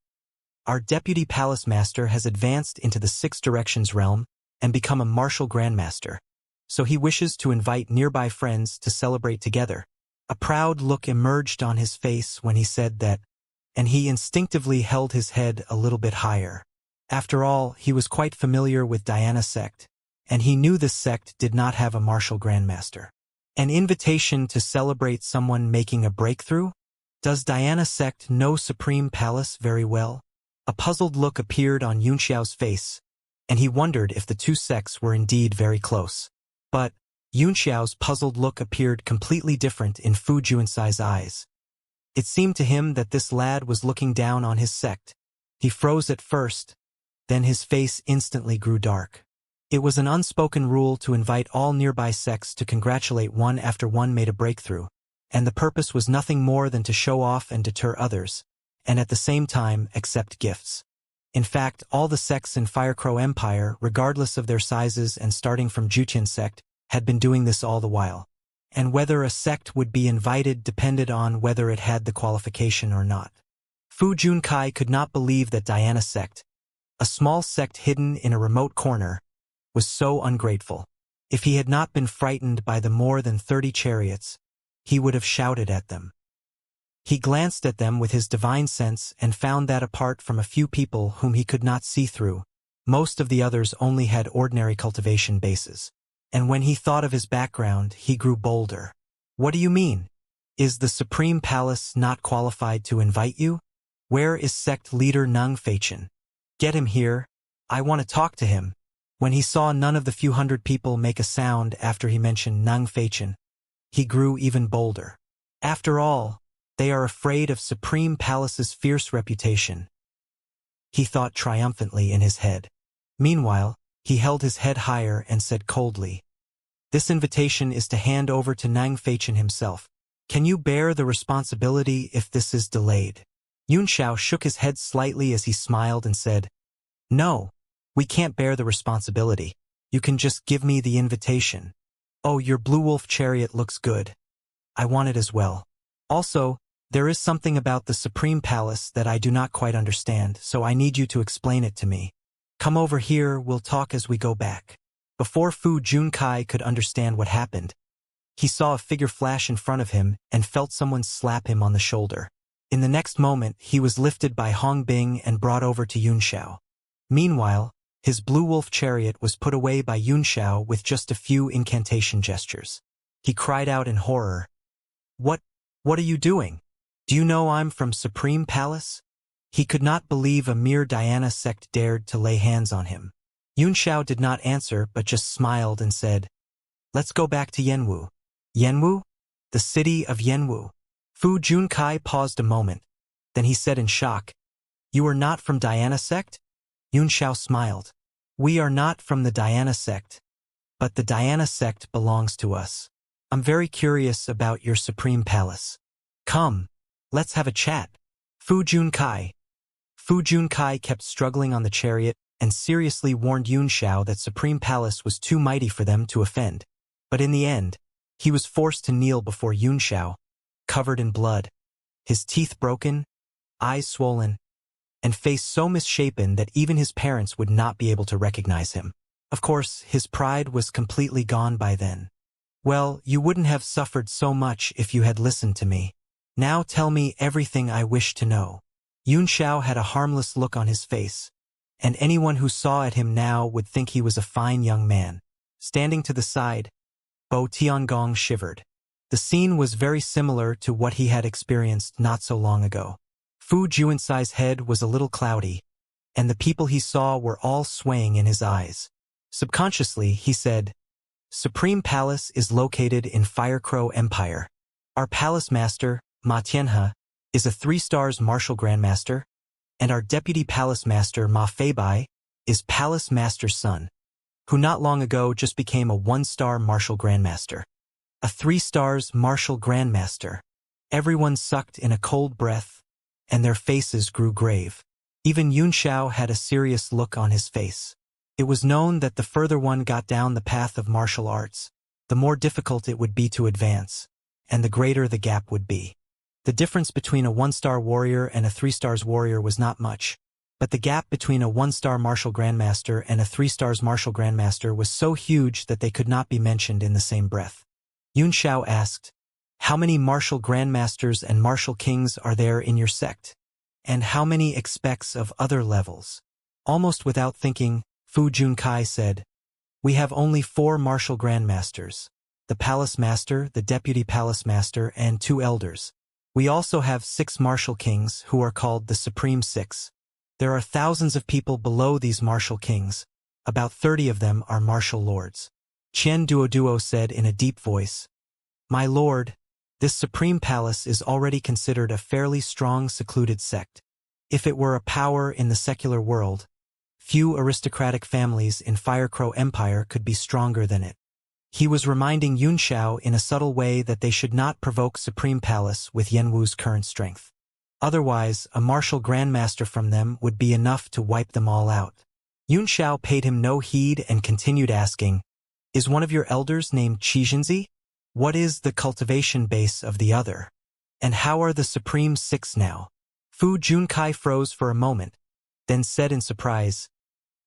"Our deputy palace master has advanced into the 6 Directions realm and become a martial grandmaster, so he wishes to invite nearby friends to celebrate together." A proud look emerged on his face when he said that, and he instinctively held his head a little bit higher. After all, he was quite familiar with Diana sect, and he knew this sect did not have a martial grandmaster. An invitation to celebrate someone making a breakthrough? Does Diana sect know Supreme Palace very well? A puzzled look appeared on Yunxiao's face, and he wondered if the two sects were indeed very close. But Yunxiao's puzzled look appeared completely different in Fu Junsai's eyes. It seemed to him that this lad was looking down on his sect. He froze at first, then his face instantly grew dark. It was an unspoken rule to invite all nearby sects to congratulate one after one made a breakthrough, and the purpose was nothing more than to show off and deter others, and at the same time accept gifts. In fact, all the sects in Firecrow Empire, regardless of their sizes and starting from Jutian sect, had been doing this all the while. And whether a sect would be invited depended on whether it had the qualification or not. Fu Junkai could not believe that Diana sect, a small sect hidden in a remote corner, was so ungrateful. If he had not been frightened by the more than 30 chariots, he would have shouted at them. He glanced at them with his divine sense and found that apart from a few people whom he could not see through, most of the others only had ordinary cultivation bases. And when he thought of his background, he grew bolder. "What do you mean? Is the Supreme Palace not qualified to invite you? Where is sect leader Nung Feichen? Get him here. I want to talk to him." When he saw none of the few hundred people make a sound after he mentioned Nung Feichen, he grew even bolder. After all, they are afraid of Supreme Palace's fierce reputation, he thought triumphantly in his head. Meanwhile, he held his head higher and said coldly, "This invitation is to hand over to Nung Feichen himself. Can you bear the responsibility if this is delayed?" Yunxiao shook his head slightly as he smiled and said, "No, we can't bear the responsibility. You can just give me the invitation. Oh, your Blue Wolf chariot looks good. I want it as well. Also, there is something about the Supreme Palace that I do not quite understand, so I need you to explain it to me. Come over here, we'll talk as we go back." Before Fu Junkai could understand what happened, he saw a figure flash in front of him and felt someone slap him on the shoulder. In the next moment, he was lifted by Hong Bing and brought over to Yunxiao. Meanwhile, his Blue Wolf chariot was put away by Yunxiao with just a few incantation gestures. He cried out in horror, What are you doing? Do you know I'm from Supreme Palace?" He could not believe a mere Diana sect dared to lay hands on him. Yunxiao did not answer but just smiled and said, "Let's go back to Yanwu." "Yanwu? The city of Yanwu." Fu Junkai paused a moment. Then he said in shock, "You are not from Diana sect?" Yunxiao smiled. We are not from the Diana sect, but the Diana sect belongs to us. I'm very curious about your supreme palace. Come, let's have a chat. Fu Junkai. Fu Junkai kept struggling on the chariot and seriously warned Yunxiao that Supreme Palace was too mighty for them to offend. But in the end, he was forced to kneel before Yunxiao, covered in blood, his teeth broken, eyes swollen, and face so misshapen that even his parents would not be able to recognize him. Of course, his pride was completely gone by then. Well, you wouldn't have suffered so much if you had listened to me. Now tell me everything I wish to know. Yunxiao had a harmless look on his face, and anyone who saw at him now would think he was a fine young man. Standing to the side, Bo Tiangong shivered. The scene was very similar to what he had experienced not so long ago. Fu Juansai's head was a little cloudy, and the people he saw were all swaying in his eyes. Subconsciously, he said, Supreme Palace is located in Firecrow Empire. Our palace master, Ma Tianhe, is a 3-stars martial grandmaster, and our deputy palace master, Ma Feibai, is palace master's son, who not long ago just became a 1-star martial grandmaster. A 3-stars martial grandmaster. Everyone sucked in a cold breath, and their faces grew grave. Even Yunxiao had a serious look on his face. It was known that the further one got down the path of martial arts, the more difficult it would be to advance, and the greater the gap would be. The difference between a 1-star warrior and a 3-stars warrior was not much, but the gap between a 1-star martial grandmaster and a 3-stars martial grandmaster was so huge that they could not be mentioned in the same breath. Yunxiao asked, How many martial grandmasters and martial kings are there in your sect? And how many expects of other levels? Almost without thinking, Fu Junkai said, We have only 4 martial grandmasters, the palace master, the deputy palace master, and 2 elders. We also have 6 martial kings who are called the Supreme Six. There are thousands of people below these martial kings. About 30 of them are martial lords. Qian Duoduo said in a deep voice, My lord, this Supreme Palace is already considered a fairly strong secluded sect. If it were a power in the secular world, few aristocratic families in Firecrow Empire could be stronger than it. He was reminding Yunxiao in a subtle way that they should not provoke Supreme Palace with Yanwu's current strength. Otherwise, a martial grandmaster from them would be enough to wipe them all out. Yunxiao paid him no heed and continued asking, Is one of your elders named Xianxia? What is the cultivation base of the other? And how are the Supreme Six now? Fu Junkai froze for a moment, then said in surprise,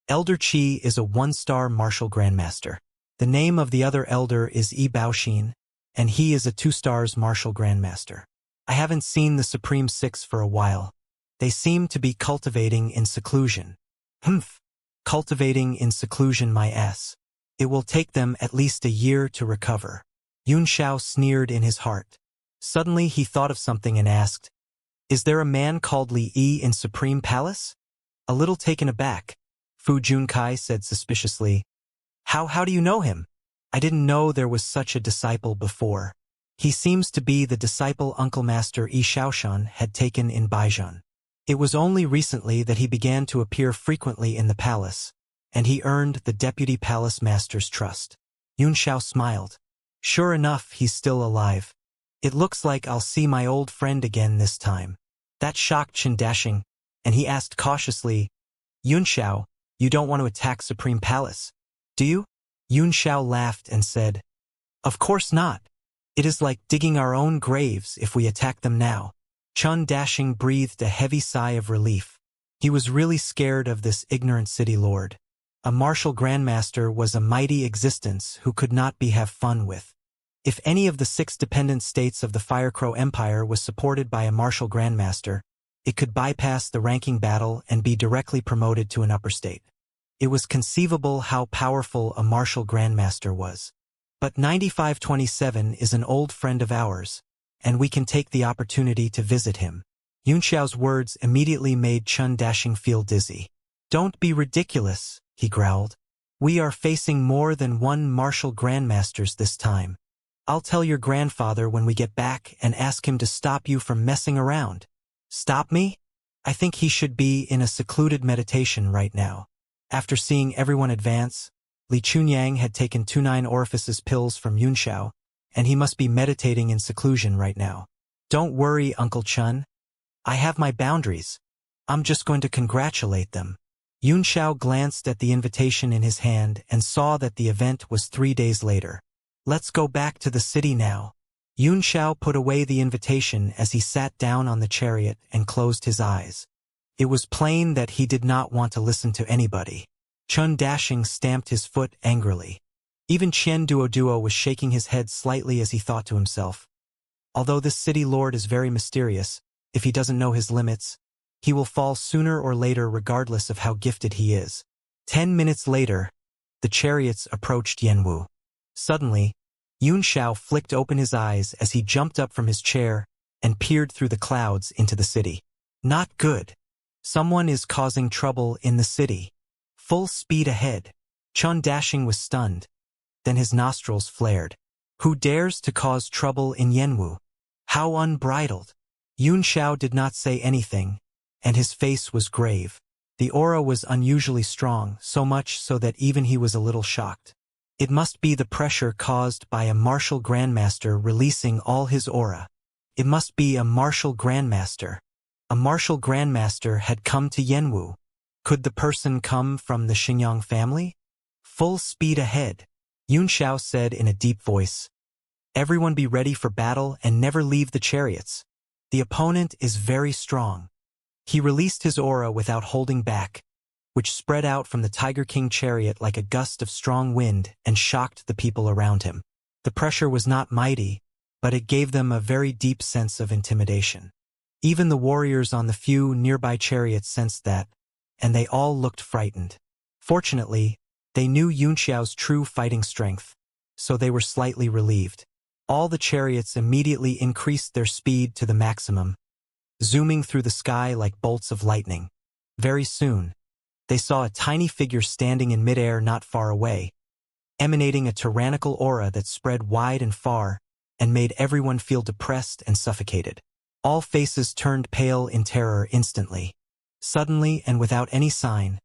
Elder Qi is a 1-star martial grandmaster. The name of the other elder is Yi Baoxin, and he is a 2-stars martial grandmaster. I haven't seen the Supreme Six for a while. They seem to be cultivating in seclusion. Humph! Cultivating in seclusion my ass. It will take them at least a year to recover. Yunxiao sneered in his heart. Suddenly he thought of something and asked, Is there a man called Li Yi in Supreme Palace? A little taken aback, Fu Junkai said suspiciously, How do you know him? I didn't know there was such a disciple before. He seems to be the disciple Uncle Master Yi Shaoshan had taken in Baijian. It was only recently that he began to appear frequently in the palace, and he earned the deputy palace master's trust. Yunxiao smiled. Sure enough, he's still alive. It looks like I'll see my old friend again this time. That shocked Chen Dashing, and he asked cautiously, Yunxiao, you don't want to attack Supreme Palace, do you? Yunxiao laughed and said, Of course not. It is like digging our own graves if we attack them now. Chen Dashing breathed a heavy sigh of relief. He was really scared of this ignorant city lord. A martial grandmaster was a mighty existence who could not be have fun with. If any of the 6 dependent states of the Firecrow Empire was supported by a martial grandmaster, it could bypass the ranking battle and be directly promoted to an upper state. It was conceivable how powerful a martial grandmaster was. But 9527 is an old friend of ours, and we can take the opportunity to visit him. Yunxiao's words immediately made Chen Dashing feel dizzy. Don't be ridiculous, he growled. We are facing more than 1 martial grandmasters this time. I'll tell your grandfather when we get back and ask him to stop you from messing around. Stop me? I think he should be in a secluded meditation right now. After seeing everyone advance, Li Chunyang had taken 29 orifices pills from Yunxiao, and he must be meditating in seclusion right now. Don't worry, Uncle Chun. I have my boundaries. I'm just going to congratulate them. Yunxiao glanced at the invitation in his hand and saw that the event was 3 days later. Let's go back to the city now. Yunxiao put away the invitation as he sat down on the chariot and closed his eyes. It was plain that he did not want to listen to anybody. Chun Dashing stamped his foot angrily. Even Qian Duoduo was shaking his head slightly as he thought to himself. Although this city lord is very mysterious, if he doesn't know his limits, he will fall sooner or later regardless of how gifted he is. 10 minutes later, the chariots approached Yanwu. Suddenly, Yunxiao flicked open his eyes as he jumped up from his chair and peered through the clouds into the city. Not good. Someone is causing trouble in the city. Full speed ahead. Chun Dashing was stunned. Then his nostrils flared. Who dares to cause trouble in Yanwu? How unbridled. Yunxiao did not say anything, and his face was grave. The aura was unusually strong, so much so that even he was a little shocked. It must be the pressure caused by a martial grandmaster releasing all his aura. It must be a martial grandmaster. A martial grandmaster had come to Yanwu. Could the person come from the Xingyang family? Full speed ahead, Yunxiao said in a deep voice. Everyone be ready for battle and never leave the chariots. The opponent is very strong. He released his aura without holding back, which spread out from the Tiger King chariot like a gust of strong wind and shocked the people around him. The pressure was not mighty, but it gave them a very deep sense of intimidation. Even the warriors on the few nearby chariots sensed that, and they all looked frightened. Fortunately, they knew Yunxiao's true fighting strength, so they were slightly relieved. All the chariots immediately increased their speed to the maximum, zooming through the sky like bolts of lightning. Very soon, they saw a tiny figure standing in midair not far away, emanating a tyrannical aura that spread wide and far and made everyone feel depressed and suffocated. All faces turned pale in terror instantly. Suddenly and without any sign,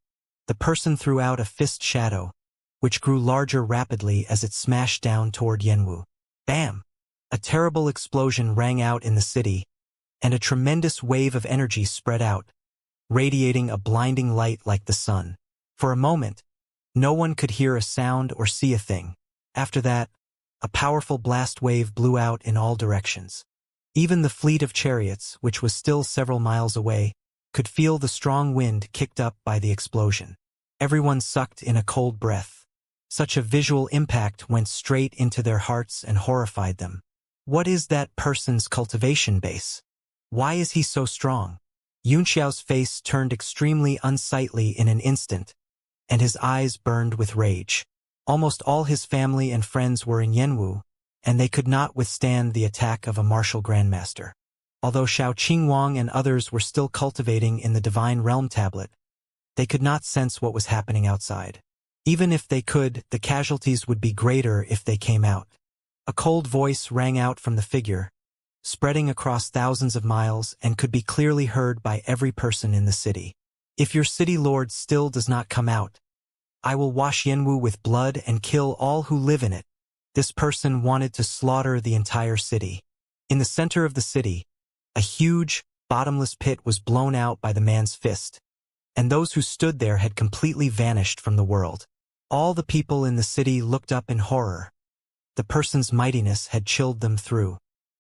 the person threw out a fist shadow, which grew larger rapidly as it smashed down toward Yanwu. Bam! A terrible explosion rang out in the city, and a tremendous wave of energy spread out, radiating a blinding light like the sun. For a moment, no one could hear a sound or see a thing. After that, a powerful blast wave blew out in all directions. Even the fleet of chariots, which was still several miles away, could feel the strong wind kicked up by the explosion. Everyone sucked in a cold breath. Such a visual impact went straight into their hearts and horrified them. What is that person's cultivation base? Why is he so strong? Yunxiao's face turned extremely unsightly in an instant, and his eyes burned with rage. Almost all his family and friends were in Yanwu, and they could not withstand the attack of a martial grandmaster. Although Xiao Qingwang and others were still cultivating in the Divine Realm tablet, they could not sense what was happening outside. Even if they could, the casualties would be greater if they came out. A cold voice rang out from the figure, spreading across thousands of miles and could be clearly heard by every person in the city. If your city lord still does not come out, I will wash Yanwu with blood and kill all who live in it. This person wanted to slaughter the entire city. In the center of the city, a huge, bottomless pit was blown out by the man's fist, and those who stood there had completely vanished from the world. All the people in the city looked up in horror. The person's mightiness had chilled them through.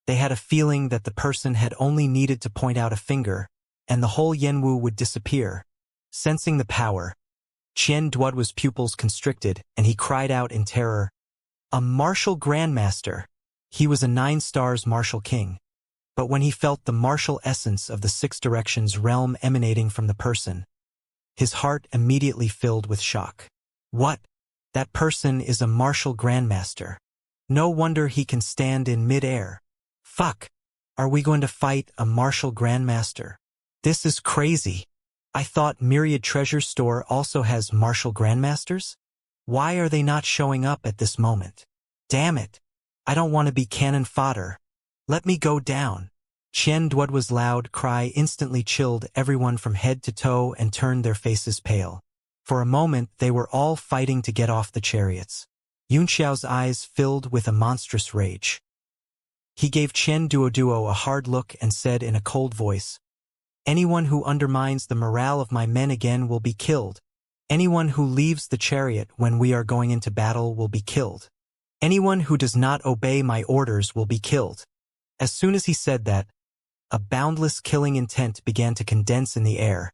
They had a feeling that the person had only needed to point out a finger, and the whole Yanwu would disappear. Sensing the power, Qian Duoduo's pupils constricted, and he cried out in terror, "A martial grandmaster!" He was a 9 stars martial king. But when he felt the martial essence of the 6 directions realm emanating from the person, his heart immediately filled with shock. What? That person is a martial grandmaster. No wonder he can stand in mid-air. Fuck! Are we going to fight a martial grandmaster? This is crazy. I thought Myriad Treasure Store also has martial grandmasters? Why are they not showing up at this moment? Damn it! I don't want to be cannon fodder. Let me go down. Qian Duoduo's loud cry instantly chilled everyone from head to toe and turned their faces pale. For a moment, they were all fighting to get off the chariots. Yunxiao's eyes filled with a monstrous rage. He gave Chen Duoduo a hard look and said in a cold voice, "Anyone who undermines the morale of my men again will be killed. Anyone who leaves the chariot when we are going into battle will be killed. Anyone who does not obey my orders will be killed." As soon as he said that, a boundless killing intent began to condense in the air,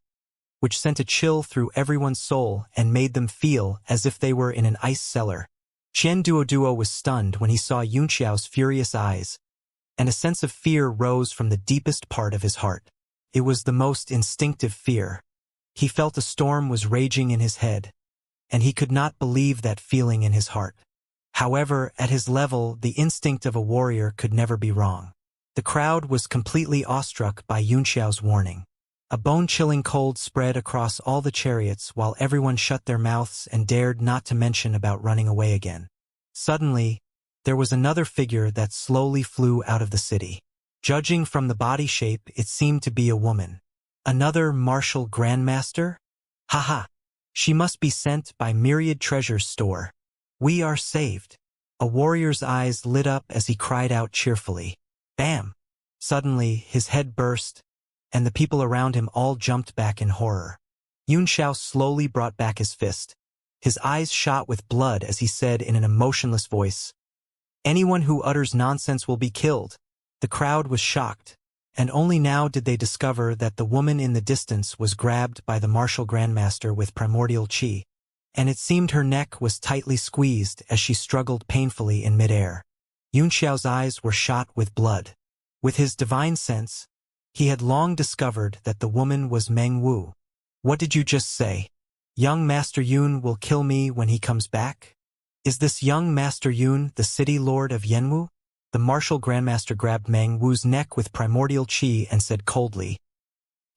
which sent a chill through everyone's soul and made them feel as if they were in an ice cellar. Chen Duoduo was stunned when he saw Yunxiao's furious eyes, and a sense of fear rose from the deepest part of his heart. It was the most instinctive fear. He felt a storm was raging in his head, and he could not believe that feeling in his heart. However, at his level, the instinct of a warrior could never be wrong. The crowd was completely awestruck by Yunxiao's warning. A bone-chilling cold spread across all the chariots while everyone shut their mouths and dared not to mention about running away again. Suddenly, there was another figure that slowly flew out of the city. Judging from the body shape, it seemed to be a woman. Another martial grandmaster? Haha! She must be sent by Myriad Treasures store. We are saved. A warrior's eyes lit up as he cried out cheerfully. Bam! Suddenly, his head burst, and the people around him all jumped back in horror. Yunxiao slowly brought back his fist. His eyes shot with blood as he said in an emotionless voice, "Anyone who utters nonsense will be killed." The crowd was shocked, and only now did they discover that the woman in the distance was grabbed by the martial grandmaster with primordial qi, and it seemed her neck was tightly squeezed as she struggled painfully in midair. Yunxiao's eyes were shot with blood. With his divine sense, he had long discovered that the woman was Meng Wu. "What did you just say? Young Master Yun will kill me when he comes back? Is this young Master Yun the city lord of Yanwu?" The martial grandmaster grabbed Meng Wu's neck with primordial qi and said coldly,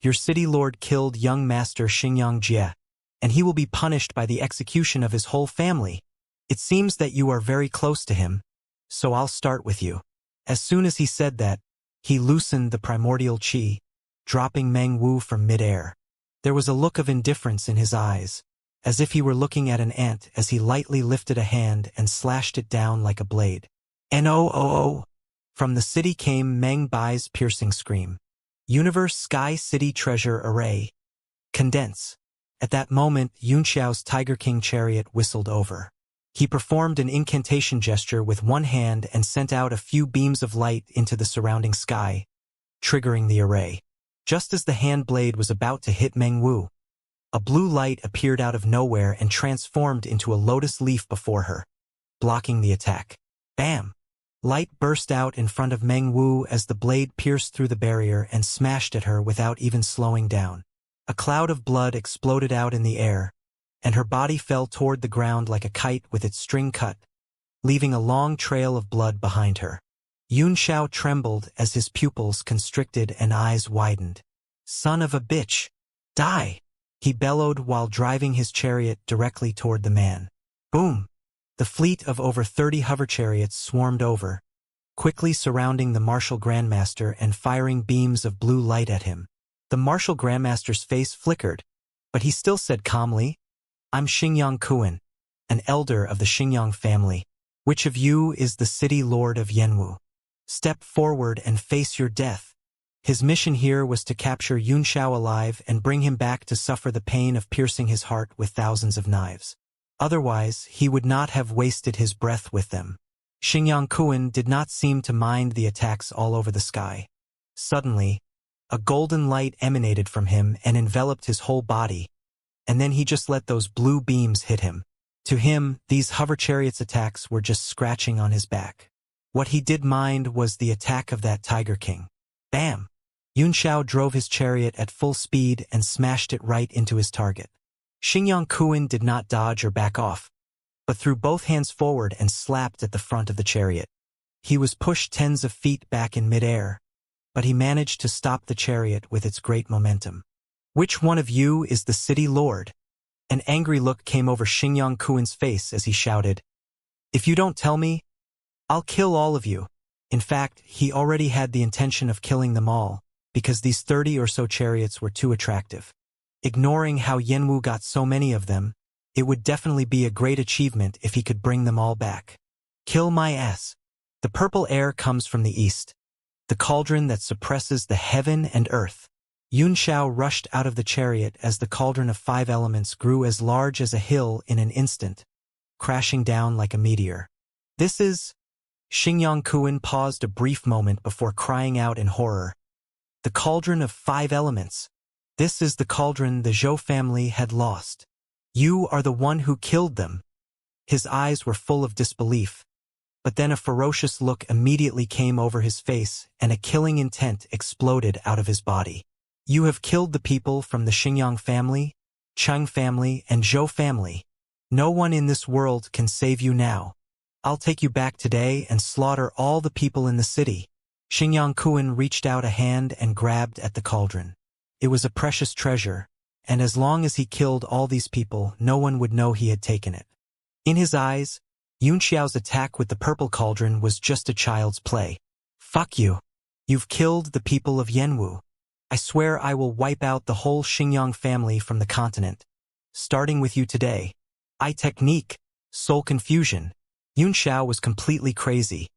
"Your city lord killed young Master Xianxia, and he will be punished by the execution of his whole family. It seems that you are very close to him, so I'll start with you." As soon as he said that, he loosened the primordial qi, dropping Meng Wu from midair. There was a look of indifference in his eyes, as if he were looking at an ant as he lightly lifted a hand and slashed it down like a blade. "No!" From the city came Meng Bai's piercing scream. "Universe Sky City Treasure Array. Condense." At that moment, Yunxiao's Tiger King chariot whistled over. He performed an incantation gesture with one hand and sent out a few beams of light into the surrounding sky, triggering the array. Just as the hand blade was about to hit Meng Wu, a blue light appeared out of nowhere and transformed into a lotus leaf before her, blocking the attack. Bam! Light burst out in front of Meng Wu as the blade pierced through the barrier and smashed at her without even slowing down. A cloud of blood exploded out in the air, and her body fell toward the ground like a kite with its string cut, leaving a long trail of blood behind her. Yunxiao trembled as his pupils constricted and eyes widened. "Son of a bitch! Die!" he bellowed while driving his chariot directly toward the man. Boom! The fleet of over 30 hover chariots swarmed over, quickly surrounding the martial grandmaster and firing beams of blue light at him. The martial grandmaster's face flickered, but he still said calmly, "I'm Xingyang Kuan, an elder of the Xingyang family. Which of you is the city lord of Yanwu? Step forward and face your death." His mission here was to capture Yunxiao alive and bring him back to suffer the pain of piercing his heart with thousands of knives. Otherwise, he would not have wasted his breath with them. Xingyang Kuan did not seem to mind the attacks all over the sky. Suddenly, a golden light emanated from him and enveloped his whole body, and then he just let those blue beams hit him. To him, these hover chariots' attacks were just scratching on his back. What he did mind was the attack of that Tiger King. Bam! Yunxiao drove his chariot at full speed and smashed it right into his target. Xingyang Kuan did not dodge or back off, but threw both hands forward and slapped at the front of the chariot. He was pushed tens of feet back in midair, but he managed to stop the chariot with its great momentum. "Which one of you is the city lord?" An angry look came over Xingyang Kuan's face as he shouted, "If you don't tell me, I'll kill all of you." In fact, he already had the intention of killing them all, because these 30 or so chariots were too attractive. Ignoring how Yanwu got so many of them, it would definitely be a great achievement if he could bring them all back. Kill my ass. The purple air comes from the east, the cauldron that suppresses the heaven and earth. Yunxiao rushed out of the chariot as the cauldron of 5 elements grew as large as a hill in an instant, crashing down like a meteor. This is... Xingyang Kuan paused a brief moment before crying out in horror. The cauldron of 5 elements. This is the cauldron the Zhou family had lost. You are the one who killed them. His eyes were full of disbelief, but then a ferocious look immediately came over his face and a killing intent exploded out of his body. You have killed the people from the Xingyang family, Cheng family, and Zhou family. No one in this world can save you now. I'll take you back today and slaughter all the people in the city. Xingyang Kuan reached out a hand and grabbed at the cauldron. It was a precious treasure, and as long as he killed all these people, no one would know he had taken it. In his eyes, Yunxiao's attack with the purple cauldron was just a child's play. Fuck you. You've killed the people of Yanwu. I swear I will wipe out the whole Xingyang family from the continent. Starting with you today. Technique, soul confusion. Yunxiao was completely crazy,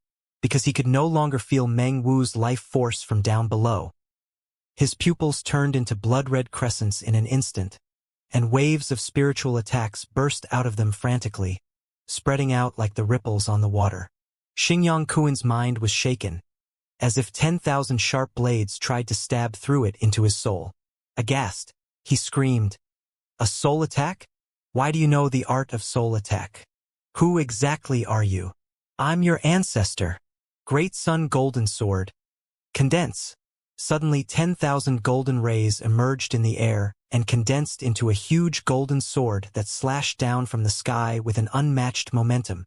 because he could no longer feel Meng Wu's life force from down below. His pupils turned into blood-red crescents in an instant, and waves of spiritual attacks burst out of them frantically, spreading out like the ripples on the water. Xingyang Kuan's mind was shaken, as if 10,000 sharp blades tried to stab through it into his soul. Aghast, he screamed, "A soul attack? Why do you know the art of soul attack? Who exactly are you?" "I'm your ancestor. Great Sun Golden Sword. Condense." Suddenly 10,000 golden rays emerged in the air and condensed into a huge golden sword that slashed down from the sky with an unmatched momentum.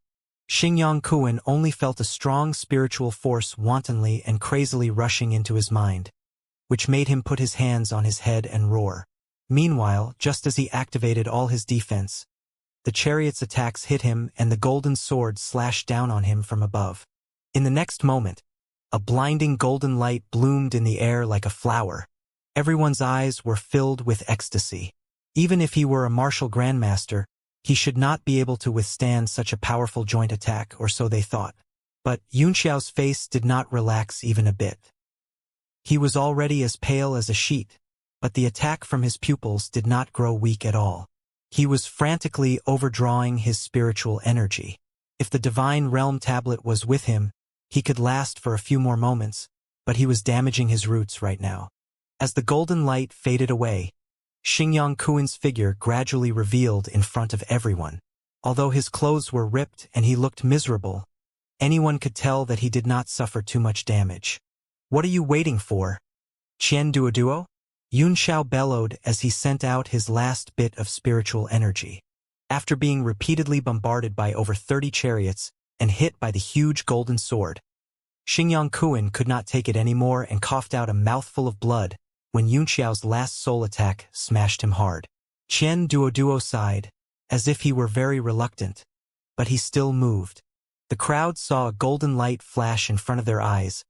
Xingyang Kuan only felt a strong spiritual force wantonly and crazily rushing into his mind, which made him put his hands on his head and roar. Meanwhile, just as he activated all his defense, the chariot's attacks hit him and the golden sword slashed down on him from above. In the next moment, a blinding golden light bloomed in the air like a flower. Everyone's eyes were filled with ecstasy. Even if he were a martial grandmaster, he should not be able to withstand such a powerful joint attack, or so they thought. But Yunxiao's face did not relax even a bit. He was already as pale as a sheet, but the attack from his pupils did not grow weak at all. He was frantically overdrawing his spiritual energy. If the Divine Realm tablet was with him, he could last for a few more moments, but he was damaging his roots right now. As the golden light faded away, Xingyang Kuan's figure gradually revealed in front of everyone. Although his clothes were ripped and he looked miserable, anyone could tell that he did not suffer too much damage. "What are you waiting for? Qian Duoduo?" Yunxiao bellowed as he sent out his last bit of spiritual energy. After being repeatedly bombarded by over 30 chariots and hit by the huge golden sword, Xingyang Kuan could not take it anymore and coughed out a mouthful of blood when Yunxiao's last soul attack smashed him hard. Qian Duoduo sighed, as if he were very reluctant, but he still moved. The crowd saw a golden light flash in front of their eyes,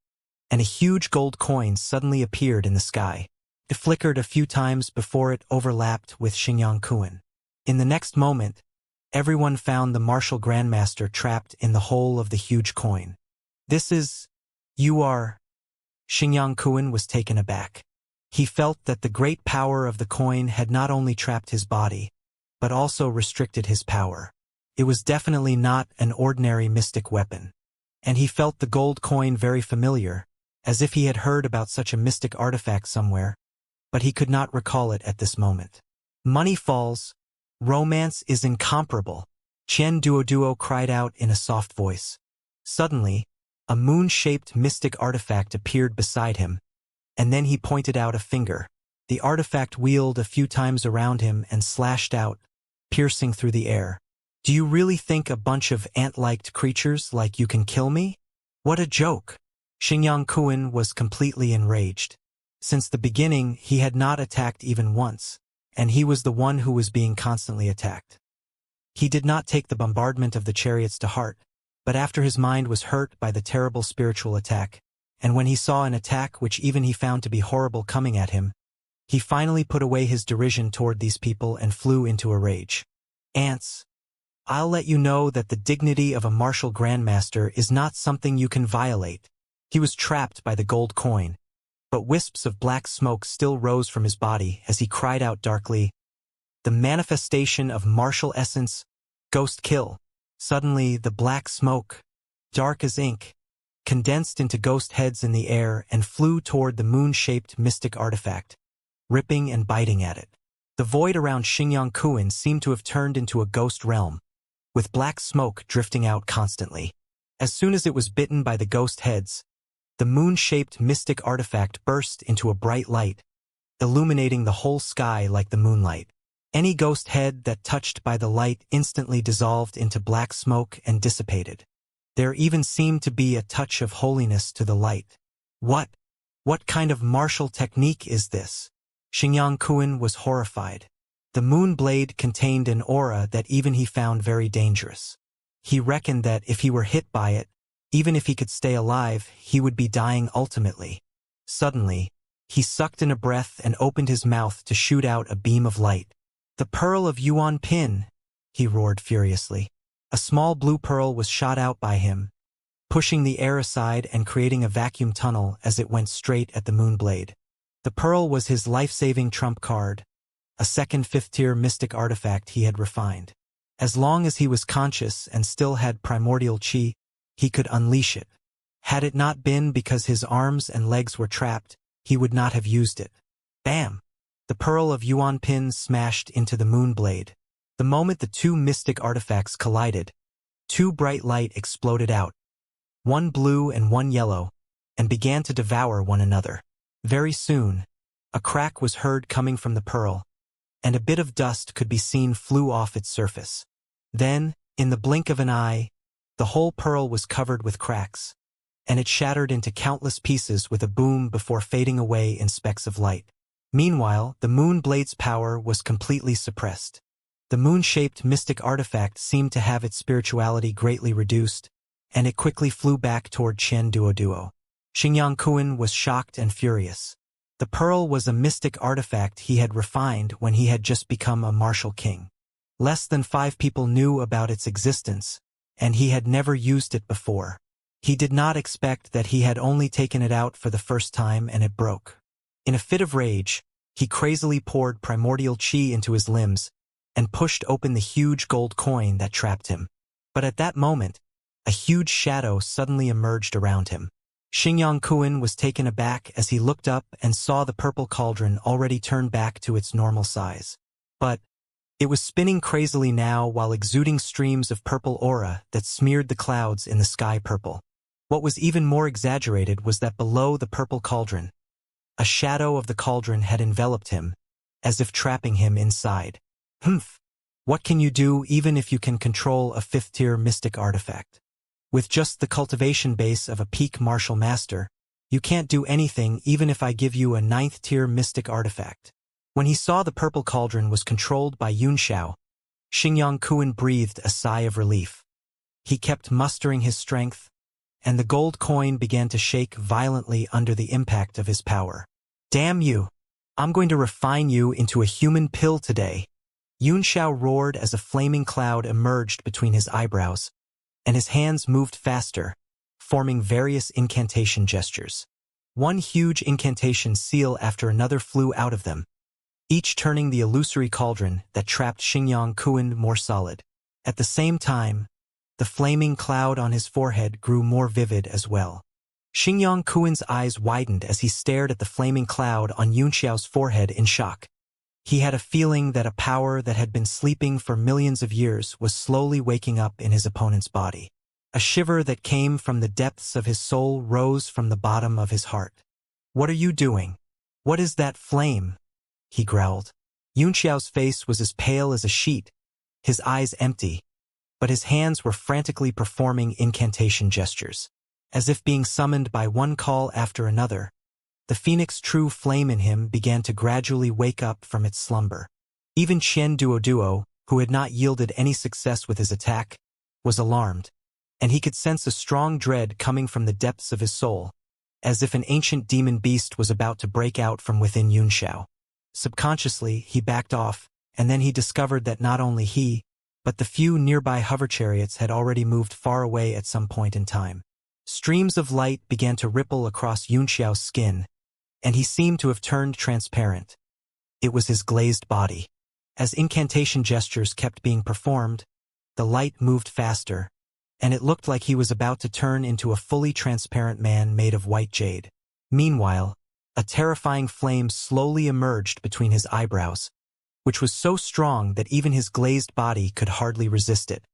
and a huge gold coin suddenly appeared in the sky. It flickered a few times before it overlapped with Xingyang Kuan. In the next moment, everyone found the martial grandmaster trapped in the hole of the huge coin. "This is... you are..." Xingyang Kuan was taken aback. He felt that the great power of the coin had not only trapped his body, but also restricted his power. It was definitely not an ordinary mystic weapon. And he felt the gold coin very familiar, as if he had heard about such a mystic artifact somewhere, but he could not recall it at this moment. "Money falls. Romance is incomparable," Qian Duoduo cried out in a soft voice. Suddenly, a moon-shaped mystic artifact appeared beside him, and then he pointed out a finger. The artifact wheeled a few times around him and slashed out, piercing through the air. "Do you really think a bunch of ant-like creatures like you can kill me? What a joke!" Xingyang Kuan was completely enraged. Since the beginning, he had not attacked even once, and he was the one who was being constantly attacked. He did not take the bombardment of the chariots to heart, but after his mind was hurt by the terrible spiritual attack, and when he saw an attack which even he found to be horrible coming at him, He finally put away his derision toward these people and flew into a rage. Ants, I'll let you know that the dignity of a martial grandmaster is not something you can violate. He was trapped by the gold coin, but wisps of black smoke still rose from his body as he cried out darkly, "The manifestation of martial essence, ghost kill." Suddenly, the black smoke, dark as ink, condensed into ghost heads in the air and flew toward the moon-shaped mystic artifact, ripping and biting at it. The void around Xianxia seemed to have turned into a ghost realm, with black smoke drifting out constantly. As soon as it was bitten by the ghost heads, the moon-shaped mystic artifact burst into a bright light, illuminating the whole sky like the moonlight. Any ghost head that touched by the light instantly dissolved into black smoke and dissipated. There even seemed to be a touch of holiness to the light. What kind of martial technique is this? Xianxia was horrified. The moon blade contained an aura that even he found very dangerous. He reckoned that if he were hit by it, even if he could stay alive, he would be dying ultimately. Suddenly, he sucked in a breath and opened his mouth to shoot out a beam of light. "The Pearl of Yuan Pin," he roared furiously. A small blue pearl was shot out by him, pushing the air aside and creating a vacuum tunnel as it went straight at the moonblade. The pearl was his life-saving trump card, a second fifth-tier mystic artifact he had refined. As long as he was conscious and still had primordial chi, he could unleash it. Had it not been because his arms and legs were trapped, he would not have used it. Bam! The Pearl of Yuan Pin smashed into the moonblade. The moment the two mystic artifacts collided, two bright light exploded out, one blue and one yellow, and began to devour one another. Very soon, a crack was heard coming from the pearl, and a bit of dust could be seen flew off its surface. Then, in the blink of an eye, the whole pearl was covered with cracks, and it shattered into countless pieces with a boom before fading away in specks of light. Meanwhile, the moon blade's power was completely suppressed. The moon-shaped mystic artifact seemed to have its spirituality greatly reduced, and it quickly flew back toward Chen Duoduo. Xianxia was shocked and furious. The pearl was a mystic artifact he had refined when he had just become a martial king. Less than 5 people knew about its existence, and he had never used it before. He did not expect that he had only taken it out for the first time and it broke. In a fit of rage, he crazily poured primordial chi into his limbs and pushed open the huge gold coin that trapped him. But at that moment, a huge shadow suddenly emerged around him. Xianxia was taken aback as he looked up and saw the purple cauldron already turned back to its normal size. But it was spinning crazily now while exuding streams of purple aura that smeared the clouds in the sky purple. What was even more exaggerated was that below the purple cauldron, a shadow of the cauldron had enveloped him, as if trapping him inside. Humph! What can you do even if you can control a 5th-tier mystic artifact? With just the cultivation base of a peak martial master, you can't do anything even if I give you a 9th-tier mystic artifact. When he saw the purple cauldron was controlled by Yunxiao, Xianxia breathed a sigh of relief. He kept mustering his strength, and the gold coin began to shake violently under the impact of his power. "Damn you! I'm going to refine you into a human pill today." Yunxiao roared as a flaming cloud emerged between his eyebrows, and his hands moved faster, forming various incantation gestures. One huge incantation seal after another flew out of them, each turning the illusory cauldron that trapped Xianxia more solid. At the same time, the flaming cloud on his forehead grew more vivid as well. Xianxia's eyes widened as he stared at the flaming cloud on Yunxiao's forehead in shock. He had a feeling that a power that had been sleeping for millions of years was slowly waking up in his opponent's body. A shiver that came from the depths of his soul rose from the bottom of his heart. "What are you doing? What is that flame?" he growled. Yunxiao's face was as pale as a sheet, his eyes empty, but his hands were frantically performing incantation gestures. As if being summoned by one call after another, the phoenix true flame in him began to gradually wake up from its slumber. Even Chen Duoduo, who had not yielded any success with his attack, was alarmed, and he could sense a strong dread coming from the depths of his soul, as if an ancient demon beast was about to break out from within Yunxiao. Subconsciously, he backed off, and then he discovered that not only he, but the few nearby hover chariots had already moved far away at some point in time. Streams of light began to ripple across Yunxiao's skin, and he seemed to have turned transparent. It was his glazed body. As incantation gestures kept being performed, the light moved faster, and it looked like he was about to turn into a fully transparent man made of white jade. Meanwhile, a terrifying flame slowly emerged between his eyebrows, which was so strong that even his glazed body could hardly resist it.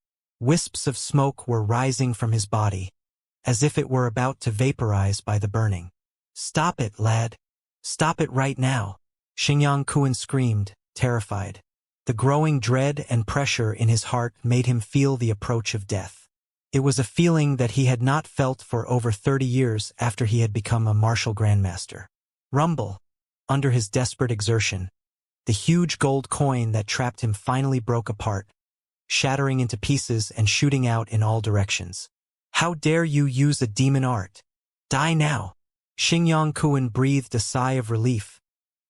Wisps of smoke were rising from his body, as if it were about to vaporize by the burning. "Stop it, lad. Stop it right now," Xianxia screamed, terrified. The growing dread and pressure in his heart made him feel the approach of death. It was a feeling that he had not felt for over 30 years after he had become a martial grandmaster. Rumble. Under his desperate exertion, the huge gold coin that trapped him finally broke apart, shattering into pieces and shooting out in all directions. "How dare you use a demon art? Die now!" Xianxia breathed a sigh of relief,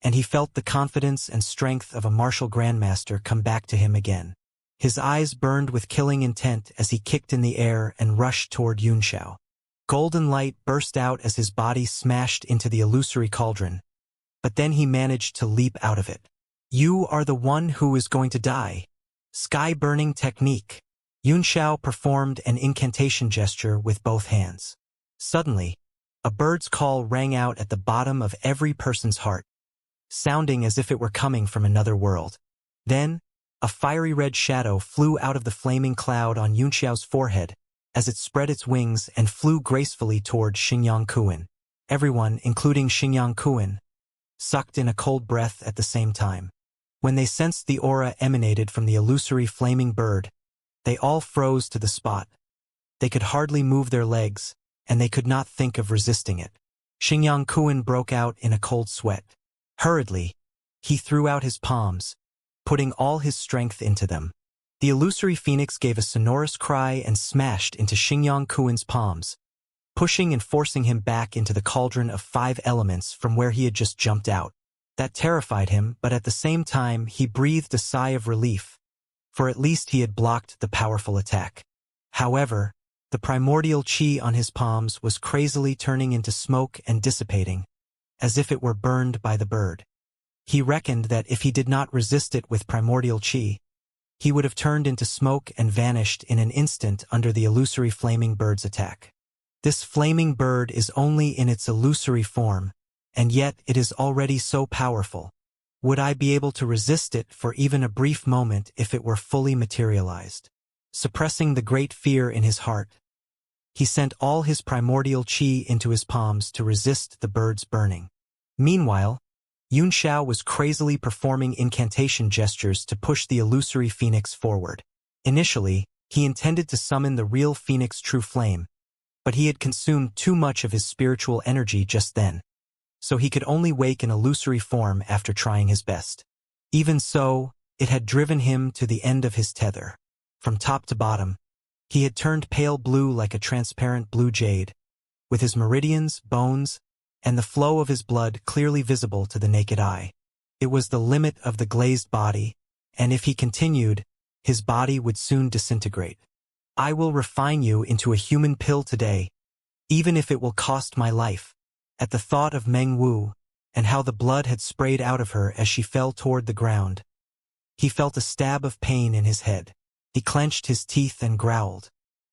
and he felt the confidence and strength of a martial grandmaster come back to him again. His eyes burned with killing intent as he kicked in the air and rushed toward Yunxiao. Golden light burst out as his body smashed into the illusory cauldron, but then he managed to leap out of it. "You are the one who is going to die." Sky-burning technique. Yunxiao performed an incantation gesture with both hands. Suddenly, a bird's call rang out at the bottom of every person's heart, sounding as if it were coming from another world. Then, a fiery red shadow flew out of the flaming cloud on Yunxiao's forehead as it spread its wings and flew gracefully toward Xianxia. Everyone, including Xianxia, sucked in a cold breath at the same time. When they sensed the aura emanated from the illusory flaming bird, they all froze to the spot. They could hardly move their legs, and they could not think of resisting it. Xianxia broke out in a cold sweat. Hurriedly, he threw out his palms, putting all his strength into them. The illusory phoenix gave a sonorous cry and smashed into Xianxia's palms, pushing and forcing him back into the cauldron of 5 elements from where he had just jumped out. That terrified him, but at the same time he breathed a sigh of relief, for at least he had blocked the powerful attack. However, the primordial chi on his palms was crazily turning into smoke and dissipating, as if it were burned by the bird. He reckoned that if he did not resist it with primordial chi, he would have turned into smoke and vanished in an instant under the illusory flaming bird's attack. This flaming bird is only in its illusory form, and yet it is already so powerful. Would I be able to resist it for even a brief moment if it were fully materialized? Suppressing the great fear in his heart, he sent all his primordial chi into his palms to resist the bird's burning. Meanwhile, Yunxiao was crazily performing incantation gestures to push the illusory phoenix forward. Initially, he intended to summon the real phoenix true flame, but he had consumed too much of his spiritual energy just then, so he could only wake in illusory form after trying his best. Even so, it had driven him to the end of his tether. From top to bottom, he had turned pale blue like a transparent blue jade, with his meridians, bones, and the flow of his blood clearly visible to the naked eye. It was the limit of the glazed body, and if he continued, his body would soon disintegrate. "I will refine you into a human pill today, even if it will cost my life." At the thought of Meng Wu, and how the blood had sprayed out of her as she fell toward the ground, he felt a stab of pain in his head. He clenched his teeth and growled.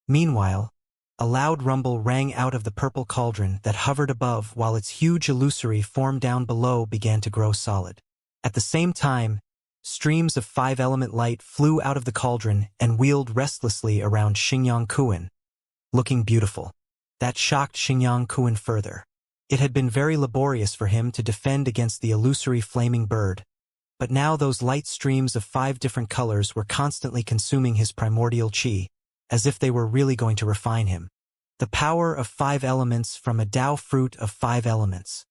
Meanwhile, a loud rumble rang out of the purple cauldron that hovered above while its huge illusory form down below began to grow solid. At the same time, streams of 5-element light flew out of the cauldron and wheeled restlessly around Xianxia, looking beautiful. That shocked Xianxia further. It had been very laborious for him to defend against the illusory flaming bird, but now those light streams of 5 different colors were constantly consuming his primordial chi, as if they were really going to refine him. The power of 5 elements from a Tao fruit of 5 elements.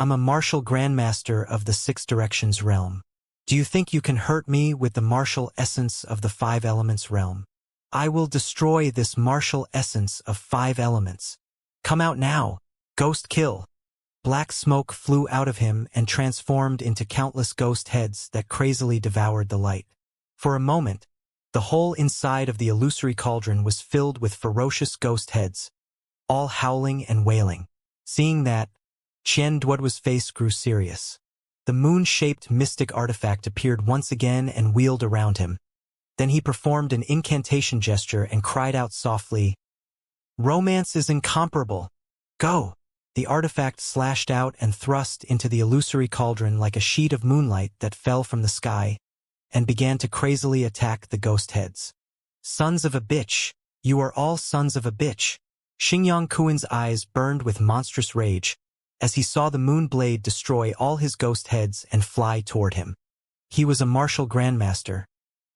I'm a martial grandmaster of the 6 directions realm. Do you think you can hurt me with the martial essence of the 5 elements realm? I will destroy this martial essence of 5 elements. Come out now, ghost kill. Black smoke flew out of him and transformed into countless ghost heads that crazily devoured the light. For a moment, the whole inside of the illusory cauldron was filled with ferocious ghost heads, all howling and wailing. Seeing that, Qian Duoduo's face grew serious. The moon-shaped mystic artifact appeared once again and wheeled around him. Then he performed an incantation gesture and cried out softly, "Romance is incomparable! Go!" The artifact slashed out and thrust into the illusory cauldron like a sheet of moonlight that fell from the sky, and began to crazily attack the ghost heads. "Sons of a bitch! You are all sons of a bitch!" Xingyang Kuin's eyes burned with monstrous rage as he saw the moon blade destroy all his ghost heads and fly toward him. He was a martial grandmaster,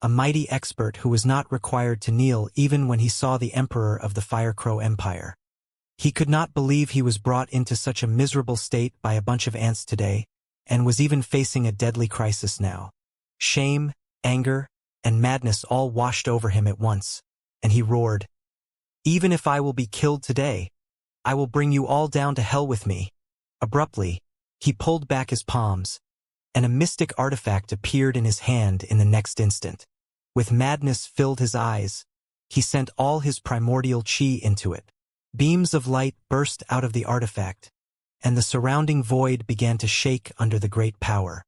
a mighty expert who was not required to kneel even when he saw the emperor of the Firecrow Empire. He could not believe he was brought into such a miserable state by a bunch of ants today, and was even facing a deadly crisis now. Shame, anger, and madness all washed over him at once, and he roared, "Even if I will be killed today, I will bring you all down to hell with me." Abruptly, he pulled back his palms, and a mystic artifact appeared in his hand in the next instant. With madness filled his eyes, he sent all his primordial chi into it. Beams of light burst out of the artifact, and the surrounding void began to shake under the great power.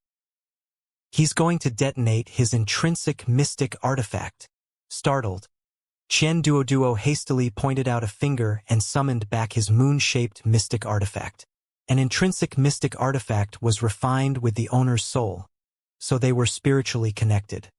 He's going to detonate his intrinsic mystic artifact. Startled, Qian Duoduo hastily pointed out a finger and summoned back his moon-shaped mystic artifact. An intrinsic mystic artifact was refined with the owner's soul, so they were spiritually connected.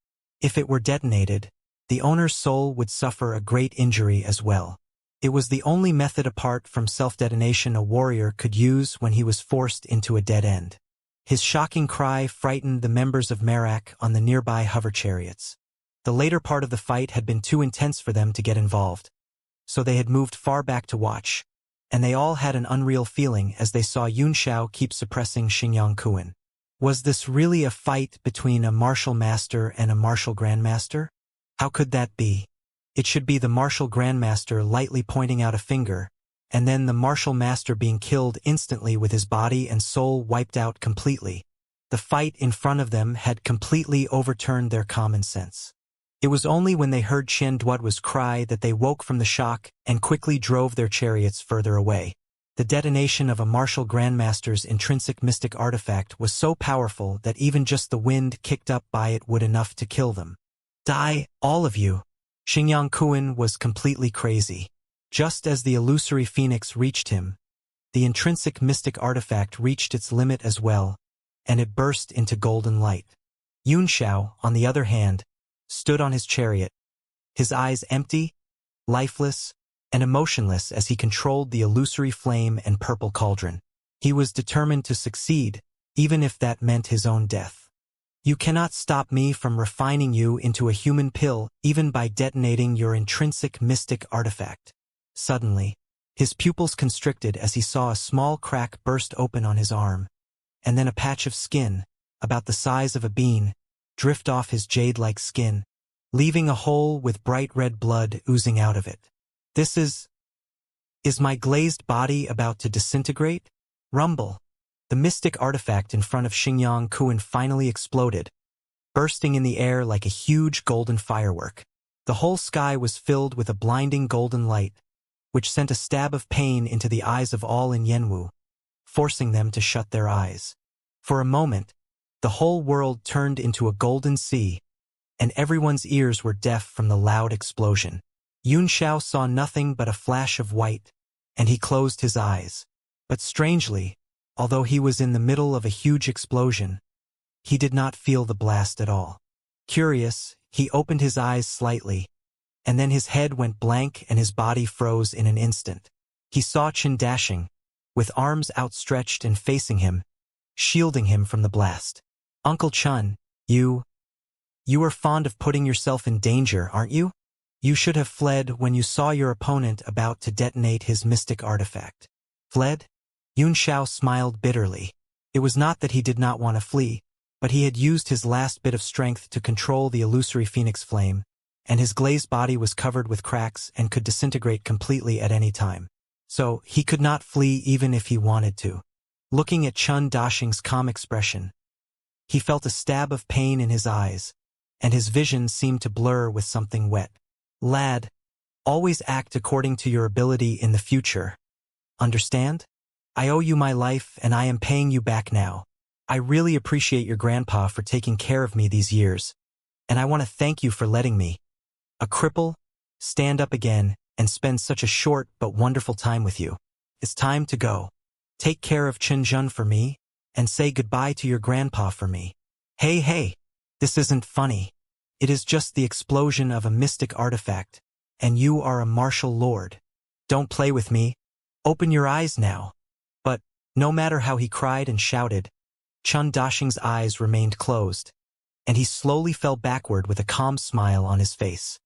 If it were detonated, the owner's soul would suffer a great injury as well. It was the only method apart from self-detonation a warrior could use when he was forced into a dead end. His shocking cry frightened the members of Merak on the nearby hover chariots. The later part of the fight had been too intense for them to get involved, so they had moved far back to watch, and they all had an unreal feeling as they saw Yunxiao keep suppressing Xingyang Kuin. Was this really a fight between a martial master and a martial grandmaster? How could that be? It should be the martial grandmaster lightly pointing out a finger, and then the martial master being killed instantly with his body and soul wiped out completely. The fight in front of them had completely overturned their common sense. It was only when they heard Qian Duoduo's cry that they woke from the shock and quickly drove their chariots further away. The detonation of a martial grandmaster's intrinsic mystic artifact was so powerful that even just the wind kicked up by it would enough to kill them. "Die, all of you!" Xingyang Kuin was completely crazy. Just as the illusory phoenix reached him, the intrinsic mystic artifact reached its limit as well, and it burst into golden light. Yunxiao, on the other hand, stood on his chariot, his eyes empty, lifeless, and emotionless as he controlled the illusory flame and purple cauldron. He was determined to succeed, even if that meant his own death. "You cannot stop me from refining you into a human pill even by detonating your intrinsic mystic artifact." Suddenly, his pupils constricted as he saw a small crack burst open on his arm, and then a patch of skin, about the size of a bean, drift off his jade-like skin, leaving a hole with bright red blood oozing out of it. "This is my glazed body about to disintegrate?" Rumble. The mystic artifact in front of Xingyang Kuin finally exploded, bursting in the air like a huge golden firework. The whole sky was filled with a blinding golden light, which sent a stab of pain into the eyes of all in Yanwu, forcing them to shut their eyes. For a moment, the whole world turned into a golden sea, and everyone's ears were deaf from the loud explosion. Yunxiao saw nothing but a flash of white, and he closed his eyes. But strangely, although he was in the middle of a huge explosion, he did not feel the blast at all. Curious, he opened his eyes slightly, and then his head went blank and his body froze in an instant. He saw Chen dashing, with arms outstretched and facing him, shielding him from the blast. "Uncle Chun, you are fond of putting yourself in danger, aren't you? You should have fled when you saw your opponent about to detonate his mystic artifact." "Fled?" Yunxiao smiled bitterly. It was not that he did not want to flee, but he had used his last bit of strength to control the illusory phoenix flame, and his glazed body was covered with cracks and could disintegrate completely at any time. So he could not flee even if he wanted to. looking at Chun Dashing's calm expression. He felt a stab of pain in his eyes, and his vision seemed to blur with something wet. Lad, always act according to your ability in the future. Understand? I owe you my life, and I am paying you back now. I really appreciate your grandpa for taking care of me these years, and I want to thank you for letting me, a cripple, stand up again and spend such a short but wonderful time with you. It's time to go. Take care of Chinjun for me, and say goodbye to your grandpa for me. Hey, this isn't funny. It is just the explosion of a mystic artifact, and you are a martial lord. Don't play with me. Open your eyes now. But, no matter how he cried and shouted, Chun Dashing's eyes remained closed, and he slowly fell backward with a calm smile on his face.